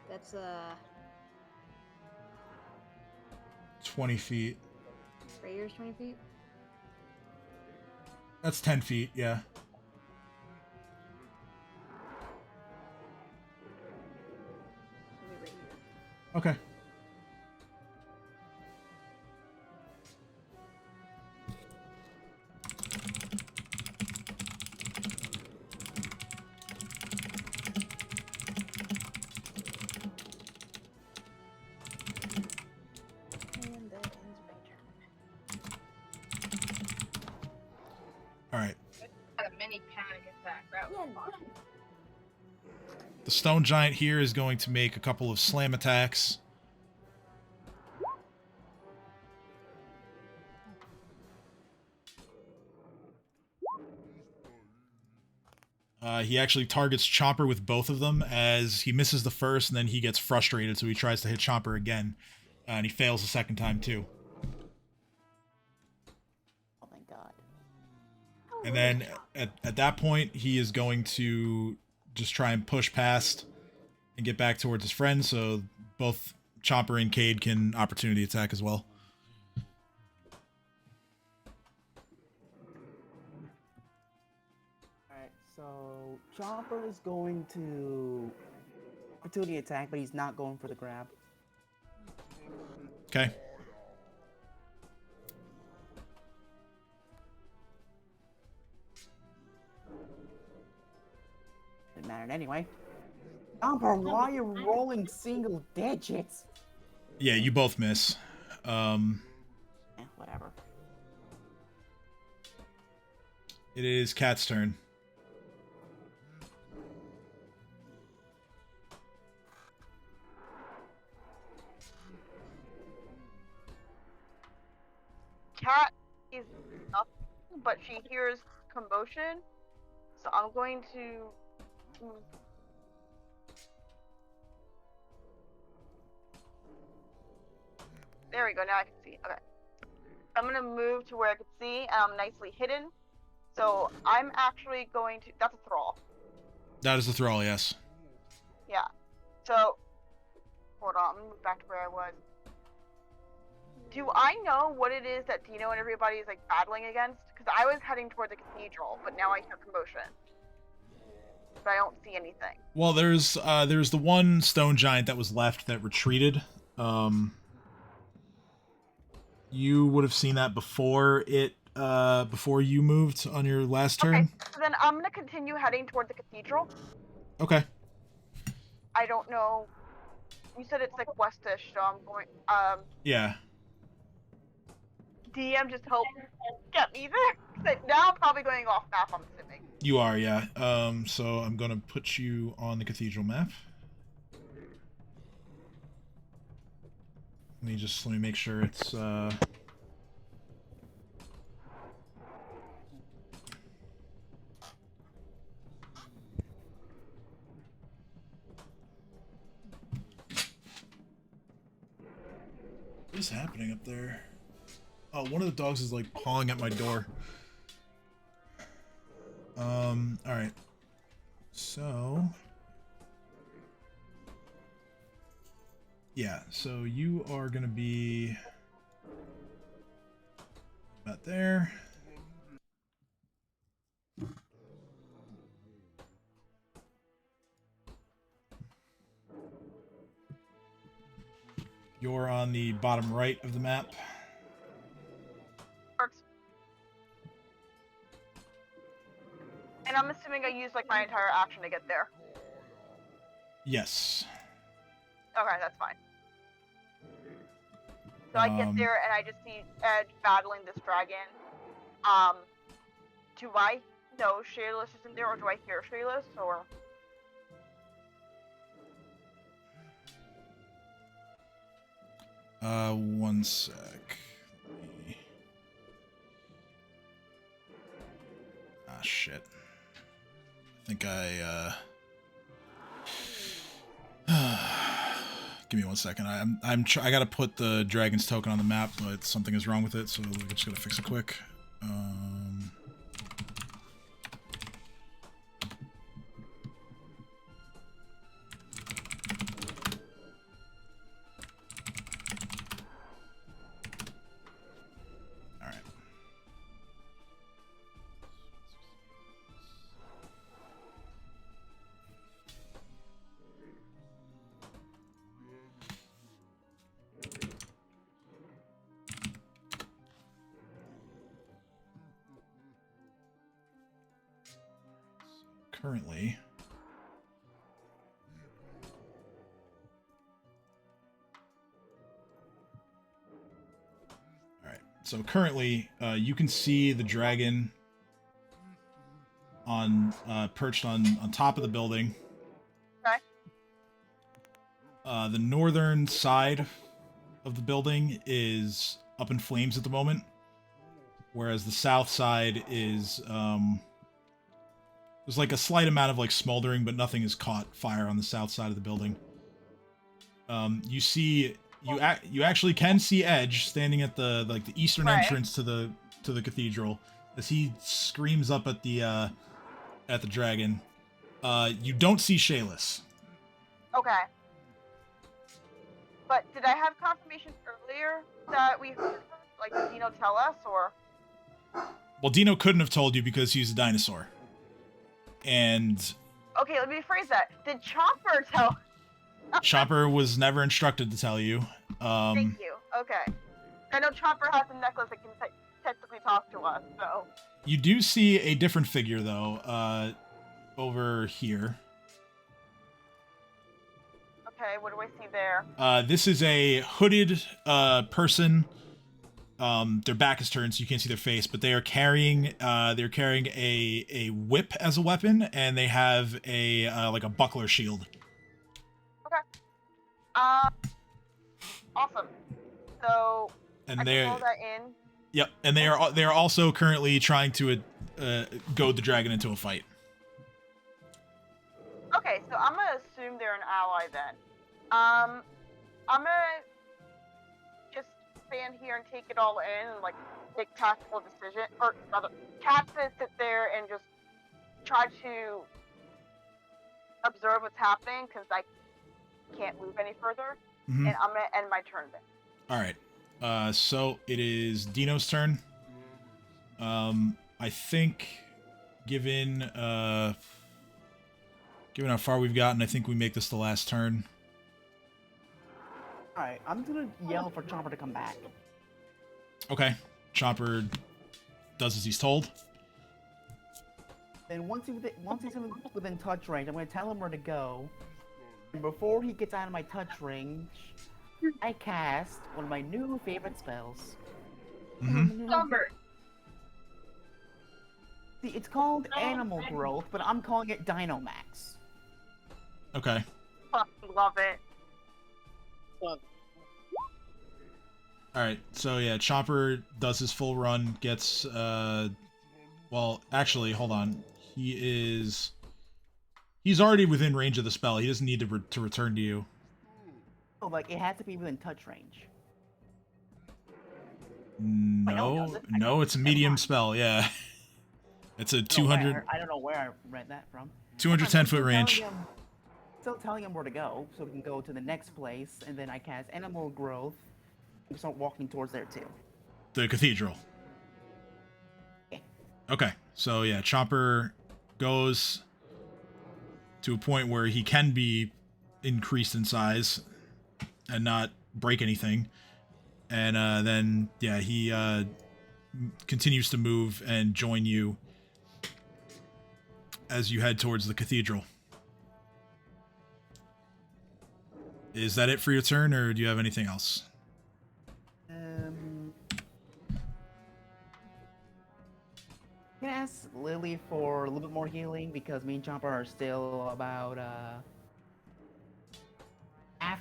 That's 20 feet. Rayer's 20 feet. That's 10 feet, yeah. I'll be right here. Okay. And that ends my turn. Alright. Had a mini panic attack. That was fun. The stone giant here is going to make a couple of slam attacks. He actually targets Chomper with both of them as he misses the first, and then he gets frustrated, so he tries to hit Chomper again. And he fails the second time, too. Oh my god. And then at that point, he is going to just try and push past and get back towards his friend, so both Chomper and Cade can opportunity attack as well. Alright, so Chomper is going to opportunity attack, but he's not going for the grab. Okay. Didn't matter anyway. Chomper, why are you rolling single digits? Yeah, you both miss. Whatever. It is Cat's turn. Cat is up, but she hears commotion, so I'm going to move. There we go, now I can see. Okay. I'm gonna move to where I can see, and I'm nicely hidden. So I'm actually going to. That's a thrall. That is the thrall, yes. Yeah. So, hold on, I'm gonna move back to where I was. Do I know what it is that Dino and everybody is like battling against? Because I was heading toward the cathedral, but now I hear commotion. But I don't see anything. Well, there's the one stone giant that was left that retreated. You would have seen that before before you moved on your last turn. Okay, so then I'm gonna continue heading toward the cathedral. Okay. I don't know. You said it's like westish, so I'm going. Yeah. DM just help get me there. Now I'm probably going off map. I'm assuming. You are, yeah. So I'm gonna put you on the cathedral map. Let me make sure it's What is happening up there? Oh, one of the dogs is like pawing at my door. Alright. So Yeah, so you are going to be about there. You're on the bottom right of the map. Works. And I'm assuming I used like my entire action to get there. Yes. Okay, that's fine. So I get there and I just see Edge battling this dragon. Do I know Shayless is in there, or do I hear Shayless, or? One sec. Ah, shit. I think give me 1 second. I gotta put the dragon's token on the map, but something is wrong with it, so we're just gonna fix it quick. Currently, so currently, you can see the dragon on perched on top of the building. Okay. The northern side of the building is up in flames at the moment, whereas the south side is there's like a slight amount of like smoldering, but nothing has caught fire on the south side of the building. You see, you actually can see Edge standing at the eastern entrance to the cathedral as he screams up at the dragon. You don't see Shayless. Okay. But did I have confirmation earlier that we heard her? Like, did Dino tell us, or? Well, Dino couldn't have told you because he's a dinosaur. And okay, let me rephrase that. Did Chopper tell? Chopper was never instructed to tell you. Thank you. Okay. I know Chopper has a necklace that can technically talk to us, so. You do see a different figure, though, over here. Okay, what do I see there? This is a hooded person. Their back is turned, so you can't see their face, but they are carrying a whip as a weapon, and they have a like a buckler shield. Okay. Awesome. So And I they're can roll that in. Yep, and they are also currently trying to goad the dragon into a fight. Okay, so I'm gonna assume they're an ally then. I'm gonna just stand here and take it all in and like make tactical decision, or rather, Cat to sit there and just try to observe what's happening because I can't move any further, and I'm gonna end my turn then. All right. So it is Dino's turn. I think, given how far we've gotten, I think we make this the last turn. All right, I'm gonna yell for Chopper to come back. Okay. Chopper does as he's told. Then once he's within touch range, I'm gonna tell him where to go. And before he gets out of my touch range, I cast one of my new favorite spells. Sunburn. See, it's called Animal Growth, but I'm calling it Dinomax. Okay. Fucking love it. Alright, so yeah, Chopper does his full run, gets, well, actually, hold on. He's already within range of the spell. He doesn't need to return to you. Oh, like, it has to be within touch range. No, it's a medium spell, yeah. It's a 200... I don't know where I read that from. 210-foot range. still telling him where to go, so we can go to the next place, and then I cast Animal Growth and start walking towards there too. The cathedral. Yeah. Okay, so yeah, Chomper goes to a point where he can be increased in size and not break anything. And then, yeah, he continues to move and join you as you head towards the cathedral. Is that it for your turn, or do you have anything else? Can I ask Lily for a little bit more healing, because me and Chomper are still about half,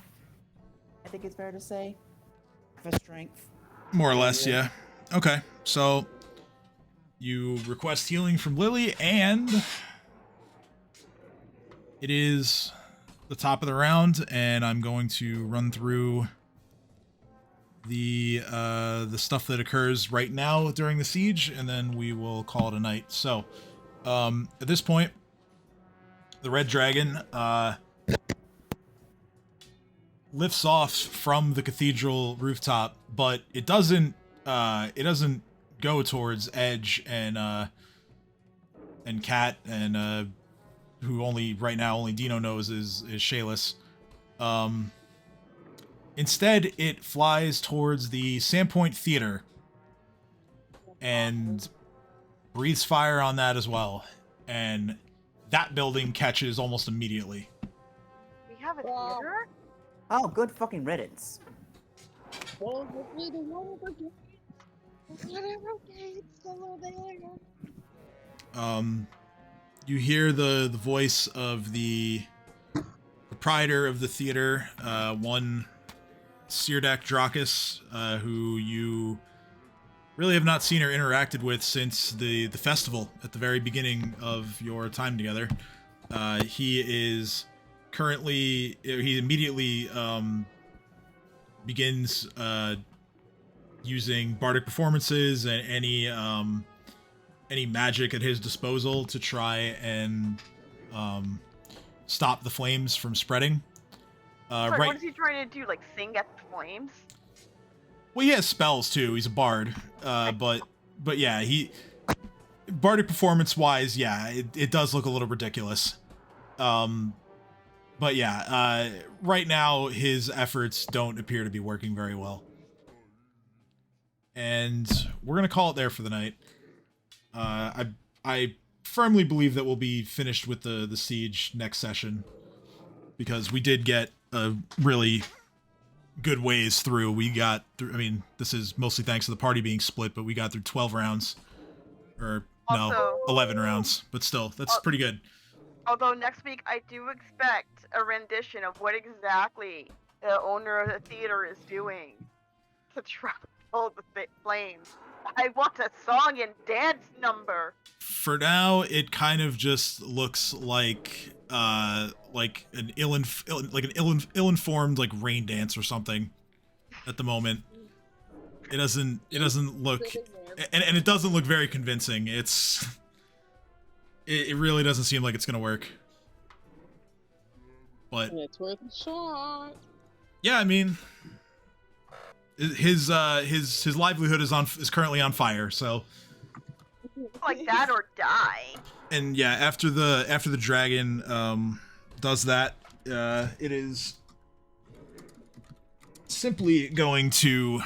I think it's fair to say, half a strength. More or less, yeah. Okay, so you request healing from Lily, and it is the top of the round, and I'm going to run through the stuff that occurs right now during the siege, and then we will call it a night. So, at this point, the red dragon lifts off from the cathedral rooftop, but it doesn't go towards Edge and Kat, and who only Dino knows is Shayless. Instead, it flies towards the Sandpoint Theater and breathes fire on that as well. And that building catches almost immediately. We have a theater? Oh, good fucking riddance. Well, hopefully the water brigade still there. You hear the voice of the proprietor of the theater, one Sirdak Drakus, who you really have not seen or interacted with since the festival at the very beginning of your time together. He immediately begins using bardic performances and any magic at his disposal to try and stop the flames from spreading. Sorry, what is he trying to do? Like sing at the flames? Well, he has spells too. He's a bard, but yeah, bardic performance wise, yeah, it does look a little ridiculous. But yeah, right now his efforts don't appear to be working very well, and we're gonna call it there for the night. I firmly believe that we'll be finished with the siege next session, because we did get a really good ways through. We got through, I mean, this is mostly thanks to the party being split, but we got through 12 rounds. Or, no, Also, 11 rounds. But still, that's pretty good. Although next week I do expect a rendition of what exactly the owner of the theater is doing to try to hold the flames. I want a song and dance number. For now, it kind of just looks like an ill-informed like rain dance or something at the moment. It doesn't look, and it doesn't look very convincing. It really doesn't seem like it's gonna work. But it's worth a shot. Yeah, I mean, his livelihood is currently on fire, so Like that or die. and yeah, after the dragon does that, it is simply going to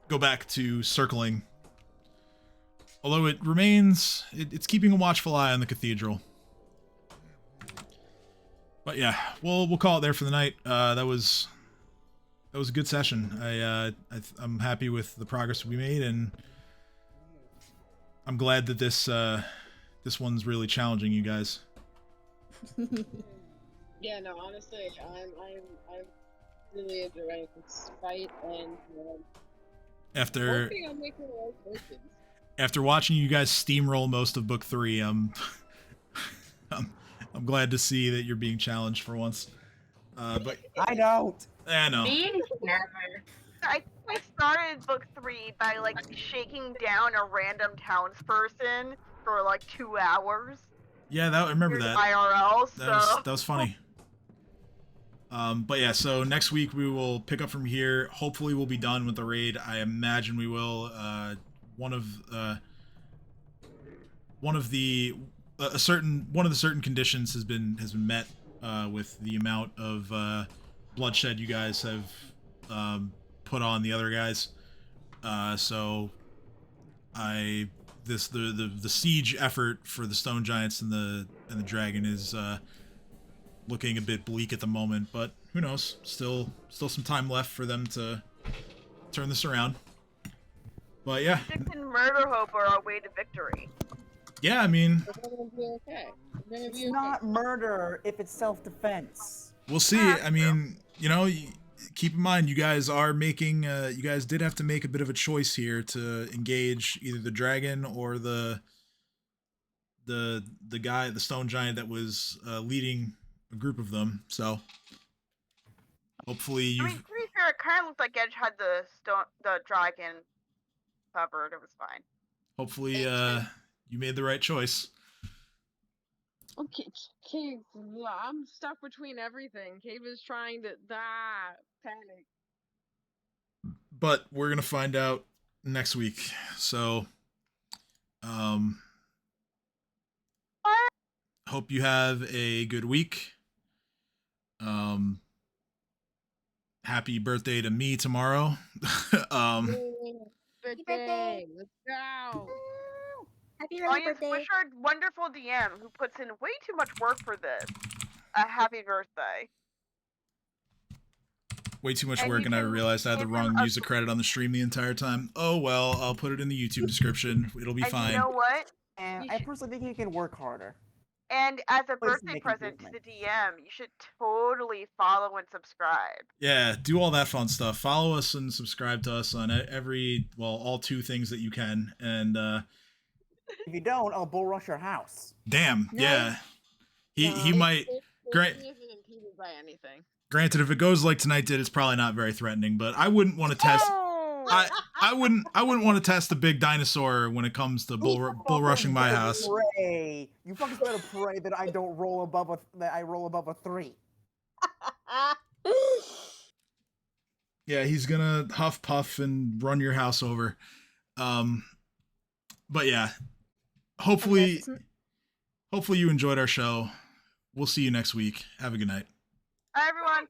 go back to circling. Although it remains, it's keeping a watchful eye on the cathedral. But yeah, we'll call it there for the night. That was a good session. I'm happy with the progress we made, and I'm glad that this one's really challenging you guys. Yeah, no, honestly, I'm really enjoying this fight, and After hoping I'm making the right choices. After watching you guys steamroll most of book 3, I'm glad to see that you're being challenged for once. But I don't. I know. Me? Never. I started book 3 by like shaking down a random townsperson for like 2 hours. Yeah, I remember that. IRL, so. That was funny. But yeah, so next week we will pick up from here. Hopefully we'll be done with the raid. I imagine we will. One of the certain conditions has been met with the amount of bloodshed you guys have put on the other guys. So the siege effort for the stone giants and the dragon is looking a bit bleak at the moment, but who knows? Still some time left for them to turn this around. But yeah. Six and Murder Hope are our way to victory. Yeah, I mean, We're gonna be okay. We're gonna be It's okay. not murder if it's self-defense. we'll see. I mean, you know, keep in mind you guys are making you guys did have to make a bit of a choice here to engage either the dragon or the guy, the stone giant that was leading a group of them. So hopefully I mean, to be fair, it kind of looked like Edge had the dragon covered. It was fine. hopefully you made the right choice. Okay, Cave, I'm stuck between everything. Cave is trying to panic. But we're gonna find out next week. So hope you have a good week. Happy birthday to me tomorrow. Birthday! Let's go! Happy early Audience, birthday. wish our wonderful DM, who puts in way too much work for this, a happy birthday. Way too much And work, you and I can realized I had the give wrong him a- music credit on the stream the entire time. Oh well, I'll put it in the YouTube description. It'll be And fine. you know what? And You I should- personally think he can work harder. And as a Please birthday make present to the improvement. DM, you should totally follow and subscribe. Yeah, do all that fun stuff. Follow us and subscribe to us on all 2 things that you can. And If you don't, I'll bull rush your house. damn, yeah. He might. Great. It isn't impeded by anything. Granted, if it goes like tonight did, it's probably not very threatening. But I wouldn't want to test. I wouldn't want to test the big dinosaur when it comes to bull rushing my house. Pray. You fuckers better pray that I don't roll above a 3. Yeah, he's gonna huff puff and run your house over. But yeah, hopefully you enjoyed our show. We'll see you next week. Have a good night. Bye, everyone.